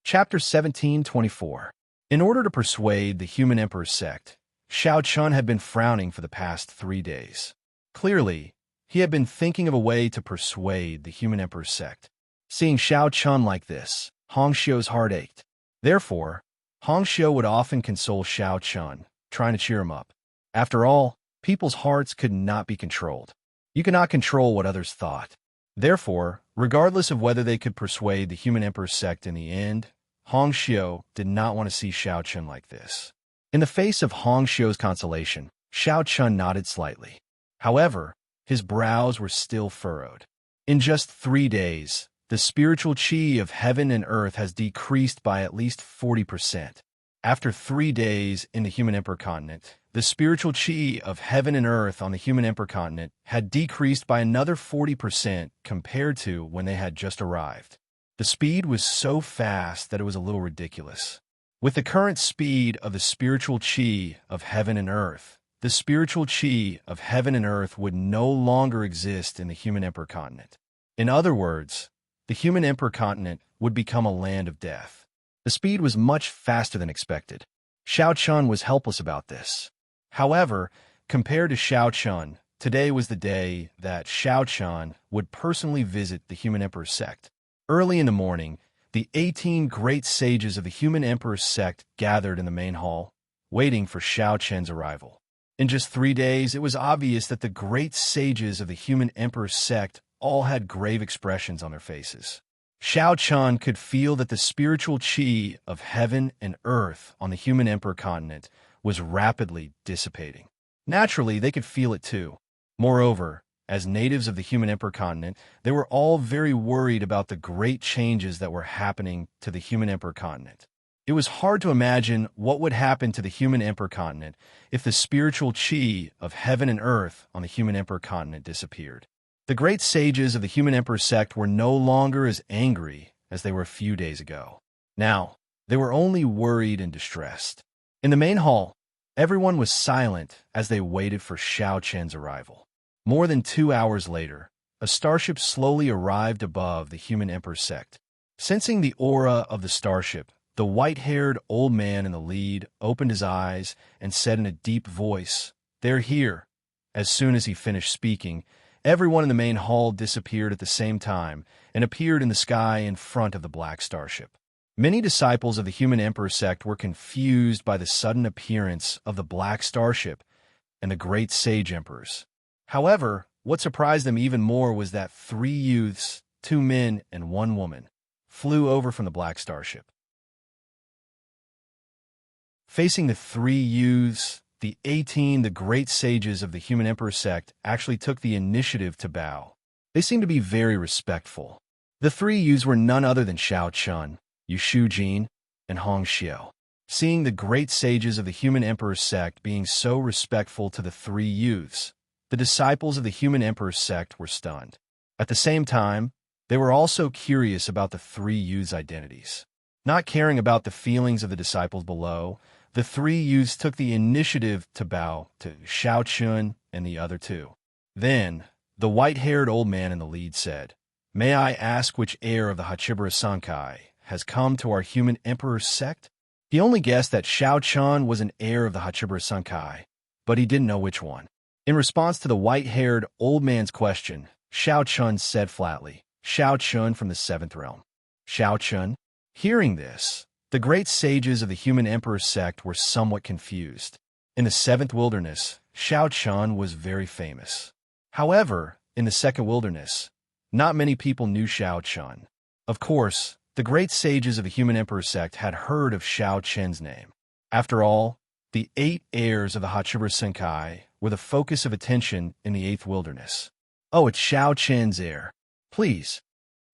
Chapter 1724. In order to persuade the Human Emperor sect, Xiao Chun had been frowning for the past 3 days. Clearly, he had been thinking of a way to persuade the Human Emperor sect. Seeing Xiao Chun like this, Hongxiu's heart ached. Therefore, Hongxiu would often console Xiao Chun, trying to cheer him up. After all, people's hearts could not be controlled. You cannot control what others thought. Therefore, regardless of whether they could persuade the Human Emperor sect in the end, Hongxiu did not want to see Xiao Chun like this. In the face of Hongxiu's consolation, Xiao Chun nodded slightly. However, his brows were still furrowed. In just 3 days, the spiritual chi of heaven and earth has decreased by at least 40%. After 3 days in the Human Emperor continent, the spiritual chi of heaven and earth on the Human Emperor continent had decreased by another 40% compared to when they had just arrived. The speed was so fast that it was a little ridiculous. With the current speed of the spiritual chi of heaven and earth, the spiritual chi of heaven and earth would no longer exist in the Human Emperor continent. In other words, the Human Emperor continent would become a land of death. The speed was much faster than expected. Xiao Chun was helpless about this. However, compared to Xiao Chun, today was the day that Xiao Chun would personally visit the Human Emperor sect. Early in the morning, the 18 great sages of the Human Emperor sect gathered in the main hall, waiting for Xiao Chun's arrival. In just 3 days, it was obvious that the great sages of the Human Emperor sect all had grave expressions on their faces. Xiao Chun could feel that the spiritual chi of heaven and earth on the Human Emperor continent was rapidly dissipating. Naturally, they could feel it too. Moreover, as natives of the human emperor continent, they were all very worried about the great changes that were happening to the human emperor continent. It was hard to imagine what would happen to the human emperor continent if the spiritual chi of heaven and earth on the human emperor continent disappeared. The great sages of the human emperor sect were no longer as angry as they were a few days ago. Now, they were only worried and distressed. In the main hall, everyone was silent as they waited for Xiao Chen's arrival. More than 2 hours later, a starship slowly arrived above the human emperor sect. Sensing the aura of the starship, the white-haired old man in the lead opened his eyes and said in a deep voice, "They're here." As soon as he finished speaking, everyone in the main hall disappeared at the same time and appeared in the sky in front of the black starship. Many disciples of the human emperor sect were confused by the sudden appearance of the black starship and the great sage emperors. However, what surprised them even more was that 3 youths, 2 men, and 1 woman flew over from the black starship. Facing the 3 youths, the 18, the great sages of the human emperor sect, actually took the initiative to bow. They seemed to be very respectful. The 3 youths were none other than Xiao Chun, Yu Shujin, and Hong Xiao. Seeing the great sages of the human emperor sect being so respectful to the 3 youths, the disciples of the human emperor sect were stunned. At the same time, they were also curious about the 3 youths' identities. Not caring about the feelings of the disciples below, the 3 youths took the initiative to bow to Xiao Chun and the other 2. Then, the white-haired old man in the lead said, "May I ask which heir of the Hachibara Sankai has come to our human emperor sect?" He only guessed that Xiao Chun was an heir of the Hachibara Sankai, but he didn't know which one. In response to the white-haired old man's question, Xiao Chun said flatly, "Xiao Chun from the 7th realm." Xiao Chun? Hearing this, the great sages of the human emperor sect were somewhat confused. In the 7th wilderness, Xiao Chun was very famous. However, in the 2nd wilderness, not many people knew Xiao Chun. Of course, the great sages of the human emperor sect had heard of Xiao Chen's name. After all, the 8 heirs of the Hachibara Senkai were the focus of attention in the 8th wilderness. "Oh, it's Xiao Chen's heir. Please."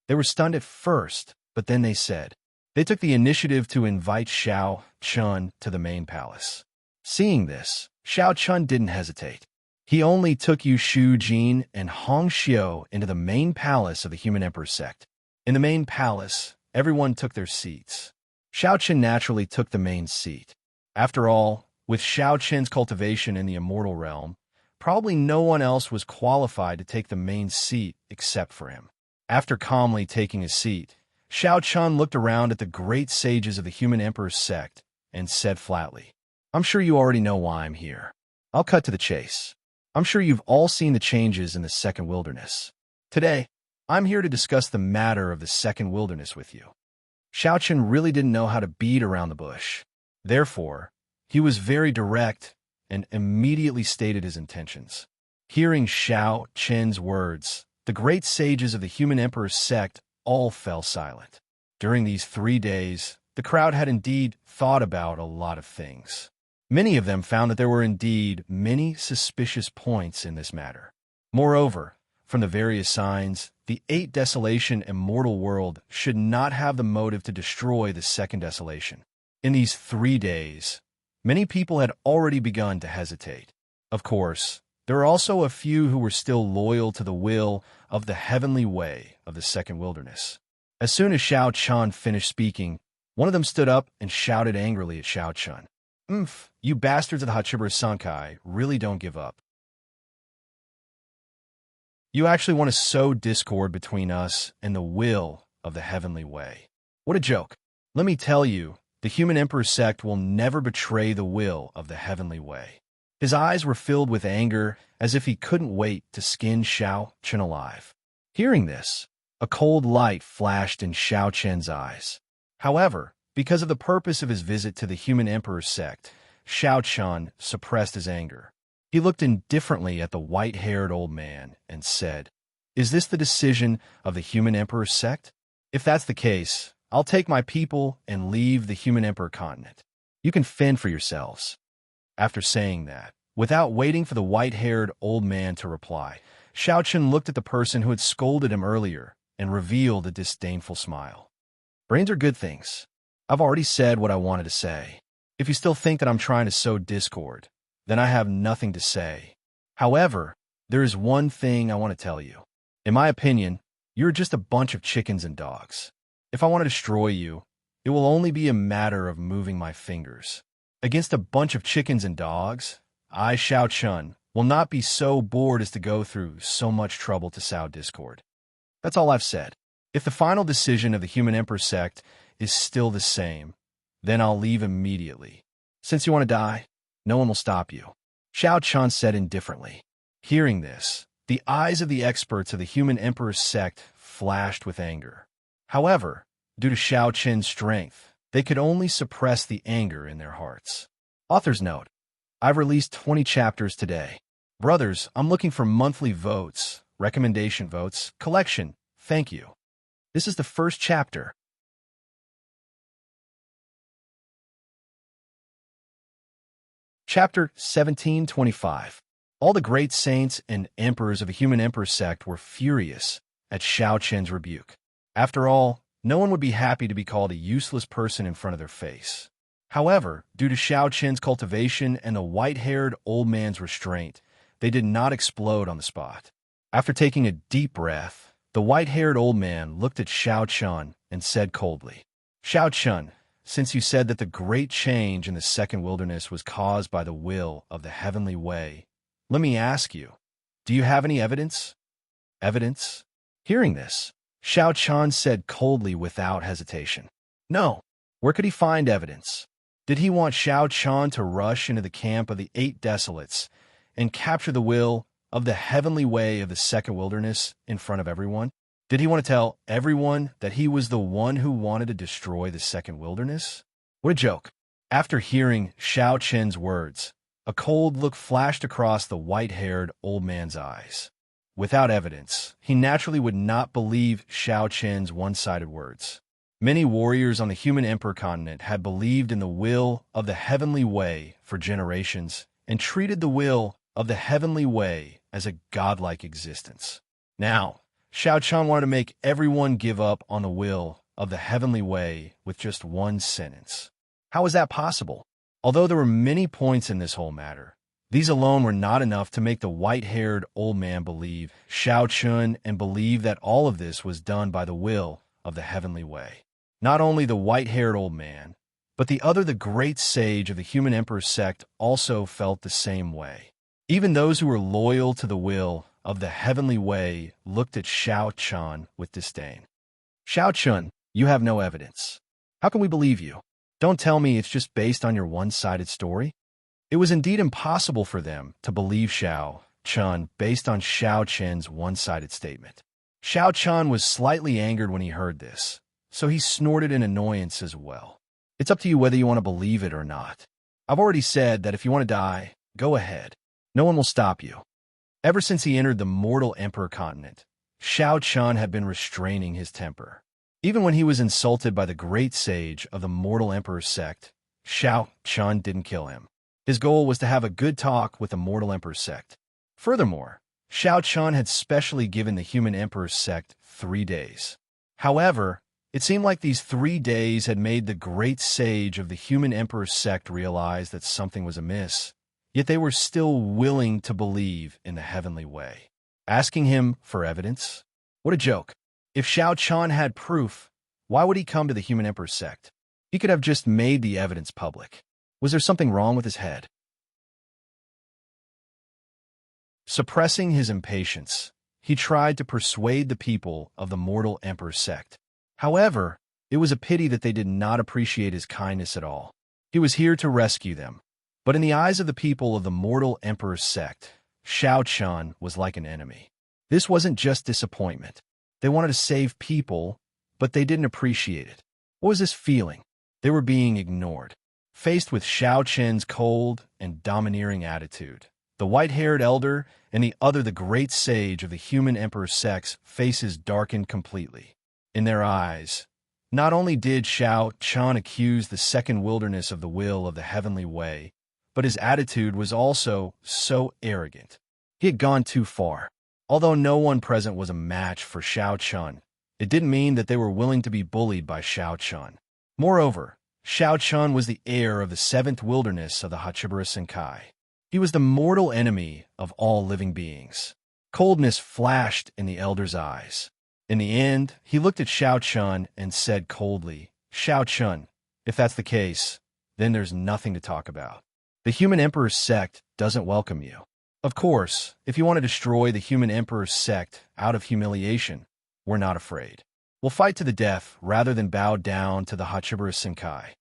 They were stunned at first, but then they said. They took the initiative to invite Xiao Chun to the main palace. Seeing this, Xiao Chun didn't hesitate. He only took Yu Shujin and Hong Xiao into the main palace of the human emperor sect. In the main palace, everyone took their seats. Xiao Chun naturally took the main seat. After all, with Xiao Chen's cultivation in the immortal realm, probably no one else was qualified to take the main seat except for him. After calmly taking his seat, Xiao Chun looked around at the great sages of the human emperor sect and said flatly, "I'm sure you already know why I'm here. I'll cut to the chase. I'm sure you've all seen the changes in the 2nd wilderness. Today, I'm here to discuss the matter of the 2nd wilderness with you." Xiao Chun really didn't know how to beat around the bush. Therefore, he was very direct and immediately stated his intentions. Hearing Xiao Chen's words, the great sages of the human emperor sect all fell silent. During these 3 days, the crowd had indeed thought about a lot of things. Many of them found that there were indeed many suspicious points in this matter. Moreover, from the various signs, the 8 desolation immortal world should not have the motive to destroy the 2nd desolation. In these 3 days, many people had already begun to hesitate. Of course, there are also a few who were still loyal to the will of the heavenly way of the 2nd wilderness. As soon as Xiao Chun finished speaking, one of them stood up and shouted angrily at Xiao Chun, You bastards of the Hachibara Sankai really don't give up. You actually want to sow discord between us and the will of the heavenly way. What a joke. Let me tell you, the human emperor sect will never betray the will of the heavenly way." His eyes were filled with anger, as if he couldn't wait to skin Xiao Chun alive. Hearing this, a cold light flashed in Xiao Chen's eyes. However, because of the purpose of his visit to the human emperor sect, Xiao Chun suppressed his anger. He looked indifferently at the white-haired old man and said, "Is this the decision of the human emperor sect? If that's the case, I'll take my people and leave the human emperor continent. You can fend for yourselves." After saying that, without waiting for the white-haired old man to reply, Xiao Chun looked at the person who had scolded him earlier and revealed a disdainful smile. Brains are good things. I've already said what I wanted to say. If you still think that I'm trying to sow discord, then I have nothing to say. However, there is one thing I want to tell you. In my opinion, you're just a bunch of chickens and dogs. If I want to destroy you, it will only be a matter of moving my fingers. Against a bunch of chickens and dogs, I, Xiao Chun, will not be so bored as to go through so much trouble to sow discord. That's all I've said. If the final decision of the Human Emperor sect is still the same, then I'll leave immediately. Since you want to die, no one will stop you. Xiao Chun said indifferently. Hearing this, the eyes of the experts of the Human Emperor sect flashed with anger. However, due to Xiao Chun's strength, they could only suppress the anger in their hearts. Author's note: I've released 20 chapters today. Brothers, I'm looking for monthly votes, recommendation votes, collection. Thank you. This is the first chapter. Chapter 1725. All the great saints and emperors of the Human Emperor sect were furious at Xiao Chun's rebuke. After all, no one would be happy to be called a useless person in front of their face. However, due to Xiao Chun's cultivation and the white-haired old man's restraint, they did not explode on the spot. After taking a deep breath, the white-haired old man looked at Xiao Chun and said coldly, Xiao Chun, since you said that the great change in the second wilderness was caused by the will of the heavenly way, let me ask you, do you have any evidence? Evidence? Hearing this, Xiao Chun said coldly without hesitation. No. Where could he find evidence? Did he want Xiao Chun to rush into the camp of the 8 desolates and capture the will of the heavenly way of the second wilderness in front of everyone? Did he want to tell everyone that he was the one who wanted to destroy the second wilderness? What a joke. After hearing Xiao Chun's words, a cold look flashed across the white-haired old man's eyes. Without evidence, he naturally would not believe Xiao Chun's one-sided words. Many warriors on the Human Emperor continent had believed in the will of the heavenly way for generations and treated the will of the heavenly way as a godlike existence. Now, Xiao Chun wanted to make everyone give up on the will of the heavenly way with just one sentence. How was that possible? Although there were many points in this whole matter, these alone were not enough to make the white-haired old man believe Xiao Chun and believe that all of this was done by the will of the heavenly way. Not only the white-haired old man, but the great sage of the Human Emperor sect also felt the same way. Even those who were loyal to the will of the heavenly way looked at Xiao Chun with disdain. Xiao Chun, you have no evidence. How can we believe you? Don't tell me it's just based on your one-sided story. It was indeed impossible for them to believe Xiao Chun based on Xiao Chun's one-sided statement. Xiao Chun was slightly angered when he heard this, so he snorted in annoyance as well. It's up to you whether you want to believe it or not. I've already said that if you want to die, go ahead. No one will stop you. Ever since he entered the mortal emperor continent, Xiao Chun had been restraining his temper. Even when he was insulted by the great sage of the mortal emperor sect, Xiao Chun didn't kill him. His goal was to have a good talk with the mortal emperor sect. Furthermore, Xiao Chun had specially given the Human Emperor sect 3 days. However, it seemed like these 3 days had made the great sage of the Human Emperor sect realize that something was amiss, yet they were still willing to believe in the heavenly way. Asking him for evidence? What a joke. If Xiao Chun had proof, why would he come to the Human Emperor sect? He could have just made the evidence public. Was there something wrong with his head? Suppressing his impatience, he tried to persuade the people of the mortal emperor sect. However, it was a pity that they did not appreciate his kindness at all. He was here to rescue them. But in the eyes of the people of the mortal emperor sect, Xiao Chun was like an enemy. This wasn't just disappointment. They wanted to save people, but they didn't appreciate it. What was this feeling? They were being ignored. Faced with Xiao Chun's cold and domineering attitude, the white-haired elder and the great sage of the Human Emperor sect's faces darkened completely. In their eyes, not only did Xiao Chun accuse the second wilderness of the will of the heavenly way, but his attitude was also so arrogant. He had gone too far. Although no one present was a match for Xiao Chun, it didn't mean that they were willing to be bullied by Xiao Chun. Moreover, Xiao Chun was the heir of the seventh wilderness of the Hachibusa Senkai. He was the mortal enemy of all living beings. Coldness flashed in the elder's eyes. In the end, he looked at Xiao Chun and said coldly, "Xiao Chun, if that's the case, then there's nothing to talk about. The human emperor's sect doesn't welcome you. Of course, if you want to destroy the human emperor's sect out of humiliation, we're not afraid. We'll fight to the death rather than bow down to the Hachibusa Senkai."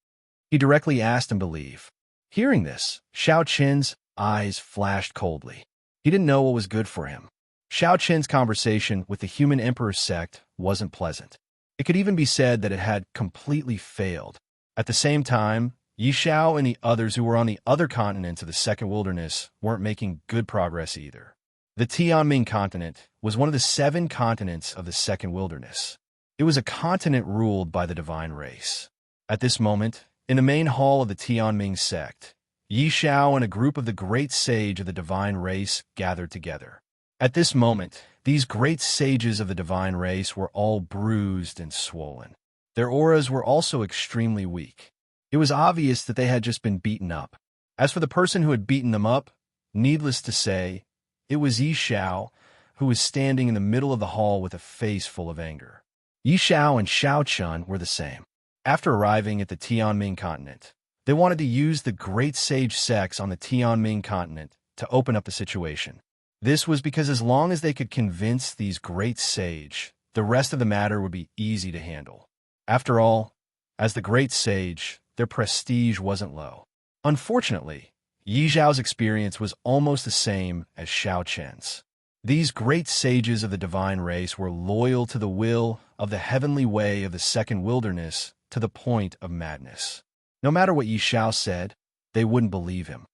He directly asked him to leave. Hearing this, Xiao Chen's eyes flashed coldly. He didn't know what was good for him. Xiao Chen's conversation with the human emperor's sect wasn't pleasant. It could even be said that it had completely failed. At the same time, Yi Xiao and the others who were on the other continents of the Second Wilderness weren't making good progress either. The Tianming continent was one of the 7 continents of the Second Wilderness. It was a continent ruled by the divine race. At this moment, in the main hall of the Tianming sect, Yi Xiao and a group of the great sage of the divine race gathered together. At this moment, these great sages of the divine race were all bruised and swollen. Their auras were also extremely weak. It was obvious that they had just been beaten up. As for the person who had beaten them up, needless to say, it was Yi Xiao, who was standing in the middle of the hall with a face full of anger. Yi Xiao and Xiao Chun were the same. After arriving at the Tianming continent, they wanted to use the great sage sects on the Tianming continent to open up the situation. This was because as long as they could convince these great sage, the rest of the matter would be easy to handle. After all, as the great sage, their prestige wasn't low. Unfortunately, Yi Xiao's experience was almost the same as Xiao Chen's. These great sages of the divine race were loyal to the will of the heavenly way of the second wilderness to the point of madness. No matter what Yi Xiao said, they wouldn't believe him.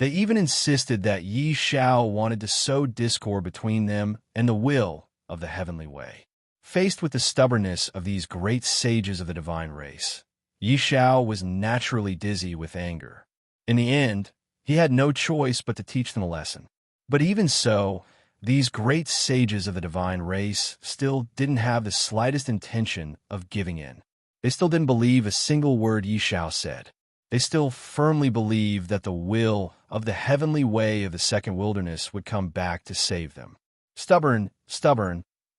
They even insisted that Yi Xiao wanted to sow discord between them and the will of the heavenly way. Faced with the stubbornness of these great sages of the divine race, Yi Xiao was naturally dizzy with anger. In the end, he had no choice but to teach them a lesson. But even so, these great sages of the divine race still didn't have the slightest intention of giving in. They still didn't believe a single word Yi Xiao said. They still firmly believed that the will of the heavenly way of the second wilderness would come back to save them. Stubborn,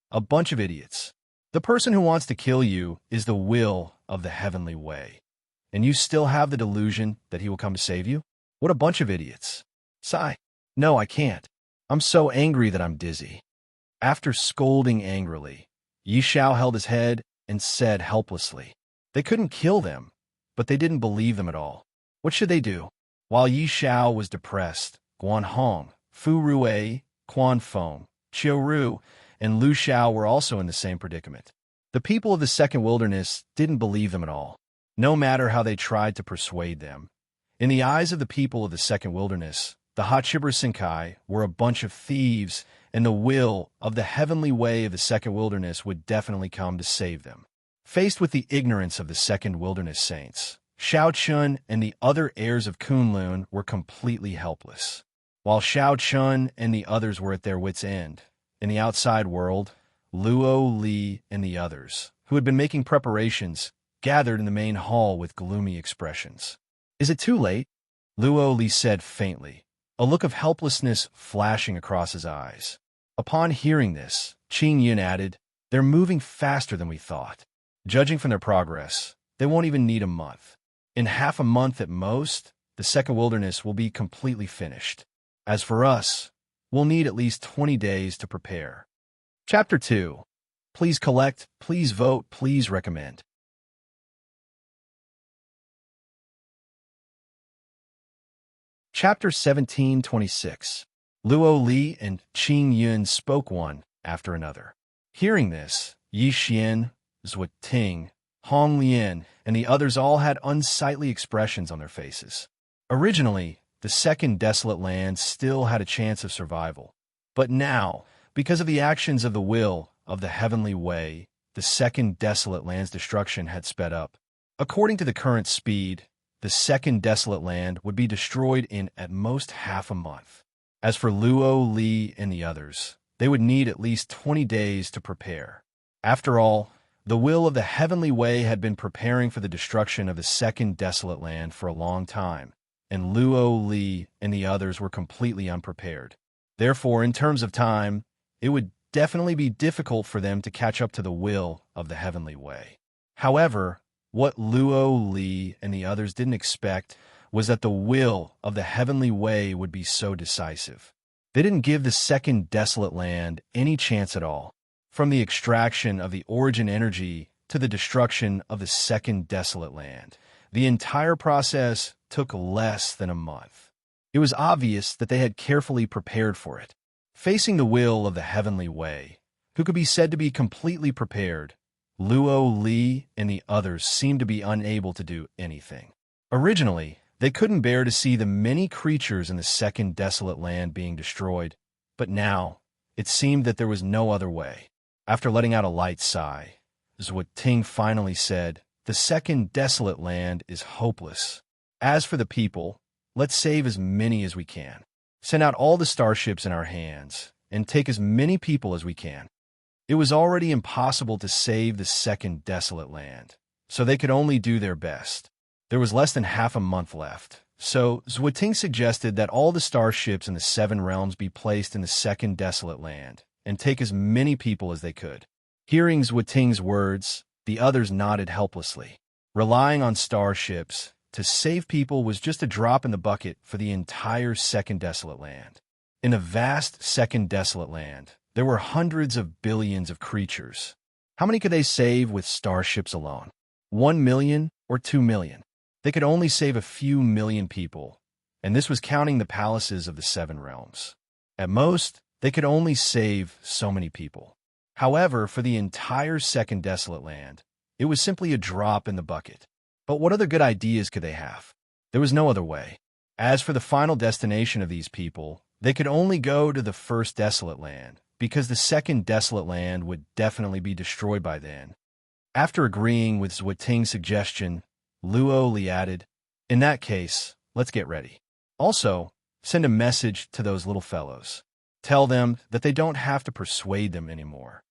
a bunch of idiots. The person who wants to kill you is the will of the heavenly way. And you still have the delusion that he will come to save you? What a bunch of idiots. Sigh. No, I can't. I'm so angry that I'm dizzy. After scolding angrily, Yi Xiao held his head and said helplessly, they couldn't kill them, but they didn't believe them at all. What should they do? While Yi Xiao was depressed, Guan Hong, Fu Rui, Quan Feng, Qiu Ru, and Lu Xiao were also in the same predicament. The people of the second wilderness didn't believe them at all, no matter how they tried to persuade them. In the eyes of the people of the second wilderness, the Hachibusa Senkai were a bunch of thieves, and the will of the heavenly way of the second wilderness would definitely come to save them. Faced with the ignorance of the second wilderness saints, Xiao Chun and the other heirs of Kunlun were completely helpless. While Xiao Chun and the others were at their wits' end, in the outside world, Luo Li and the others, who had been making preparations, gathered in the main hall with gloomy expressions. Is it too late? Luo Li said faintly, a look of helplessness flashing across his eyes. Upon hearing this, Qing Yun added, they're moving faster than we thought. Judging from their progress, they won't even need a month. In half a month at most, the second wilderness will be completely finished. As for us, we'll need at least 20 days to prepare. Chapter 2. Please collect, please vote, please recommend. Chapter 17:26. Luo Li and Qing Yun spoke one after another. Hearing this, Yi Xian, Zhuo Ting, Hong Lian, and the others all had unsightly expressions on their faces. Originally, the second desolate land still had a chance of survival. But now, because of the actions of the will of the heavenly way, the second desolate land's destruction had sped up. According to the current speed, the second desolate land would be destroyed in at most half a month. As for Luo, Li, and the others, they would need at least 20 days to prepare. After all, the will of the heavenly way had been preparing for the destruction of the second desolate land for a long time, and Luo, Li, and the others were completely unprepared. Therefore, in terms of time, it would definitely be difficult for them to catch up to the will of the heavenly way. However, what Luo, Li, and the others didn't expect was that the will of the heavenly way would be so decisive. They didn't give the second desolate land any chance at all. From the extraction of the origin energy to the destruction of the second desolate land, the entire process took less than a month. It was obvious that they had carefully prepared for it. Facing the will of the heavenly way, who could be said to be completely prepared, Luo, Li, and the others seemed to be unable to do anything. Originally, they couldn't bear to see the many creatures in the second desolate land being destroyed, but now it seemed that there was no other way. After letting out a light sigh, Ting finally said, "The second desolate land is hopeless. As for the people, let's save as many as we can. Send out all the starships in our hands, and take as many people as we can." It was already impossible to save the second desolate land, so they could only do their best. There was less than half a month left, so Ting suggested that all the starships in the 7 realms be placed in the second desolate land, and take as many people as they could. Hearing Ting's words, the others nodded helplessly. Relying on starships to save people was just a drop in the bucket for the entire second desolate land. In the vast second desolate land, there were hundreds of billions of creatures. How many could they save with starships alone? 1 million or 2 million? They could only save a few million people, and this was counting the palaces of the 7 realms. At most, they could only save so many people. However, for the entire second desolate land, it was simply a drop in the bucket. But what other good ideas could they have? There was no other way. As for the final destination of these people, they could only go to the first desolate land, because the second desolate land would definitely be destroyed by then. After agreeing with Ting's suggestion, Luo Li added, "In that case, let's get ready. Also, send a message to those little fellows. Tell them that they don't have to persuade them anymore.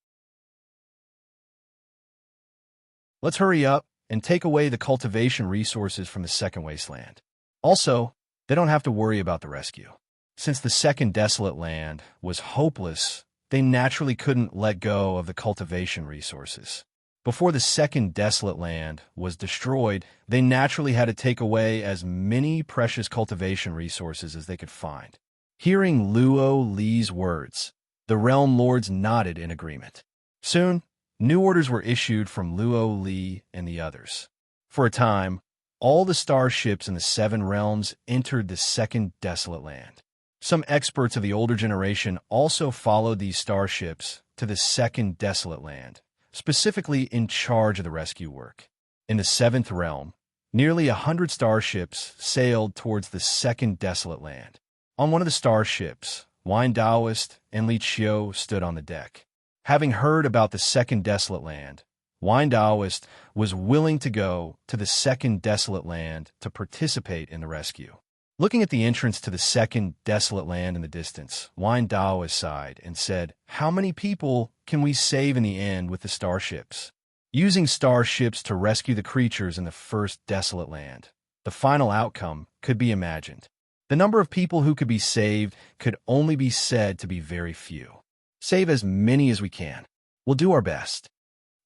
Let's hurry up and take away the cultivation resources from the second wasteland. Also, they don't have to worry about the rescue. Since the second desolate land was hopeless, they naturally couldn't let go of the cultivation resources. Before the second desolate land was destroyed, they naturally had to take away as many precious cultivation resources as they could find." Hearing Luo Li's words, the realm lords nodded in agreement. Soon, new orders were issued from Luo Li and the others. For a time, all the starships in the 7 realms entered the second desolate land. Some experts of the older generation also followed these starships to the second desolate land, specifically in charge of the rescue work. In the 7th realm, nearly 100 starships sailed towards the second desolate land. On one of the starships, Wine Taoist and Li Qiu stood on the deck. Having heard about the second desolate land, Wine Taoist was willing to go to the second desolate land to participate in the rescue. Looking at the entrance to the second desolate land in the distance, Wine Taoist sighed and said, "How many people can we save in the end with the starships?" Using starships to rescue the creatures in the first desolate land, the final outcome could be imagined. The number of people who could be saved could only be said to be very few. Save as many as we can. We'll do our best.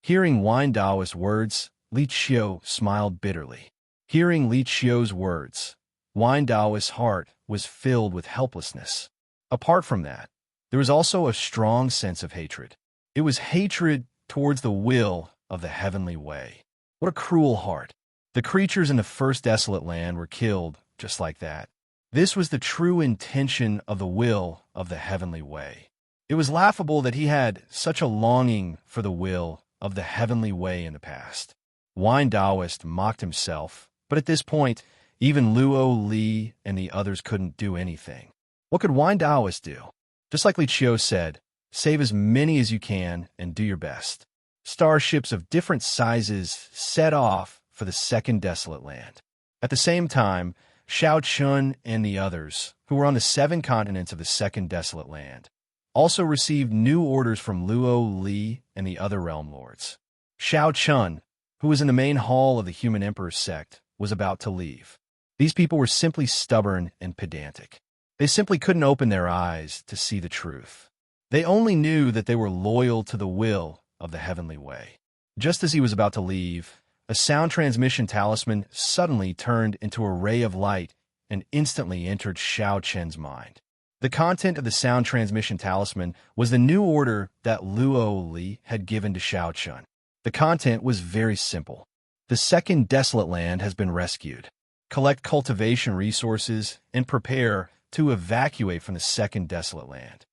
Hearing Wine Taoist's words, Li Qiu smiled bitterly. Hearing Li Qiu's words, Wine Taoist's heart was filled with helplessness. Apart from that, there was also a strong sense of hatred. It was hatred towards the will of the heavenly way. What a cruel heart. The creatures in the first desolate land were killed just like that. This was the true intention of the will of the heavenly way. It was laughable that he had such a longing for the will of the heavenly way in the past. Wine Taoist mocked himself, but at this point, even Luo Li and the others couldn't do anything. What could Wine Taoist do? Just like Li Qiu said, save as many as you can and do your best. Starships of different sizes set off for the second desolate land. At the same time, Xiao Chun and the others, who were on the 7 continents of the Second Desolate Land, also received new orders from Luo Li and the other realm lords. Xiao Chun, who was in the main hall of the Human Emperor's sect, was about to leave. These people were simply stubborn and pedantic. They simply couldn't open their eyes to see the truth. They only knew that they were loyal to the will of the heavenly way. Just as he was about to leave, a sound transmission talisman suddenly turned into a ray of light and instantly entered Xiao Chen's mind. The content of the sound transmission talisman was the new order that Luo Li had given to Xiao Chun. The content was very simple. The Second Desolate Land has been rescued. Collect cultivation resources and prepare to evacuate from the Second Desolate Land.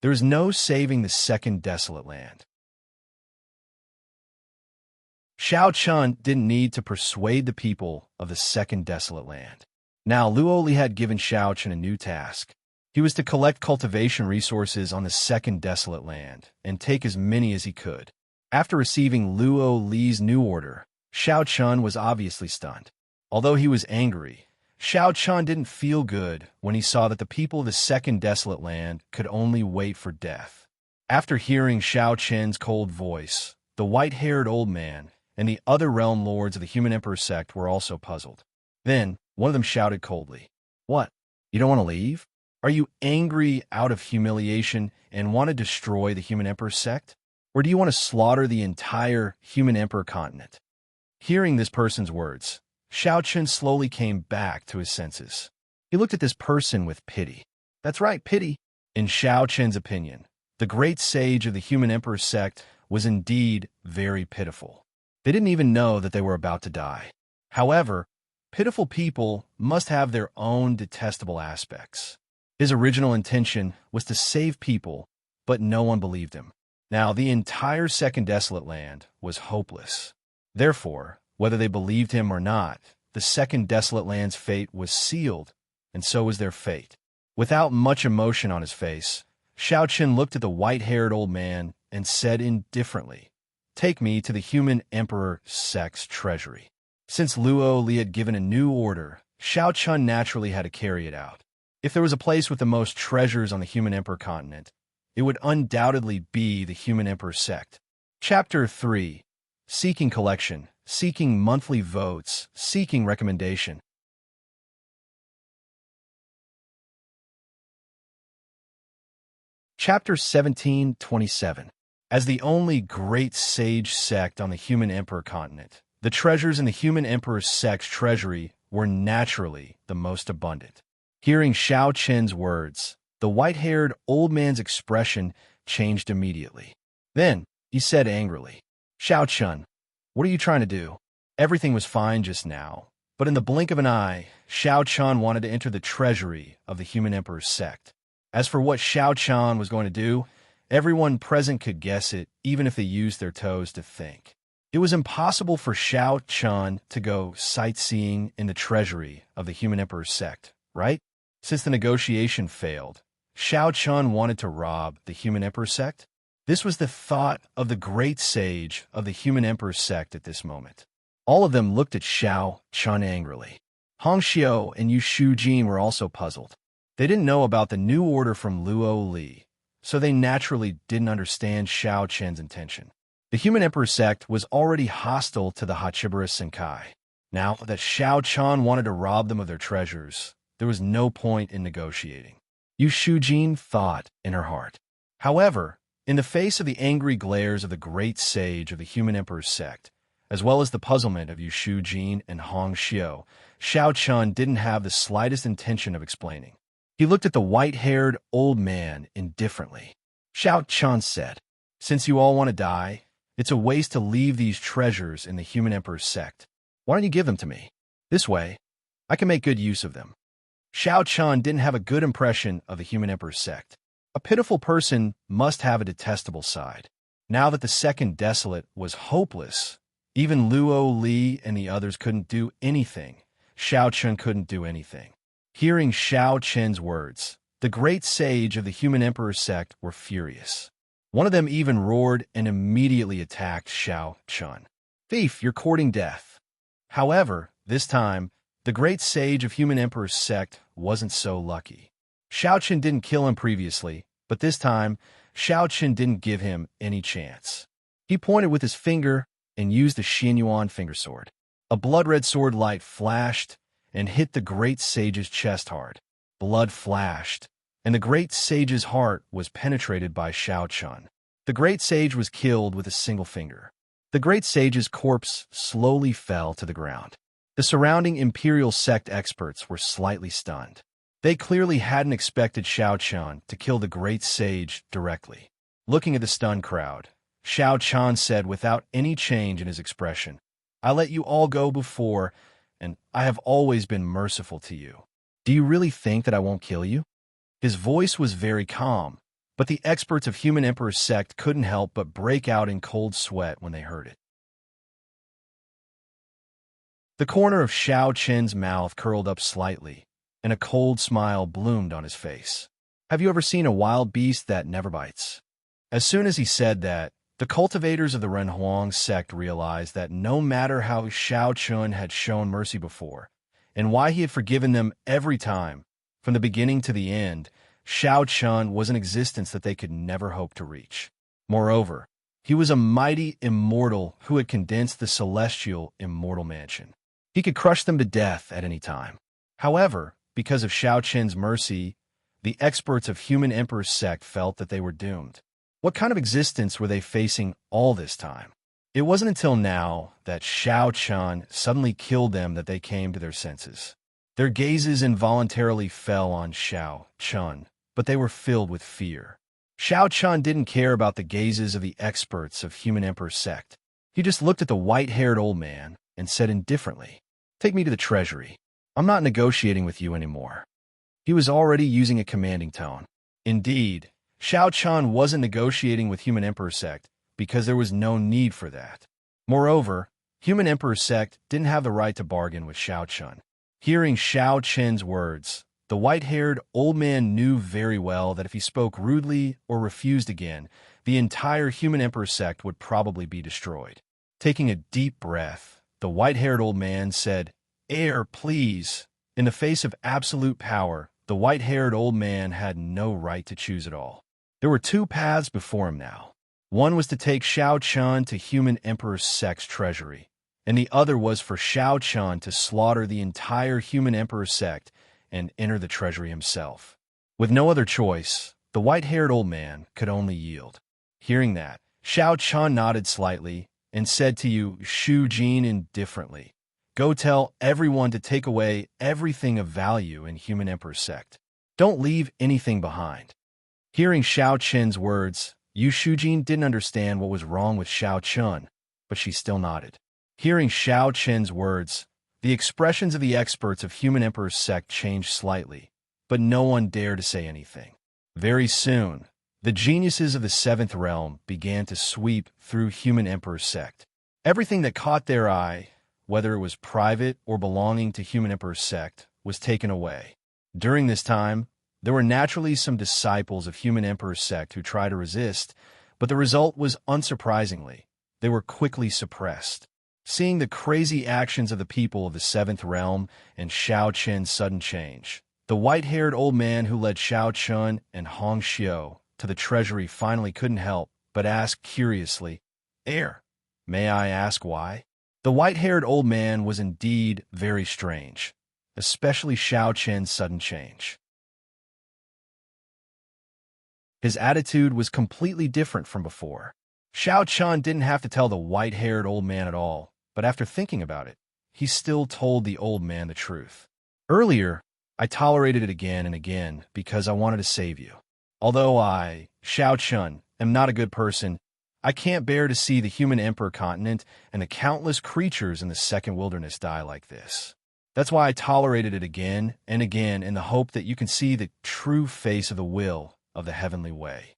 There is no saving the Second Desolate Land. Xiao Chun didn't need to persuade the people of the Second Desolate Land. Now Luo Li had given Xiao Chun a new task. He was to collect cultivation resources on the Second Desolate Land and take as many as he could. After receiving Luo Li's new order, Xiao Chun was obviously stunned. Although he was angry, Xiao Chun didn't feel good when he saw that the people of the Second Desolate Land could only wait for death. After hearing Xiao Chen's cold voice, the white-haired old man and the other realm lords of the Human Emperor sect were also puzzled. Then, one of them shouted coldly, "What? You don't want to leave? Are you angry out of humiliation and want to destroy the Human Emperor sect? Or do you want to slaughter the entire Human Emperor continent?" Hearing this person's words, Xiao Chun slowly came back to his senses. He looked at this person with pity. That's right, pity. In Xiao Chun's opinion, the great sage of the Human Emperor sect was indeed very pitiful. They didn't even know that they were about to die. However, pitiful people must have their own detestable aspects. His original intention was to save people, but no one believed him. Now, the entire Second Desolate Land was hopeless. Therefore, whether they believed him or not, the Second Desolate Land's fate was sealed, and so was their fate. Without much emotion on his face, Xiao Chun looked at the white-haired old man and said indifferently, "Take me to the Human Emperor sect's treasury." Since Luo Li had given a new order, Xiao Chun naturally had to carry it out. If there was a place with the most treasures on the Human Emperor continent, it would undoubtedly be the Human Emperor sect. Chapter 3. Seeking collection, seeking monthly votes, seeking recommendation. Chapter 17:27. As the only great sage sect on the Human Emperor continent, the treasures in the Human Emperor sect's treasury were naturally the most abundant. Hearing Xiao Chen's words, the white-haired old man's expression changed immediately. Then, he said angrily, "Xiao Chun, what are you trying to do?" Everything was fine just now, but in the blink of an eye, Xiao Chun wanted to enter the treasury of the Human Emperor sect. As for what Xiao Chun was going to do, everyone present could guess it, even if they used their toes to think. It was impossible for Xiao Chun to go sightseeing in the treasury of the Human Emperor sect, right? Since the negotiation failed, Xiao Chun wanted to rob the Human Emperor sect. This was the thought of the great sage of the Human Emperor sect at this moment. All of them looked at Xiao Chun angrily. Hong Xiao and Yu Shujin were also puzzled. They didn't know about the new order from Luo Li, so they naturally didn't understand Xiao Chen's intention. The Human Emperor sect was already hostile to the Hachibara Senkai. Now that Xiao Chun wanted to rob them of their treasures, there was no point in negotiating. Yu Shujin thought in her heart. However, in the face of the angry glares of the great sage of the Human Emperor sect, as well as the puzzlement of Yu Shujin and Hong Xiao, Xiao Chun didn't have the slightest intention of explaining. He looked at the white-haired old man indifferently. Xiao Chun said, "Since you all want to die, it's a waste to leave these treasures in the Human Emperor sect. Why don't you give them to me? This way, I can make good use of them." Xiao Chun didn't have a good impression of the Human Emperor sect. A pitiful person must have a detestable side. Now that the Second Desolate was hopeless, even Luo Li and the others couldn't do anything. Xiao Chun couldn't do anything. Hearing Xiao Chen's words, the great sage of the Human Emperor sect were furious. One of them even roared and immediately attacked Xiao Chun. "Thief, you're courting death." However, this time, The great sage of Human Emperor's sect wasn't so lucky. Shao Chen didn't kill him previously, but this time, Shao Chen didn't give him any chance. He pointed with his finger and used the Xianyuan fingersword. A blood-red sword light flashed and hit the great sage's chest hard. Blood flashed, and the great sage's heart was penetrated by Shao Chen. The great sage was killed with a single finger. The great sage's corpse slowly fell to the ground. The surrounding imperial sect experts were slightly stunned. They clearly hadn't expected Shao Chen to kill the great sage directly. Looking at the stunned crowd, Shao Chen said without any change in his expression, "I let you all go before, and I have always been merciful to you. Do you really think that I won't kill you?" His voice was very calm, but the experts of Human Emperor's sect couldn't help but break out in cold sweat when they heard it. The corner of Shao Chen's mouth curled up slightly, and a cold smile bloomed on his face. Have you ever seen a wild beast that never bites? As soon as he said that, the cultivators of the Renhuang sect realized that no matter how Shao Chen had shown mercy before, and why he had forgiven them every time, from the beginning to the end, Shao Chen was an existence that they could never hope to reach. Moreover, he was a mighty immortal who had condensed the celestial immortal mansion. He could crush them to death at any time. However, because of Shao Chen's mercy, the experts of Human Emperor's sect felt that they were doomed. What kind of existence were they facing all this time? It wasn't until now that Shao Chen suddenly killed them that they came to their senses. Their gazes involuntarily fell on Shao Chen, but they were filled with fear. Shao Chen didn't care about the gazes of the experts of Human Emperor's sect. He just looked at the white-haired old man and said indifferently, "Take me to the treasury. I'm not negotiating with you anymore." He was already using a commanding tone. Indeed, Shao Chen wasn't negotiating with Human Emperor's sect because there was no need for that. Moreover, Human Emperor's sect didn't have the right to bargain with Shao Chen. Hearing Shao Chen's words, the white-haired old man knew very well that if he spoke rudely or refused again, the entire Human Emperor's sect would probably be destroyed. Taking a deep breath, the white-haired old man said, "Heir, please." In the face of absolute power, the white-haired old man had no right to choose at all. There were two paths before him now. One was to take Shao Chen to Human Emperor's sect's treasury, and the other was for Shao Chen to slaughter the entire Human Emperor's sect and enter the treasury himself. With no other choice, the white-haired old man could only yield. Hearing that, Shao Chen nodded slightly and said to Shu Jin indifferently, "Go tell everyone to take away everything of value in Human Emperor's sect. Don't leave anything behind." Hearing Shao Chen's words, Yu Shujin didn't understand what was wrong with Shao Chen, but she still nodded. Hearing Shao Chen's words, the expressions of the experts of Human Emperor's sect changed slightly, but no one dared to say anything. Very soon, the geniuses of the seventh realm began to sweep through Human Emperor's sect. Everything that caught their eye, whether it was private or belonging to Human Emperor's sect, was taken away. During this time, there were naturally some disciples of Human Emperor's sect who tried to resist, but the result was unsurprisingly, they were quickly suppressed. Seeing the crazy actions of the people of the seventh realm and Shao Chen's sudden change, the white-haired old man who led Shao Chen and Hong Xiu to the treasury finally couldn't help but ask curiously, "Heir, may I ask why?" The white-haired old man was indeed very strange, especially Shao Chen's sudden change. His attitude was completely different from before. Shao Chen didn't have to tell the white-haired old man at all, but after thinking about it, he still told the old man the truth. "Earlier, I tolerated it again and again because I wanted to save you. Although I, Shao Chen, am not a good person, I can't bear to see the Human Emperor continent and the countless creatures in the second wilderness die like this. That's why I tolerated it again and again in the hope that you can see the true face of the will of the heavenly way.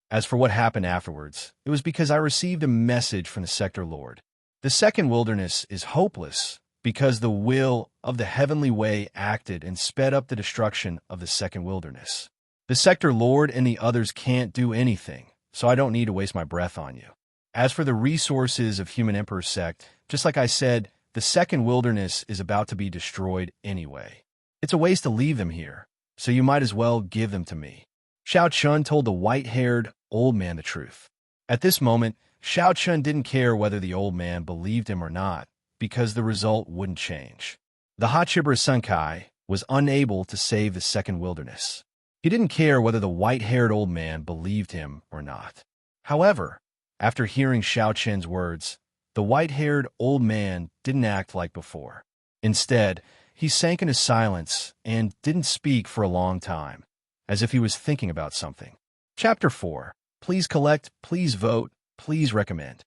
As for what happened afterwards, it was because I received a message from the Sector Lord. The second wilderness is hopeless because the will of the heavenly way acted and sped up the destruction of the second wilderness. The Sector Lord and the others can't do anything, so I don't need to waste my breath on you. As for the resources of Human Emperor's sect, just like I said, the second wilderness is about to be destroyed anyway. It's a waste to leave them here, so you might as well give them to me. Xiao Chun told the white-haired old man the truth. At this moment, Xiao Chun didn't care whether the old man believed him or not, because the result wouldn't change. The Hachibara Sunkai was unable to save the second wilderness. He didn't care whether the white-haired old man believed him or not. However, after hearing Xiao Chen's words, the white-haired old man didn't act like before. Instead, he sank into silence and didn't speak for a long time, as if he was thinking about something. Chapter 4. Please collect, please vote, please recommend.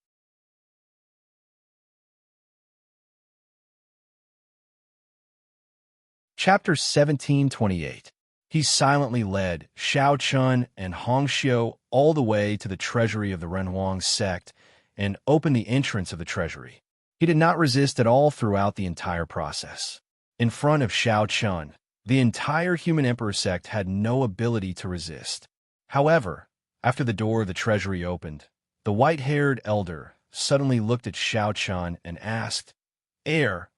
Chapter 1728. He silently led Xiao Chun and Hong Xiu all the way to the treasury of the Renhuang sect and opened the entrance of the treasury. He did not resist at all throughout the entire process. In front of Xiao Chun, the entire human emperor sect had no ability to resist. However, after the door of the treasury opened, the white-haired elder suddenly looked at Xiao Chun and asked, "Heir,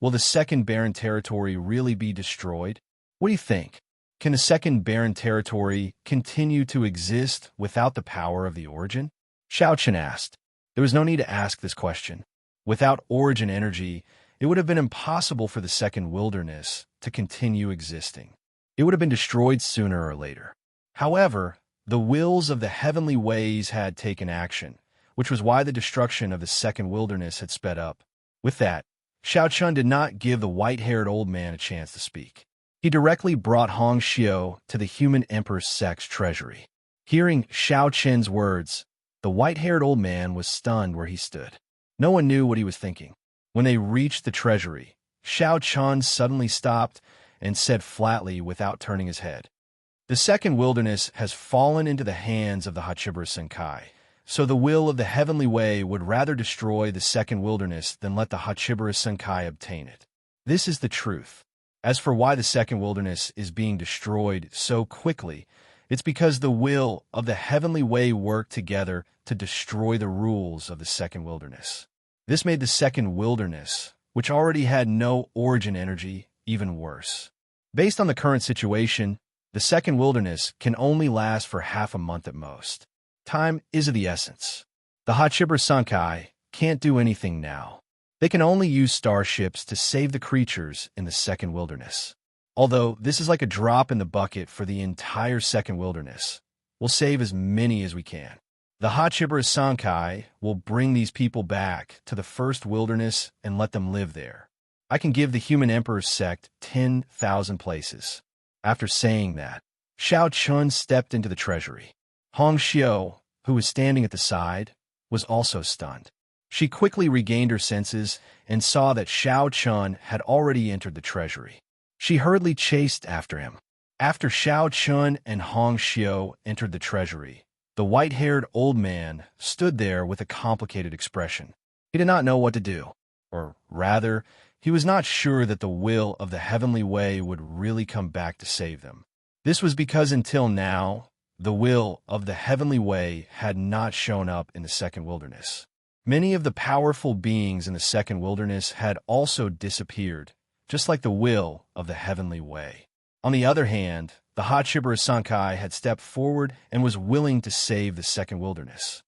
will the second barren territory really be destroyed? What do you think? Can the second barren territory continue to exist without the power of the origin?" Xiao Chun asked. There was no need to ask this question. Without origin energy, it would have been impossible for the second wilderness to continue existing. It would have been destroyed sooner or later. However, the wills of the heavenly ways had taken action, which was why the destruction of the second wilderness had sped up. With that, Xiao Chun did not give the white-haired old man a chance to speak. He directly brought Hong Xiu to the human emperor sect's treasury. Hearing Xiao Chen's words, the white-haired old man was stunned where he stood. No one knew what he was thinking. When they reached the treasury, Xiao Chun suddenly stopped and said flatly without turning his head, "The second wilderness has fallen into the hands of the Hachibara Senkai, so the will of the heavenly way would rather destroy the second wilderness than let the Hachibara Senkai obtain it. This is the truth. As for why the second wilderness is being destroyed so quickly, it's because the will of the heavenly way worked together to destroy the rules of the second wilderness. This made the second wilderness, which already had no origin energy, even worse. Based on the current situation, the second wilderness can only last for half a month at most. Time is of the essence. The Hachibara Sankai can't do anything now. They can only use starships to save the creatures in the second wilderness. Although this is like a drop in the bucket for the entire second wilderness, we'll save as many as we can. The Hachibara Sankai will bring these people back to the first wilderness and let them live there. I can give the human emperor's sect 10,000 places." After saying that, Xiao Chun stepped into the treasury. Hong Xiu, who was standing at the side, was also stunned. She quickly regained her senses and saw that Xiao Chun had already entered the treasury. She hurriedly chased after him. After Xiao Chun and Hong Xiu entered the treasury, the white-haired old man stood there with a complicated expression. He did not know what to do, or rather, he was not sure that the will of the heavenly way would really come back to save them. This was because until now, the will of the heavenly way had not shown up in the second wilderness. Many of the powerful beings in the second wilderness had also disappeared, just like the will of the heavenly way. On the other hand, the Hachibara Sankai had stepped forward and was willing to save the second wilderness.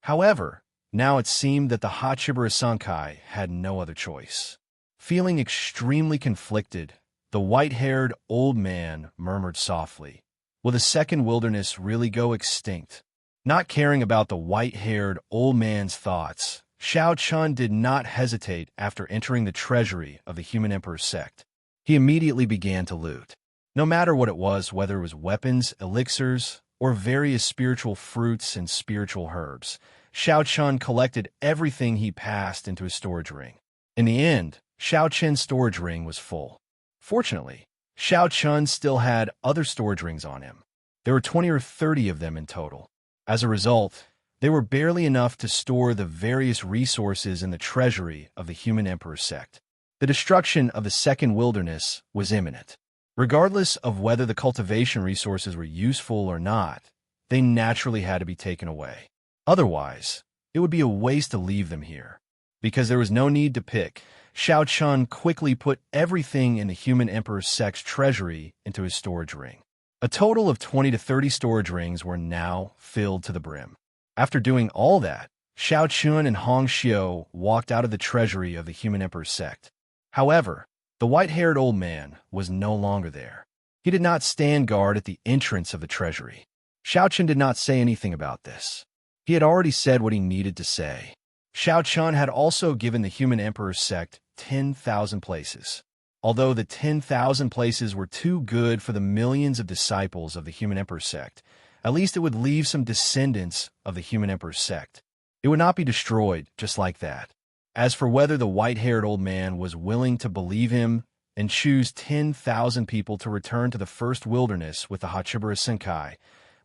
However, now it seemed that the Hachibara Sankai had no other choice. Feeling extremely conflicted, the white-haired old man murmured softly, "Will the second wilderness really go extinct?" Not caring about the white-haired old man's thoughts, Xiao Chun did not hesitate after entering the treasury of the human emperor sect. He immediately began to loot. No matter what it was, whether it was weapons, elixirs, or various spiritual fruits and spiritual herbs, Xiao Chun collected everything he passed into his storage ring. In the end, Xiao Chun's storage ring was full. Fortunately, Xiao Chun still had other storage rings on him. There were 20 or 30 of them in total. As a result, they were barely enough to store the various resources in the treasury of the human emperor sect. The destruction of the second wilderness was imminent. Regardless of whether the cultivation resources were useful or not, they naturally had to be taken away. Otherwise, it would be a waste to leave them here. Because there was no need to pick, Xiao Chun quickly put everything in the human emperor's sect's treasury into his storage ring. A total of 20 to 30 storage rings were now filled to the brim. After doing all that, Xiao Chun and Hong Xiu walked out of the treasury of the human emperor's sect. However, the white-haired old man was no longer there. He did not stand guard at the entrance of the treasury. Xiao Chun did not say anything about this. He had already said what he needed to say. Xiao Chun had also given the human emperor's sect 10,000 places. Although the 10,000 places were too good for the millions of disciples of the human emperor's sect, at least it would leave some descendants of the human emperor's sect. It would not be destroyed just like that. As for whether the white-haired old man was willing to believe him and choose 10,000 people to return to the first wilderness with the Hachibara Senkai,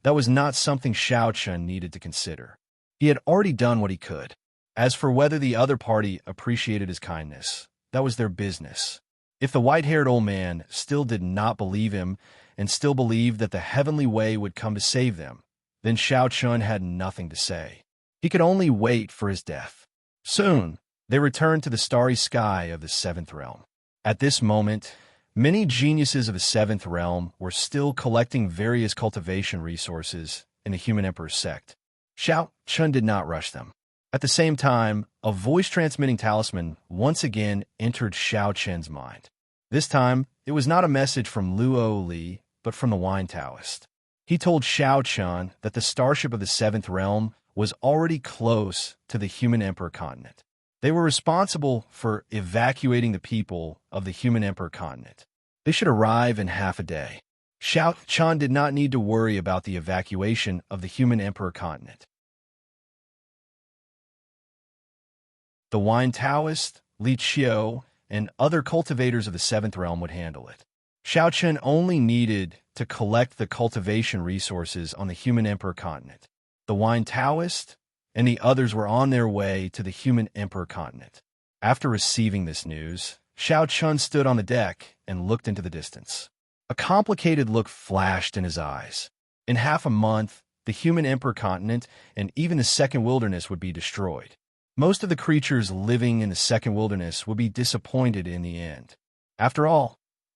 that was not something Xiao Chun needed to consider. He had already done what he could. As for whether the other party appreciated his kindness, that was their business. If the white-haired old man still did not believe him and still believed that the heavenly way would come to save them, then Xiao Chun had nothing to say. He could only wait for his death. Soon, they returned to the starry sky of the seventh realm. At this moment, many geniuses of the seventh realm were still collecting various cultivation resources in the human emperor's sect. Xiao Chun did not rush them. At the same time, a voice-transmitting talisman once again entered Xiao Chun's mind. This time, it was not a message from Luo Li, but from the Wine Taoist. He told Xiao Chun that the starship of the seventh realm was already close to the human emperor continent. They were responsible for evacuating the people of the human emperor continent. They should arrive in half a day. Xiao Chun did not need to worry about the evacuation of the human emperor continent. The Wine Taoist, Li Qiu, and other cultivators of the seventh realm would handle it. Xiao Chun only needed to collect the cultivation resources on the human emperor continent. The Wine Taoist and the others were on their way to the human emperor continent. After receiving this news, Xiao Chun stood on the deck and looked into the distance. A complicated look flashed in his eyes. In half a month, the human emperor continent and even the second wilderness would be destroyed. Most of the creatures living in the second wilderness would be disappointed in the end. After all,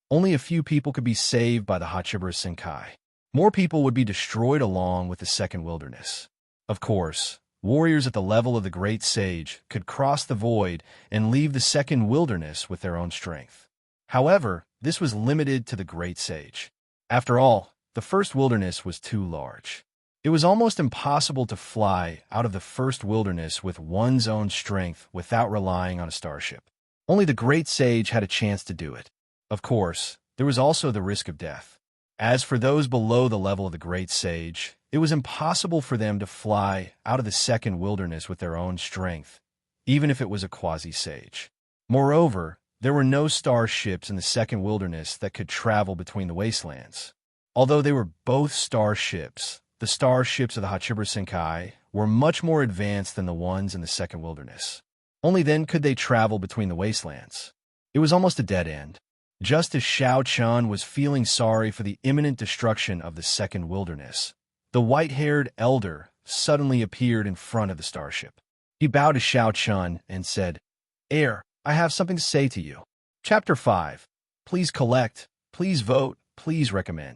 only a few people could be saved by the Hachibara Senkai. More people would be destroyed along with the second wilderness. Of course, warriors at the level of the great sage could cross the void and leave the second wilderness with their own strength. However, this was limited to the great sage. After all, the first wilderness was too large. It was almost impossible to fly out of the first wilderness with one's own strength without relying on a starship. Only the great sage had a chance to do it. Of course, there was also the risk of death. As for those below the level of the great sage, it was impossible for them to fly out of the second wilderness with their own strength, even if it was a quasi-sage. Moreover, there were no starships in the second wilderness that could travel between the wastelands. Although they were both starships, the starships of the Hachibara Senkai were much more advanced than the ones in the second wilderness. Only then could they travel between the wastelands. It was almost a dead end. Just as Xiao Chun was feeling sorry for the imminent destruction of the second wilderness, the white-haired elder suddenly appeared in front of the starship. He bowed to Xiao Chun and said, "Heir, I have something to say to you." Chapter 5. Please collect, please vote, please recommend.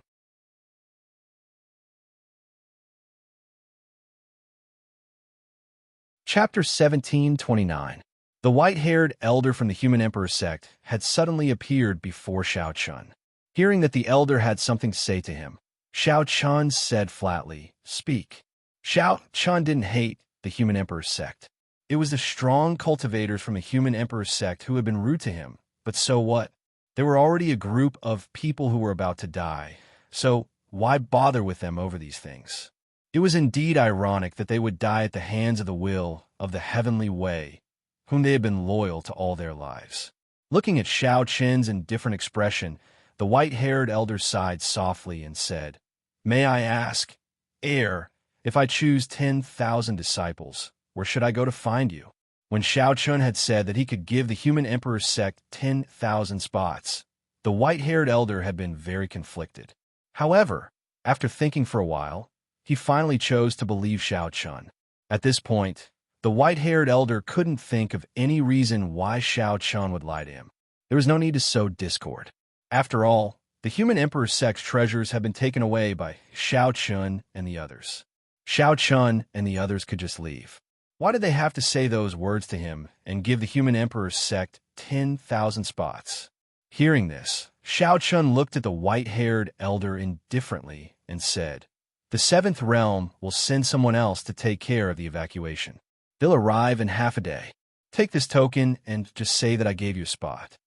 Chapter 17:29. The white-haired elder from the human emperor sect had suddenly appeared before Xiao Chun. Hearing that the elder had something to say to him, Xiao Chun said flatly, "Speak." Xiao Chun didn't hate the human emperor sect. It was the strong cultivators from the human emperor sect who had been rude to him, but so what? They were already a group of people who were about to die, so why bother with them over these things? It was indeed ironic that they would die at the hands of the will of the heavenly way, whom they had been loyal to all their lives. Looking at Xiao Chun's indifferent expression, the white-haired elder sighed softly and said, "May I ask, heir, if I choose 10,000 disciples, where should I go to find you?" When Xiao Chun had said that he could give the human emperor's sect 10,000 spots, the white-haired elder had been very conflicted. However, after thinking for a while, he finally chose to believe Xiao Chun. At this point, The white-haired elder couldn't think of any reason why Shao Chun would lie to him. There was no need to sow discord. After all, the human emperor's sect's treasures had been taken away by Shao Chun and the others. Shao Chun and the others could just leave. Why did they have to say those words to him and give the human emperor's sect 10,000 spots? Hearing this, Shao Chun looked at the white-haired elder indifferently and said, "The seventh realm will send someone else to take care of the evacuation. They'll arrive in half a day. Take this token and just say that I gave you a spot."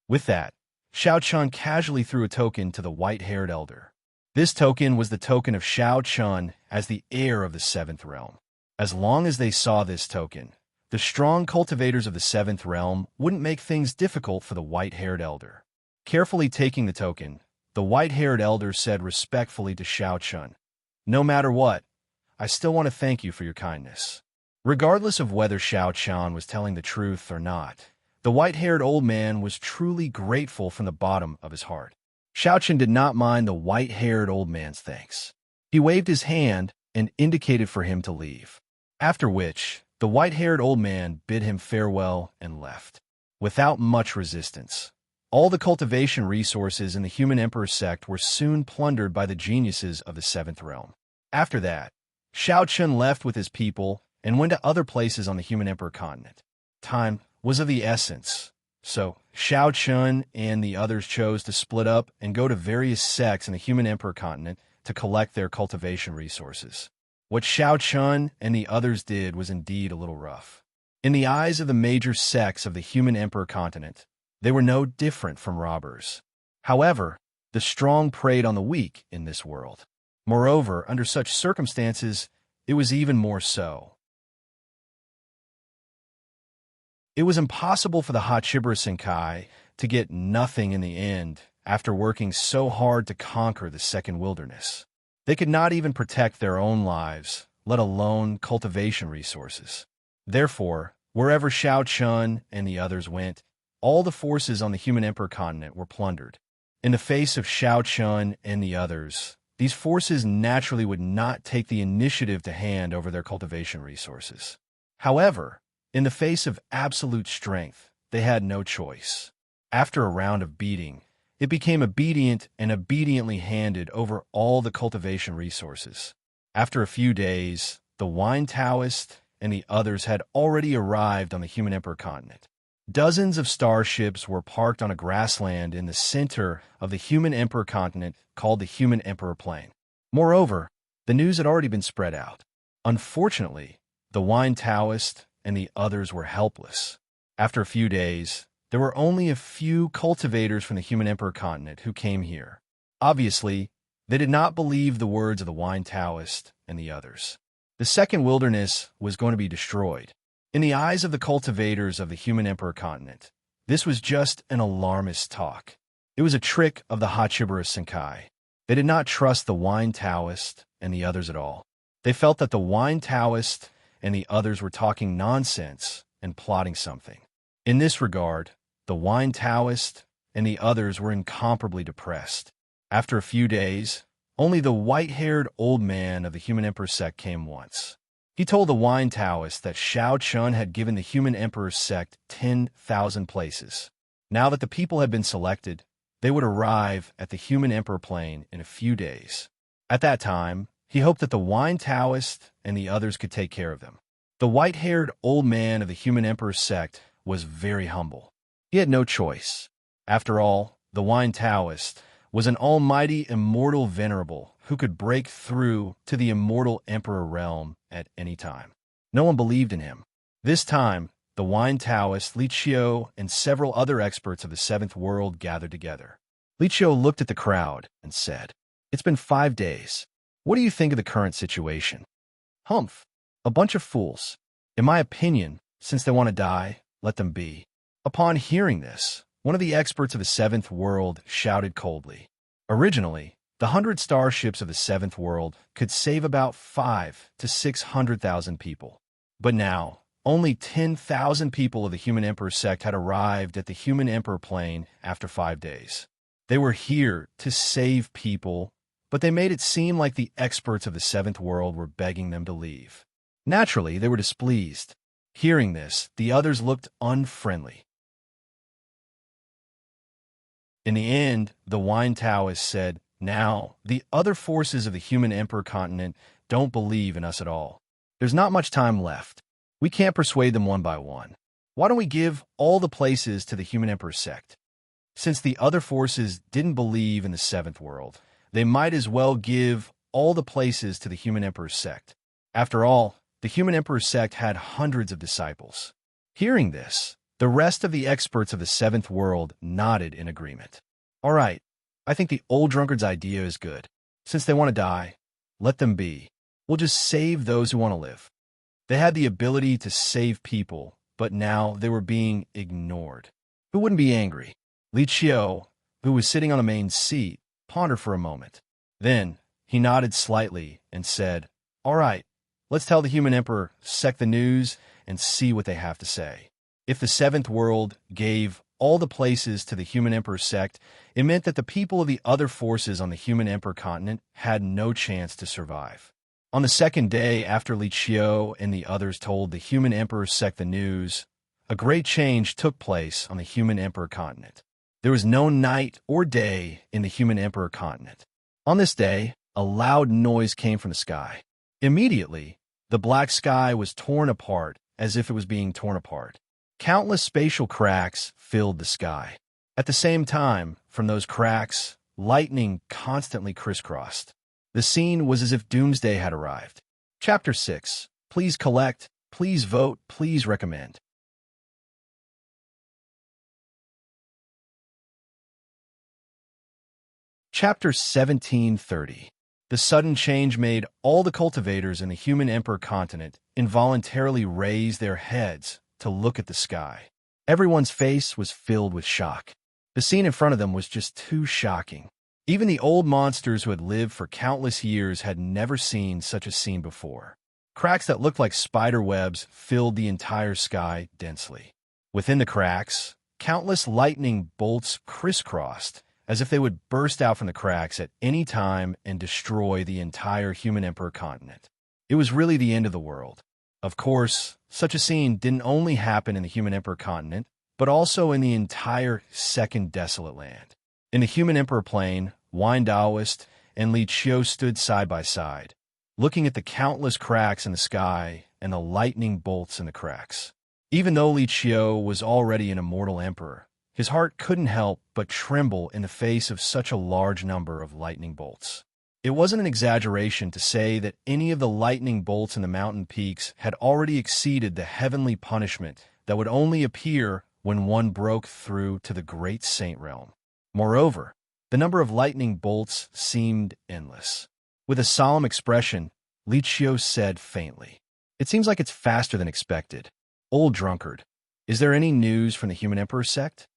With that, Shao Chun casually threw a token to the white-haired elder. This token was the token of Shao Chun as the heir of the seventh realm. As long as they saw this token, the strong cultivators of the seventh realm wouldn't make things difficult for the white-haired elder. Carefully taking the token, the white-haired elder said respectfully to Shao Chun, "No matter what, I still want to thank you for your kindness." Regardless of whether Shao Chun was telling the truth or not, the white-haired old man was truly grateful from the bottom of his heart. Shao Chun did not mind the white-haired old man's thanks. He waved his hand and indicated for him to leave, after which the white-haired old man bid him farewell and left. Without much resistance, all the cultivation resources in the human emperor sect were soon plundered by the geniuses of the seventh realm. After that, Shao Chun left with his people and went to other places on the human emperor continent. Time was of the essence, so Shao Chun and the others chose to split up and go to various sects in the human emperor continent to collect their cultivation resources. What Shao Chun and the others did was indeed a little rough. In the eyes of the major sects of the human emperor continent, they were no different from robbers. However, the strong preyed on the weak in this world. Moreover, under such circumstances, it was even more so. It was impossible for the Hachibara Senkai to get nothing in the end after working so hard to conquer the second wilderness. They could not even protect their own lives, let alone cultivation resources. Therefore, wherever Shao Chun and the others went, all the forces on the human emperor continent were plundered. In the face of Shao Chun and the others, these forces naturally would not take the initiative to hand over their cultivation resources. However, in the face of absolute strength, they had no choice. After a round of beating, it became obedient and obediently handed over all the cultivation resources. After a few days, the wine Taoist and the others had already arrived on the human emperor continent. Dozens of starships were parked on a grassland in the center of the human emperor continent called the human emperor plain. Moreover, the news had already been spread out. Unfortunately, the wine Taoist and the others were helpless. After a few days, there were only a few cultivators from the human emperor continent who came here. Obviously, they did not believe the words of the wine Taoist and the others. The second wilderness was going to be destroyed. In the eyes of the cultivators of the human emperor continent, this was just an alarmist talk. It was a trick of the Hachibara Senkai. They did not trust the wine Taoist and the others at all. They felt that the wine Taoist and the others were talking nonsense and plotting something. In this regard, the wine Taoist and the others were incomparably depressed. After a few days, only the white-haired old man of the human emperor sect came once. He told the wine Taoist that Shao Chun had given the human emperor's sect 10,000 places. Now that the people had been selected, they would arrive at the human emperor plain in a few days. At that time, he hoped that the wine Taoist and the others could take care of them. The white-haired old man of the human emperor's sect was very humble. He had no choice. After all, the wine Taoist was an almighty immortal venerable who could break through to the immortal emperor realm at any time. No one believed in him. This time, the wine Taoist, Li Qiu, and several other experts of the seventh world gathered together. Li Qiu looked at the crowd and said, "It's been 5 days. What do you think of the current situation?" "Humph, a bunch of fools. In my opinion, since they want to die, let them be." Upon hearing this, one of the experts of the seventh world shouted coldly. Originally, the 100 starships of the seventh world could save about 500,000 to 600,000 people. But now, only 10,000 people of the human emperor sect had arrived at the human emperor plane after 5 days. They were here to save people, but they made it seem like the experts of the seventh world were begging them to leave. Naturally, they were displeased. Hearing this, the others looked unfriendly. In the end, the wine Taoist said, "Now, the other forces of the human emperor continent don't believe in us at all. There's not much time left. We can't persuade them one by one. Why don't we give all the places to the human emperor sect? Since the other forces didn't believe in the seventh world, they might as well give all the places to the human emperor sect. After all, the human emperor sect had hundreds of disciples." Hearing this, the rest of the experts of the seventh world nodded in agreement. "All right, I think the old drunkard's idea is good. Since they want to die, let them be. We'll just save those who want to live." They had the ability to save people, but now they were being ignored. Who wouldn't be angry? Li Qiu, who was sitting on the main seat, pondered for a moment. Then he nodded slightly and said, "All right, let's tell the human emperor sect the news and see what they have to say." If the seventh world gave all the places to the human emperor sect, it meant that the people of the other forces on the human emperor continent had no chance to survive. On the second day after Li Qiu and the others told the human emperor sect the news, a great change took place on the human emperor continent. There was no night or day in the human emperor continent. On this day, a loud noise came from the sky. Immediately, the black sky was torn apart as if it was being torn apart. Countless spatial cracks filled the sky. At the same time, from those cracks, lightning constantly crisscrossed. The scene was as if doomsday had arrived. Chapter 6. Please collect, please vote, please recommend. Chapter 1730. The sudden change made all the cultivators in the human emperor continent involuntarily raise their heads to look at the sky. Everyone's face was filled with shock. The scene in front of them was just too shocking. Even the old monsters who had lived for countless years had never seen such a scene before. Cracks that looked like spider webs filled the entire sky densely. Within the cracks, countless lightning bolts crisscrossed, as if they would burst out from the cracks at any time and destroy the entire human emperor continent. It was really the end of the world. Of course, such a scene didn't only happen in the human emperor continent, but also in the entire second desolate land. In the human emperor plane, Wine Taoist and Li Qiu stood side by side, looking at the countless cracks in the sky and the lightning bolts in the cracks. Even though Li Qiu was already an immortal emperor, his heart couldn't help but tremble in the face of such a large number of lightning bolts. It wasn't an exaggeration to say that any of the lightning bolts in the mountain peaks had already exceeded the heavenly punishment that would only appear when one broke through to the great saint realm. Moreover, the number of lightning bolts seemed endless. With a solemn expression, Li Qiu said faintly, "It seems like it's faster than expected. Old drunkard, is there any news from the human emperor sect?"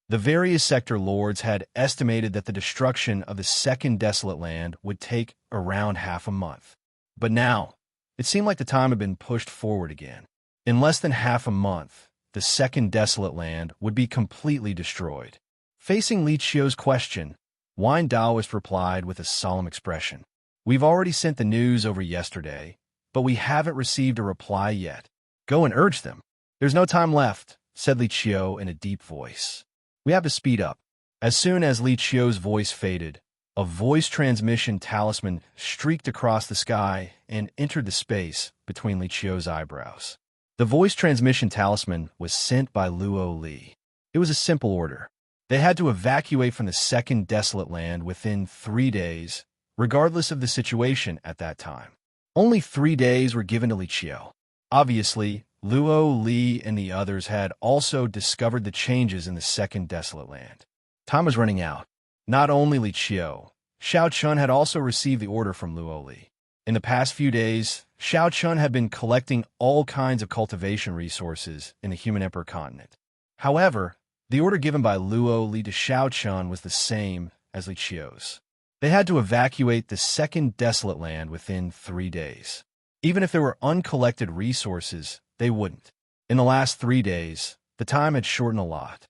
The various sector lords had estimated that the destruction of the second desolate land would take around half a month. But now, it seemed like the time had been pushed forward again. In less than half a month, the second desolate land would be completely destroyed. Facing Li Qiu's question, Wine Taoist replied with a solemn expression, "We've already sent the news over yesterday, but we haven't received a reply yet. Go and urge them." "There's no time left," said Li Qiu in a deep voice. "We have to speed up." As soon as Li Qiu's voice faded, a voice transmission talisman streaked across the sky and entered the space between Li Qiu's eyebrows. The voice transmission talisman was sent by Luo Li. It was a simple order. They had to evacuate from the second desolate land within 3 days, regardless of the situation at that time. Only 3 days were given to Li Qiu. Obviously, Luo Li and the others had also discovered the changes in the second desolate land. Time was running out. Not only Li Qiu, Xiao Chun had also received the order from Luo Li. In the past few days, Xiao Chun had been collecting all kinds of cultivation resources in the human emperor continent. However, the order given by Luo Li to Xiao Chun was the same as Li Qiu's. They had to evacuate the second desolate land within 3 days. Even if there were uncollected resources, they wouldn't. In the last 3 days, the time had shortened a lot.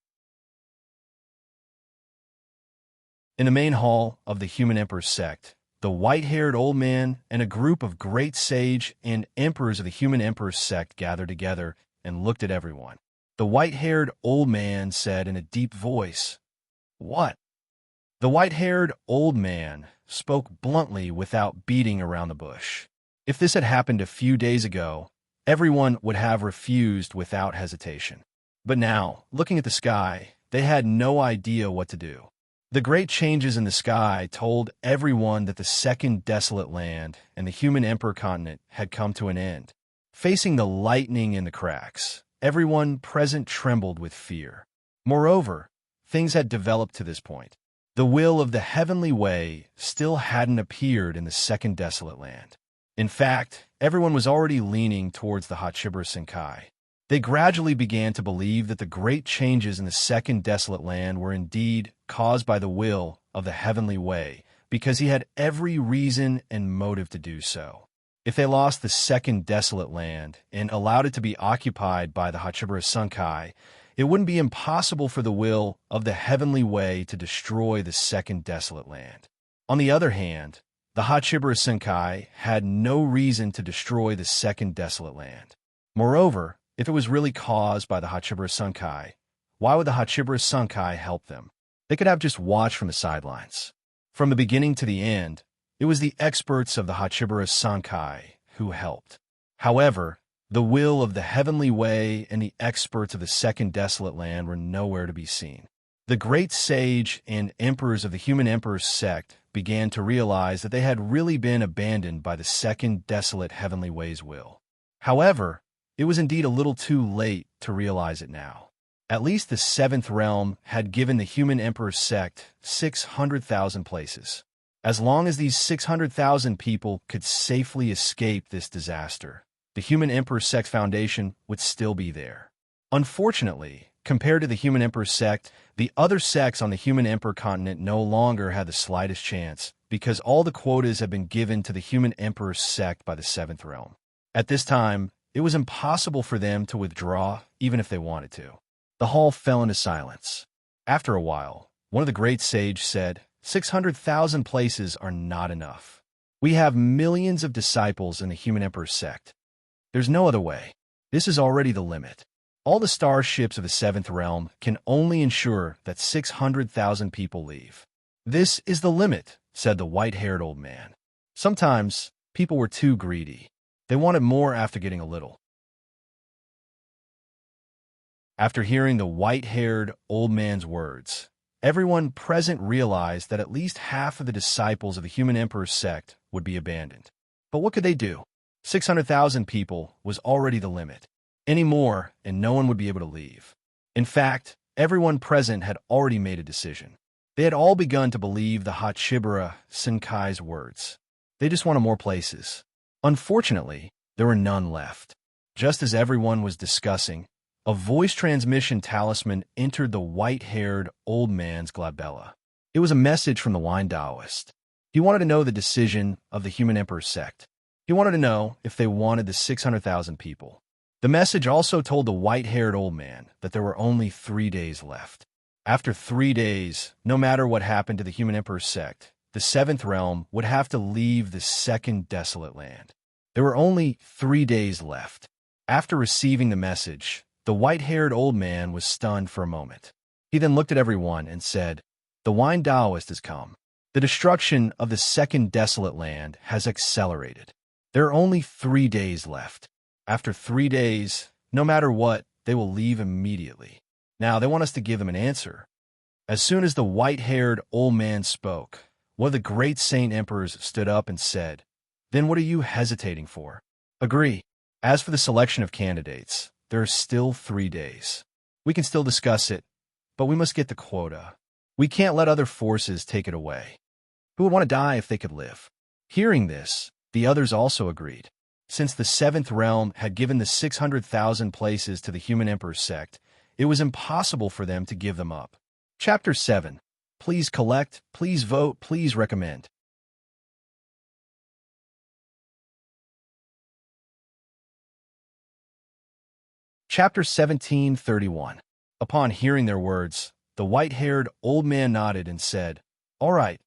In the main hall of the human emperor sect, the white-haired old man and a group of great sage and emperors of the human emperor sect gathered together and looked at everyone. The white-haired old man said in a deep voice, "What?" The white-haired old man spoke bluntly without beating around the bush. If this had happened a few days ago, everyone would have refused without hesitation. But now, looking at the sky, they had no idea what to do. The great changes in the sky told everyone that the second desolate land and the human emperor continent had come to an end. Facing the lightning in the cracks, everyone present trembled with fear. Moreover, things had developed to this point. The will of the heavenly way still hadn't appeared in the second desolate land. In fact, everyone was already leaning towards the Hachibura Senkai. They gradually began to believe that the great changes in the second desolate land were indeed caused by the will of the heavenly way, because he had every reason and motive to do so. If they lost the second desolate land and allowed it to be occupied by the Hachibura Senkai, it wouldn't be impossible for the will of the heavenly way to destroy the second desolate land. On the other hand, the Hachibura Senkai had no reason to destroy the second desolate land. Moreover, if it was really caused by the Hachibura Senkai, why would the Hachibura Senkai help them? They could have just watched from the sidelines. From the beginning to the end, it was the experts of the Hachibura Senkai who helped. However, the will of the heavenly way and the experts of the second desolate land were nowhere to be seen. The great sage and emperors of the human emperor's sect began to realize that they had really been abandoned by the second desolate heavenly way's will. However, it was indeed a little too late to realize it now. At least the seventh realm had given the human emperor's sect 600,000 places. As long as these 600,000 people could safely escape this disaster, the human emperor's sect foundation would still be there. Unfortunately, compared to the human emperor's sect, the other sects on the human emperor continent no longer had the slightest chance, because all the quotas had been given to the human emperor's sect by the seventh realm. At this time, it was impossible for them to withdraw, even if they wanted to. The hall fell into silence. After a while, one of the great sages said, 600,000 places are not enough. We have millions of disciples in the human emperor's sect. There's no other way. This is already the limit. All the starships of the seventh realm can only ensure that 600,000 people leave. This is the limit, said the white-haired old man. Sometimes, people were too greedy. They wanted more after getting a little. After hearing the white-haired old man's words, everyone present realized that at least half of the disciples of the human emperor's sect would be abandoned. But what could they do? 600,000 people was already the limit. Any more, and no one would be able to leave. In fact, everyone present had already made a decision. They had all begun to believe the Hachibura Senkai's words. They just wanted more places. Unfortunately, there were none left. Just as everyone was discussing, a voice transmission talisman entered the white-haired old man's glabella. It was a message from the wine Taoist. He wanted to know the decision of the human emperor's sect. He wanted to know if they wanted the 600,000 people. The message also told the white-haired old man that there were only 3 days left. After 3 days, no matter what happened to the human emperor's sect, the seventh realm would have to leave the second desolate land. There were only 3 days left. After receiving the message, the white-haired old man was stunned for a moment. He then looked at everyone and said, "The wine Taoist has come. The destruction of the second desolate land has accelerated. There are only 3 days left. After 3 days, no matter what, they will leave immediately. Now, they want us to give them an answer." As soon as the white-haired old man spoke, one of the great saint emperors stood up and said, "Then what are you hesitating for? Agree. As for the selection of candidates, there are still 3 days. We can still discuss it, but we must get the quota. We can't let other forces take it away. Who would want to die if they could live?" Hearing this, the others also agreed. Since the seventh realm had given the 600,000 places to the human emperor's sect, it was impossible for them to give them up. Chapter 7. Please collect, please vote, please recommend. Chapter 17:31. Upon hearing their words, the white-haired old man nodded and said, "All right,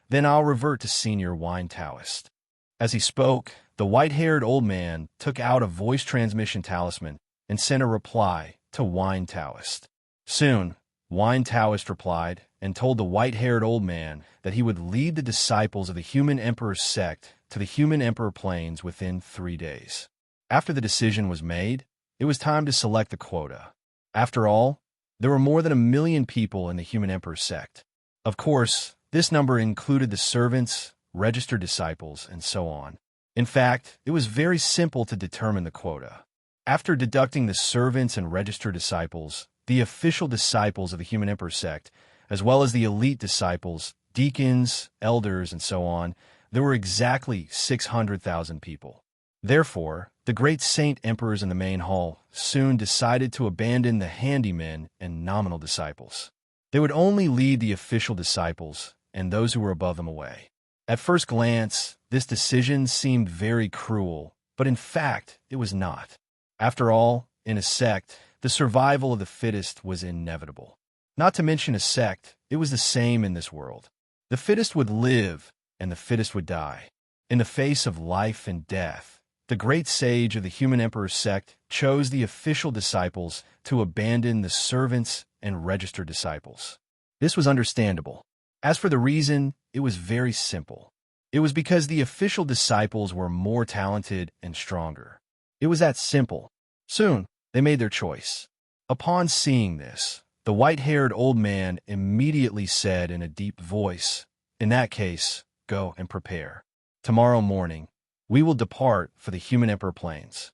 then I'll revert to Senior Wine Taoist." As he spoke, the white-haired old man took out a voice transmission talisman and sent a reply to Wine Taoist. Soon, Wine Taoist replied and told the white-haired old man that he would lead the disciples of the Human Emperor sect to the Human Emperor plains within 3 days. After the decision was made, it was time to select the quota. After all, there were more than 1 million people in the Human Emperor sect. Of course, this number included the servants, registered disciples, and so on. In fact, it was very simple to determine the quota. After deducting the servants and registered disciples, the official disciples of the Human Emperor sect, as well as the elite disciples, deacons, elders, and so on, there were exactly 600,000 people. Therefore, the great saint emperors in the main hall soon decided to abandon the handymen and nominal disciples. They would only lead the official disciples and those who were above them away. At first glance, this decision seemed very cruel, but in fact, it was not. After all, in a sect, the survival of the fittest was inevitable. Not to mention a sect, it was the same in this world. The fittest would live, and the fittest would die. In the face of life and death, the great sage of the Human Emperor sect chose the official disciples to abandon the servants and registered disciples. This was understandable. As for the reason, it was very simple. It was because the official disciples were more talented and stronger. It was that simple. Soon, they made their choice. Upon seeing this, the white-haired old man immediately said in a deep voice, "In that case, go and prepare. Tomorrow morning, we will depart for the Human Emperor plains."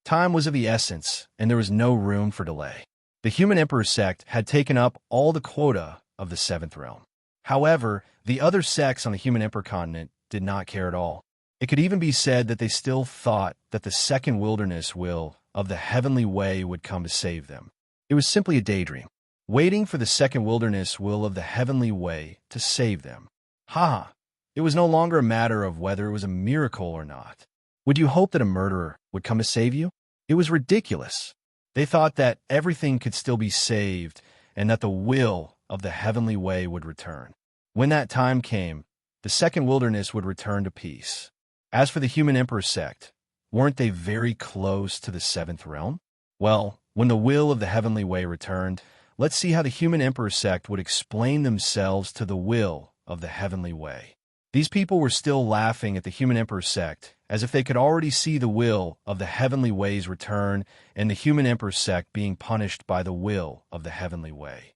Time was of the essence, and there was no room for delay. The Human Emperor sect had taken up all the quota of the 7th realm. However, the other sects on the Human Emperor continent did not care at all. It could even be said that they still thought that the second wilderness will of the heavenly way would come to save them. It was simply a daydream, waiting for the second wilderness will of the heavenly way to save them. It was no longer a matter of whether it was a miracle or not. Would you hope that a murderer would come to save you? It was ridiculous. They thought that everything could still be saved and that the will of the heavenly way would return. When that time came, the second wilderness would return to peace. As for the Human Emperor sect, weren't they very close to the 7th realm? Well, when the will of the heavenly way returned, let's see how the Human Emperor sect would explain themselves to the will of the heavenly way. These people were still laughing at the Human Emperor sect, as if they could already see the will of the heavenly way's return and the Human Emperor sect being punished by the will of the heavenly way.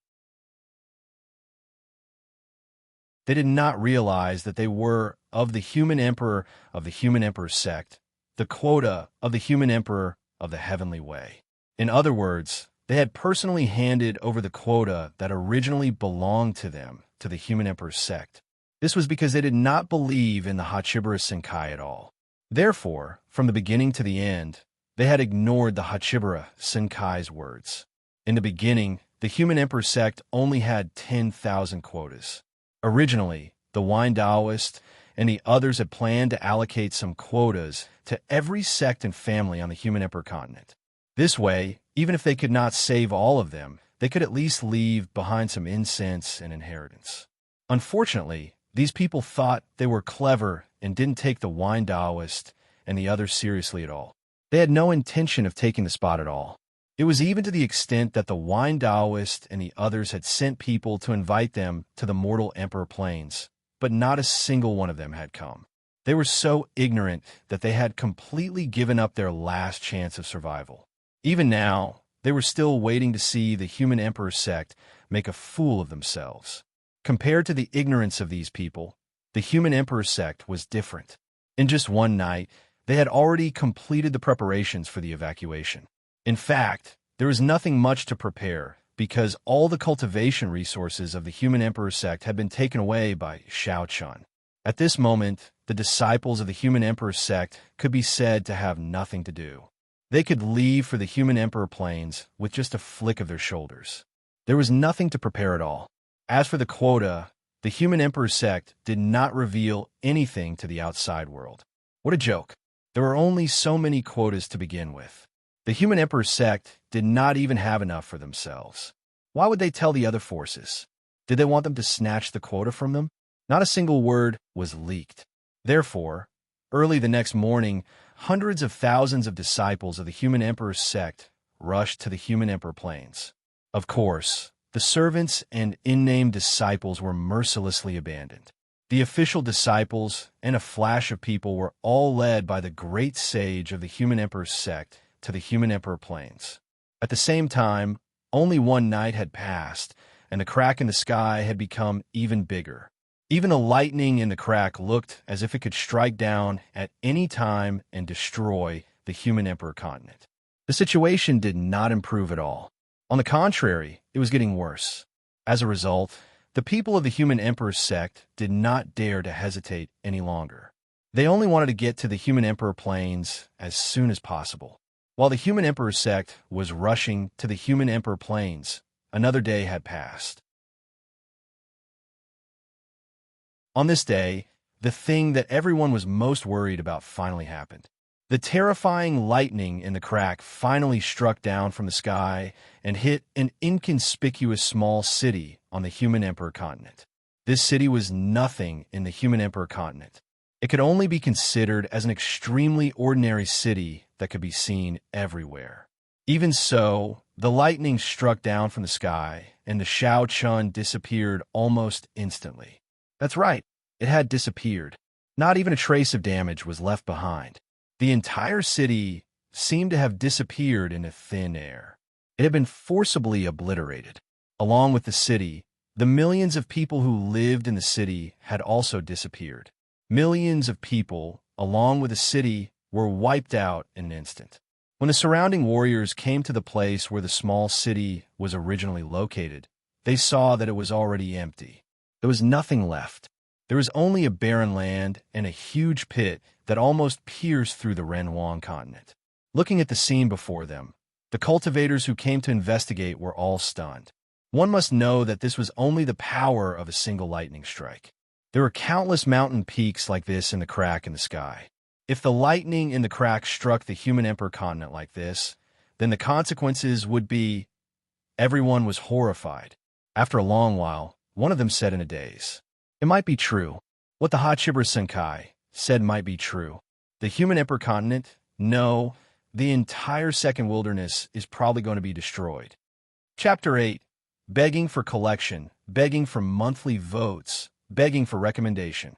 They did not realize that they were of the Human Emperor of the Human Emperor sect, the quota of the Human Emperor of the heavenly way. In other words, they had personally handed over the quota that originally belonged to them to the Human Emperor sect. This was because they did not believe in the Hachibara Senkai at all. Therefore, from the beginning to the end, they had ignored the Hachibara Senkai's words. In the beginning, the Human Emperor sect only had 10,000 quotas. Originally, the Wine Taoist and the others had planned to allocate some quotas to every sect and family on the Human Emperor continent. This way, even if they could not save all of them, they could at least leave behind some incense and inheritance. Unfortunately, these people thought they were clever and didn't take the Wine Taoist and the others seriously at all. They had no intention of taking the spot at all. It was even to the extent that the Wine Taoist and the others had sent people to invite them to the mortal Emperor plains, but not a single one of them had come. They were so ignorant that they had completely given up their last chance of survival. Even now, they were still waiting to see the Human Emperor sect make a fool of themselves. Compared to the ignorance of these people, the Human Emperor sect was different. In just one night, they had already completed the preparations for the evacuation. In fact, there was nothing much to prepare because all the cultivation resources of the Human Emperor sect had been taken away by Xiao Chun. At this moment, the disciples of the Human Emperor sect could be said to have nothing to do. They could leave for the Human Emperor plains with just a flick of their shoulders. There was nothing to prepare at all. As for the quota, the Human Emperor sect did not reveal anything to the outside world. What a joke. There were only so many quotas to begin with. The Human Emperor sect did not even have enough for themselves. Why would they tell the other forces? Did they want them to snatch the quota from them? Not a single word was leaked. Therefore, early the next morning, hundreds of thousands of disciples of the Human Emperor sect rushed to the human emperor plains. Of course, the servants and unnamed disciples were mercilessly abandoned. The official disciples and a flash of people were all led by the great sage of the human emperor's sect to the human emperor plains. At the same time, only one night had passed, and the crack in the sky had become even bigger. Even the lightning in the crack looked as if it could strike down at any time and destroy the human emperor continent. The situation did not improve at all. On the contrary, it was getting worse. As a result, the people of the human emperor's sect did not dare to hesitate any longer. They only wanted to get to the human emperor plains as soon as possible. While the human emperor's sect was rushing to the human emperor plains, another day had passed. On this day, the thing that everyone was most worried about finally happened. The terrifying lightning in the crack finally struck down from the sky and hit an inconspicuous small city on the human emperor continent. This city was nothing in the human emperor continent. It could only be considered as an extremely ordinary city that could be seen everywhere. Even so, the lightning struck down from the sky, and the Shao Chun disappeared almost instantly. That's right, it had disappeared. Not even a trace of damage was left behind. The entire city seemed to have disappeared into thin air. It had been forcibly obliterated. Along with the city, the millions of people who lived in the city had also disappeared. Millions of people, along with the city, were wiped out in an instant. When the surrounding warriors came to the place where the small city was originally located, they saw that it was already empty. There was nothing left. There was only a barren land and a huge pit that almost pierced through the Renhuang continent. Looking at the scene before them, the cultivators who came to investigate were all stunned. One must know that this was only the power of a single lightning strike. There were countless mountain peaks like this in the crack in the sky. If the lightning in the crack struck the human emperor continent like this, then the consequences would be... Everyone was horrified. After a long while, one of them said in a daze, "It might be true. What the Hachiba Senkai said might be true. The human emperor continent? No, the entire second wilderness is probably going to be destroyed." Chapter 8. Begging for collection, begging for monthly votes, begging for recommendation.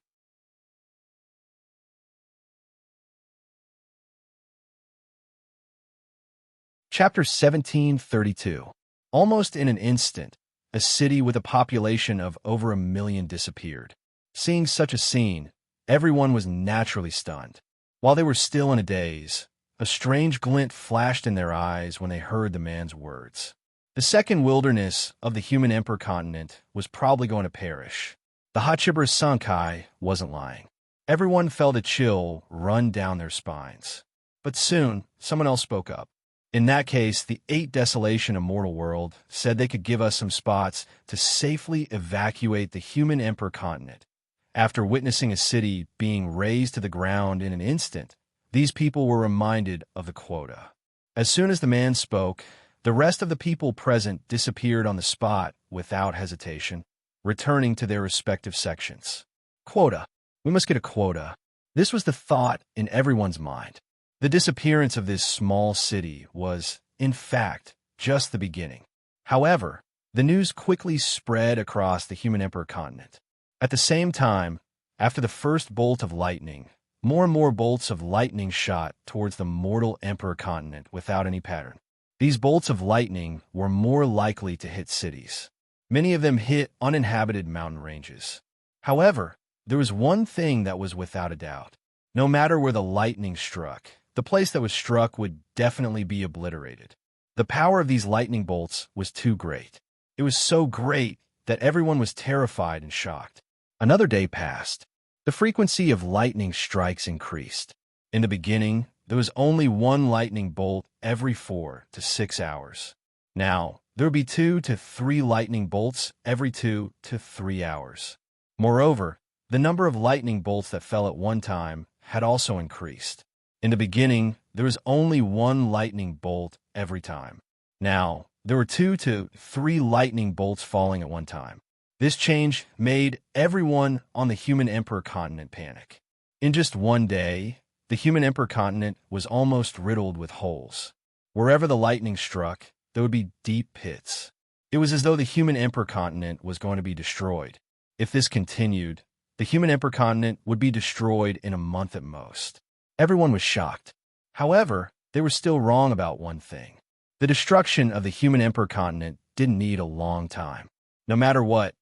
Chapter 1732. Almost in an instant, a city with a population of over 1 million disappeared. Seeing such a scene, everyone was naturally stunned. While they were still in a daze, a strange glint flashed in their eyes when they heard the man's words. The second wilderness of the human emperor continent was probably going to perish. The Hachiba Senkai wasn't lying. Everyone felt a chill run down their spines. But soon, someone else spoke up. In that case, the 8 Desolation Immortal World said they could give us some spots to safely evacuate the human emperor continent. After witnessing a city being razed to the ground in an instant, these people were reminded of the quota. As soon as the man spoke, the rest of the people present disappeared on the spot without hesitation, returning to their respective sections. Quota. We must get a quota. This was the thought in everyone's mind. The disappearance of this small city was, in fact, just the beginning. However, the news quickly spread across the human emperor continent. At the same time, after the first bolt of lightning, more and more bolts of lightning shot towards the mortal emperor continent without any pattern. These bolts of lightning were more likely to hit cities. Many of them hit uninhabited mountain ranges. However, there was one thing that was without a doubt. No matter where the lightning struck, the place that was struck would definitely be obliterated. The power of these lightning bolts was too great. It was so great that everyone was terrified and shocked. Another day passed. The frequency of lightning strikes increased. In the beginning, there was only one lightning bolt every 4 to 6 hours. Now, there would be 2 to 3 lightning bolts every 2 to 3 hours. Moreover, the number of lightning bolts that fell at one time had also increased. In the beginning, there was only one lightning bolt every time. Now, there were 2 to 3 lightning bolts falling at one time. This change made everyone on the human emperor continent panic. In just one day, the human emperor continent was almost riddled with holes. Wherever the lightning struck, there would be deep pits. It was as though the human emperor continent was going to be destroyed. If this continued, the human emperor continent would be destroyed in a month at most. Everyone was shocked. However, they were still wrong about one thing. The destruction of the human emperor continent didn't need a long time. No matter what,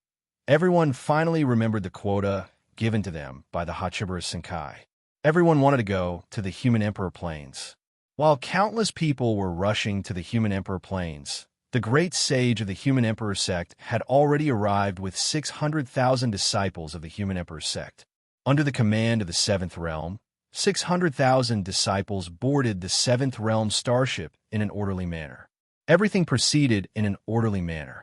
everyone finally remembered the quota given to them by the Hachibara Senkai. Everyone wanted to go to the human emperor plains. While countless people were rushing to the human emperor plains, the great sage of the human emperor sect had already arrived with 600,000 disciples of the human emperor sect. Under the command of the seventh realm, 600,000 disciples boarded the seventh realm starship in an orderly manner. Everything proceeded in an orderly manner.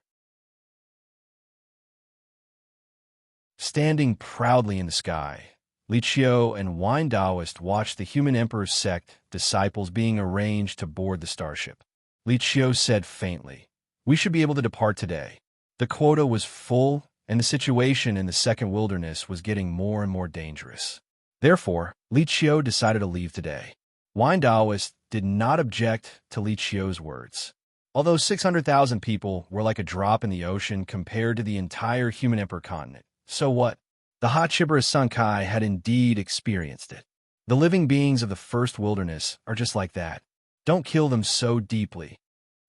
Standing proudly in the sky, Li Qiu and Wine Taoist watched the human emperor sect disciples being arranged to board the starship. Li Qiu said faintly, "We should be able to depart today." The quota was full, and the situation in the second wilderness was getting more and more dangerous. Therefore, Li Qiu decided to leave today. Wine Taoist did not object to Li Qiu's words. Although 600,000 people were like a drop in the ocean compared to the entire human emperor continent, so what? The Hachibara Senkai had indeed experienced it. The living beings of the first wilderness are just like that. Don't kill them so deeply.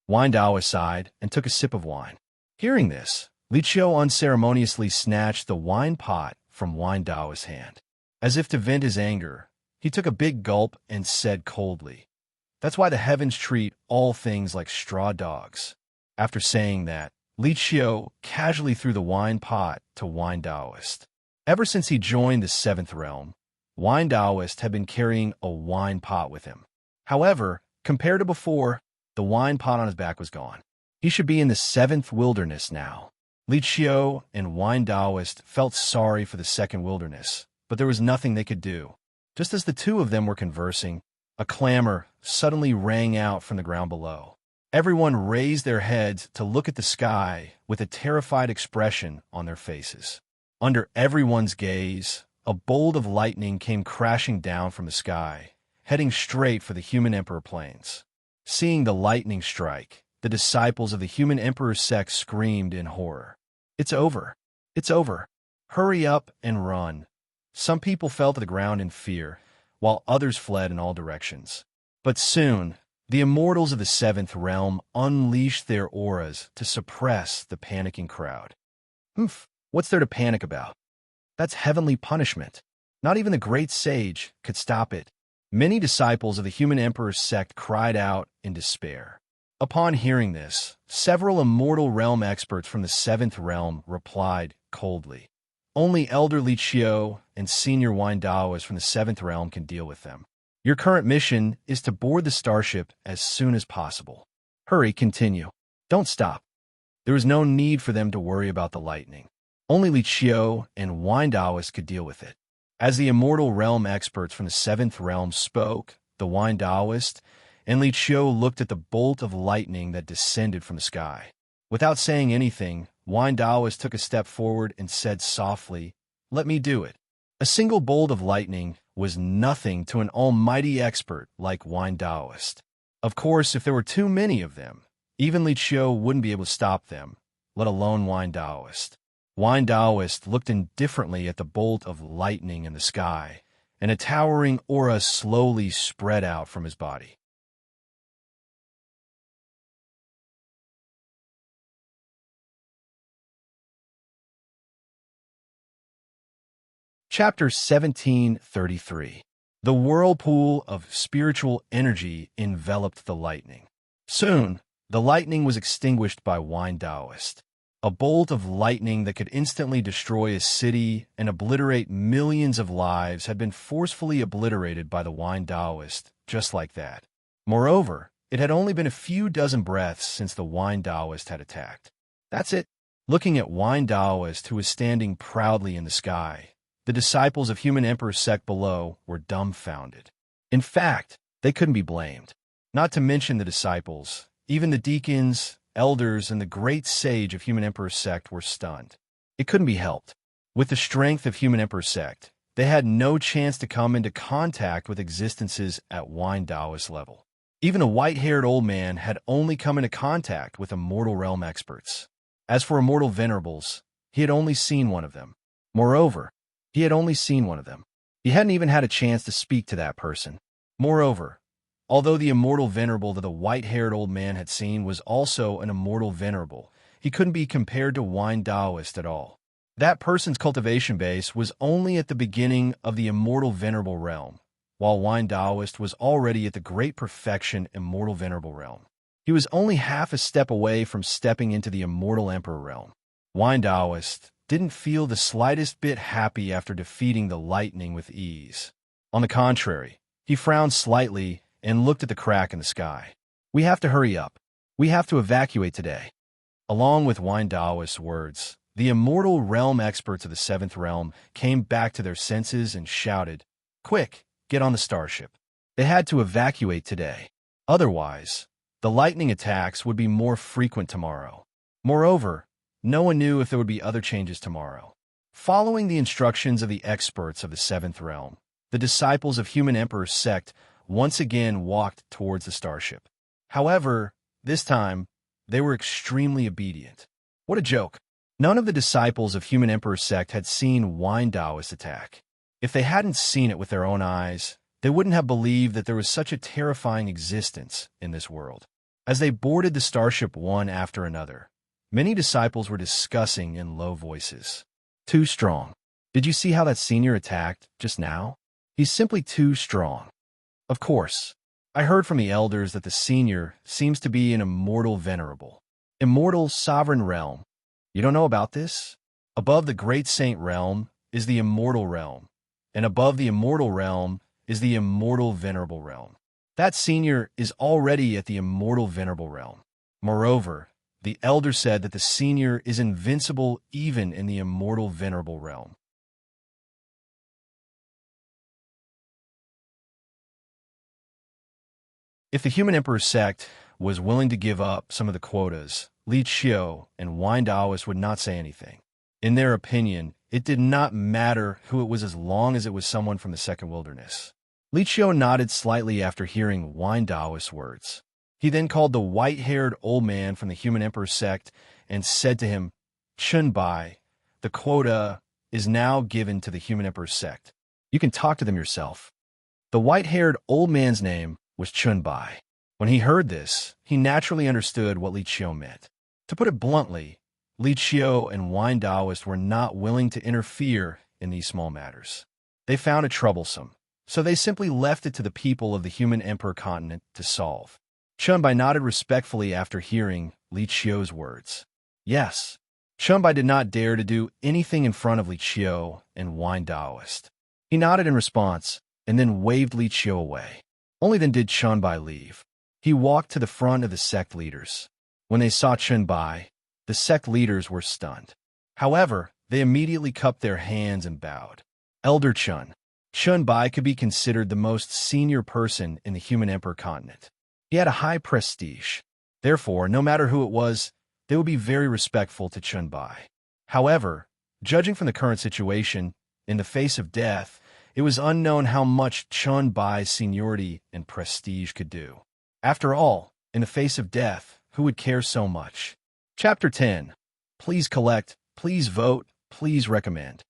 Wine Taoist sighed and took a sip of wine. Hearing this, Li Qiu unceremoniously snatched the wine pot from Wine Taoist's hand. As if to vent his anger, he took a big gulp and said coldly, "That's why the heavens treat all things like straw dogs." After saying that, Li Qiu casually threw the wine pot to Wine Taoist. Ever since he joined the seventh realm, Wine Taoist had been carrying a wine pot with him. However, compared to before, the wine pot on his back was gone. He should be in the seventh wilderness now. Li Qiu and Wine Taoist felt sorry for the second wilderness, but there was nothing they could do. Just as the two of them were conversing, a clamor suddenly rang out from the ground below. Everyone raised their heads to look at the sky with a terrified expression on their faces. Under everyone's gaze, a bolt of lightning came crashing down from the sky, heading straight for the human emperor plains. Seeing the lightning strike, the disciples of the human emperor sect screamed in horror. "It's over! It's over! Hurry up and run!" Some people fell to the ground in fear, while others fled in all directions. But soon, the immortals of the seventh realm unleashed their auras to suppress the panicking crowd. What's there to panic about? That's heavenly punishment. Not even the great sage could stop it. Many disciples of the human emperor's sect cried out in despair. Upon hearing this, several immortal realm experts from the seventh realm replied coldly. Only Elder Li Qiu and Senior Wine Taoist from the seventh realm can deal with them. Your current mission is to board the starship as soon as possible. Hurry, continue. Don't stop. There is no need for them to worry about the lightning. Only Li Qiu and Wine Taoist could deal with it. As the immortal realm experts from the seventh realm spoke, the Wine Taoist and Li Qiu looked at the bolt of lightning that descended from the sky. Without saying anything, Wine Taoist took a step forward and said softly, "Let me do it." A single bolt of lightning was nothing to an almighty expert like Wine Taoist. Of course, if there were too many of them, even Li Qiu wouldn't be able to stop them, let alone Wine Taoist. Wine Taoist looked indifferently at the bolt of lightning in the sky, and a towering aura slowly spread out from his body. Chapter 1733. The whirlpool of spiritual energy enveloped the lightning. Soon, the lightning was extinguished by Wine Taoist. A bolt of lightning that could instantly destroy a city and obliterate millions of lives had been forcefully obliterated by the Wine Taoist, just like that. Moreover, it had only been a few dozen breaths since the Wine Taoist had attacked. That's it. Looking at Wine Taoist, who was standing proudly in the sky, the disciples of Human Emperor sect below were dumbfounded. In fact, they couldn't be blamed. Not to mention the disciples, even the deacons, elders, and the great sage of Human Emperor sect were stunned. It couldn't be helped. With the strength of Human Emperor sect, they had no chance to come into contact with existences at Wine Taoist level. Even the white-haired old man had only come into contact with immortal realm experts. As for immortal venerables, he had only seen one of them. Moreover, he had only seen one of them. He hadn't even had a chance to speak to that person. Moreover, although the immortal venerable that the white-haired old man had seen was also an immortal venerable, he couldn't be compared to Wine Taoist at all. That person's cultivation base was only at the beginning of the immortal venerable realm, while Wine Taoist was already at the great perfection immortal venerable realm. He was only half a step away from stepping into the immortal emperor realm. Wine Taoist didn't feel the slightest bit happy after defeating the lightning with ease. On the contrary, he frowned slightly and looked at the crack in the sky. "We have to hurry up. We have to evacuate today." Along with Wine Taoist's words, the immortal realm experts of the seventh realm came back to their senses and shouted, "Quick, get on the starship." They had to evacuate today. Otherwise, the lightning attacks would be more frequent tomorrow. Moreover, no one knew if there would be other changes tomorrow. Following the instructions of the experts of the seventh realm, the disciples of Human Emperor's sect once again walked towards the starship. However, this time, they were extremely obedient. What a joke. None of the disciples of Human Emperor's sect had seen Wine Taoist attack. If they hadn't seen it with their own eyes, they wouldn't have believed that there was such a terrifying existence in this world. As they boarded the starship one after another, many disciples were discussing in low voices. "Too strong. Did you see how that senior attacked just now? He's simply too strong." Of course, I heard from the elders that the senior seems to be an immortal venerable. Immortal sovereign realm. You don't know about this? Above the great saint realm is the immortal realm, and above the immortal realm is the immortal venerable realm. That senior is already at the immortal venerable realm. Moreover, the elder said that the senior is invincible even in the immortal venerable realm. If the Human Emperor sect was willing to give up some of the quotas, Li Qiu and Wine Taoist would not say anything. In their opinion, it did not matter who it was as long as it was someone from the second wilderness. Li Qiu nodded slightly after hearing Wine Taoist's words. He then called the white-haired old man from the Human Emperor sect and said to him, "Chun Bai, the quota is now given to the Human Emperor sect. You can talk to them yourself." The white-haired old man's name was Chun Bai. When he heard this, he naturally understood what Li Qiu meant. To put it bluntly, Li Qiu and Wine Taoist were not willing to interfere in these small matters. They found it troublesome, so they simply left it to the people of the Human Emperor continent to solve. Chun Bai nodded respectfully after hearing Li Qiu's words. Yes, Chun Bai did not dare to do anything in front of Li Qiu and Wine Taoist. He nodded in response and then waved Li Qiu away. Only then did Chun Bai leave. He walked to the front of the sect leaders. When they saw Chun Bai, the sect leaders were stunned. However, they immediately cupped their hands and bowed. Elder Chun Bai could be considered the most senior person in the Human Emperor continent. He had a high prestige. Therefore, no matter who it was, they would be very respectful to Chun Bai. However, judging from the current situation, in the face of death, it was unknown how much Chun Bai's seniority and prestige could do. After all, in the face of death, who would care so much? Chapter 10. Please collect, please vote, please recommend.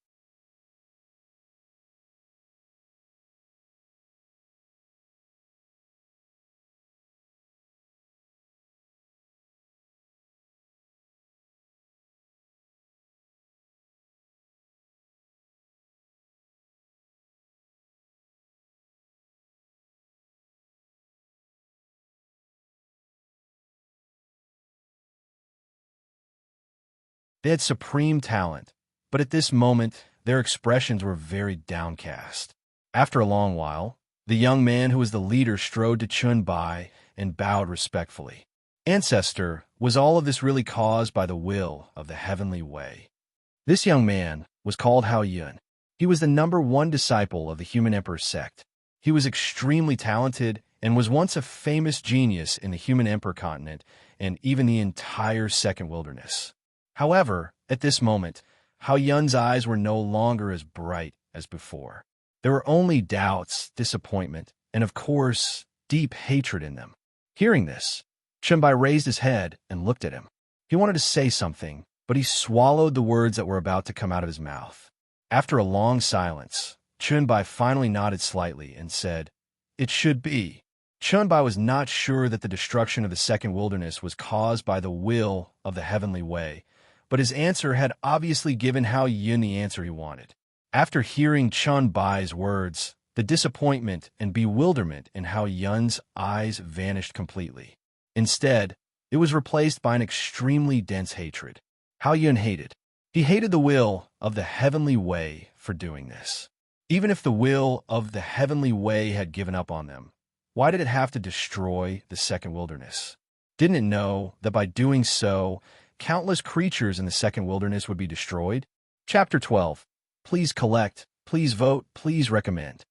They had supreme talent, but at this moment, their expressions were very downcast. After a long while, the young man who was the leader strode to Chun Bai and bowed respectfully. Ancestor, was all of this really caused by the will of the heavenly way? This young man was called Hao Yun. He was the #1 disciple of the Human Emperor sect. He was extremely talented and was once a famous genius in the Human Emperor continent and even the entire second wilderness. However, at this moment, Hao Yun's eyes were no longer as bright as before. There were only doubts, disappointment, and of course, deep hatred in them. Hearing this, Chunbai raised his head and looked at him. He wanted to say something, but he swallowed the words that were about to come out of his mouth. After a long silence, Chunbai finally nodded slightly and said, "It should be." Chunbai was not sure that the destruction of the second wilderness was caused by the will of the heavenly way, but his answer had obviously given Hao Yun the answer he wanted. After hearing Chunbai's words, the disappointment and bewilderment in Hao Yun's eyes vanished completely. Instead, it was replaced by an extremely dense hatred. Hao Yun hated. He hated the will of the heavenly way for doing this. Even if the will of the heavenly way had given up on them, why did it have to destroy the second wilderness? Didn't it know that by doing so, countless creatures in the second wilderness would be destroyed? Chapter 12. Please collect, please vote, please recommend.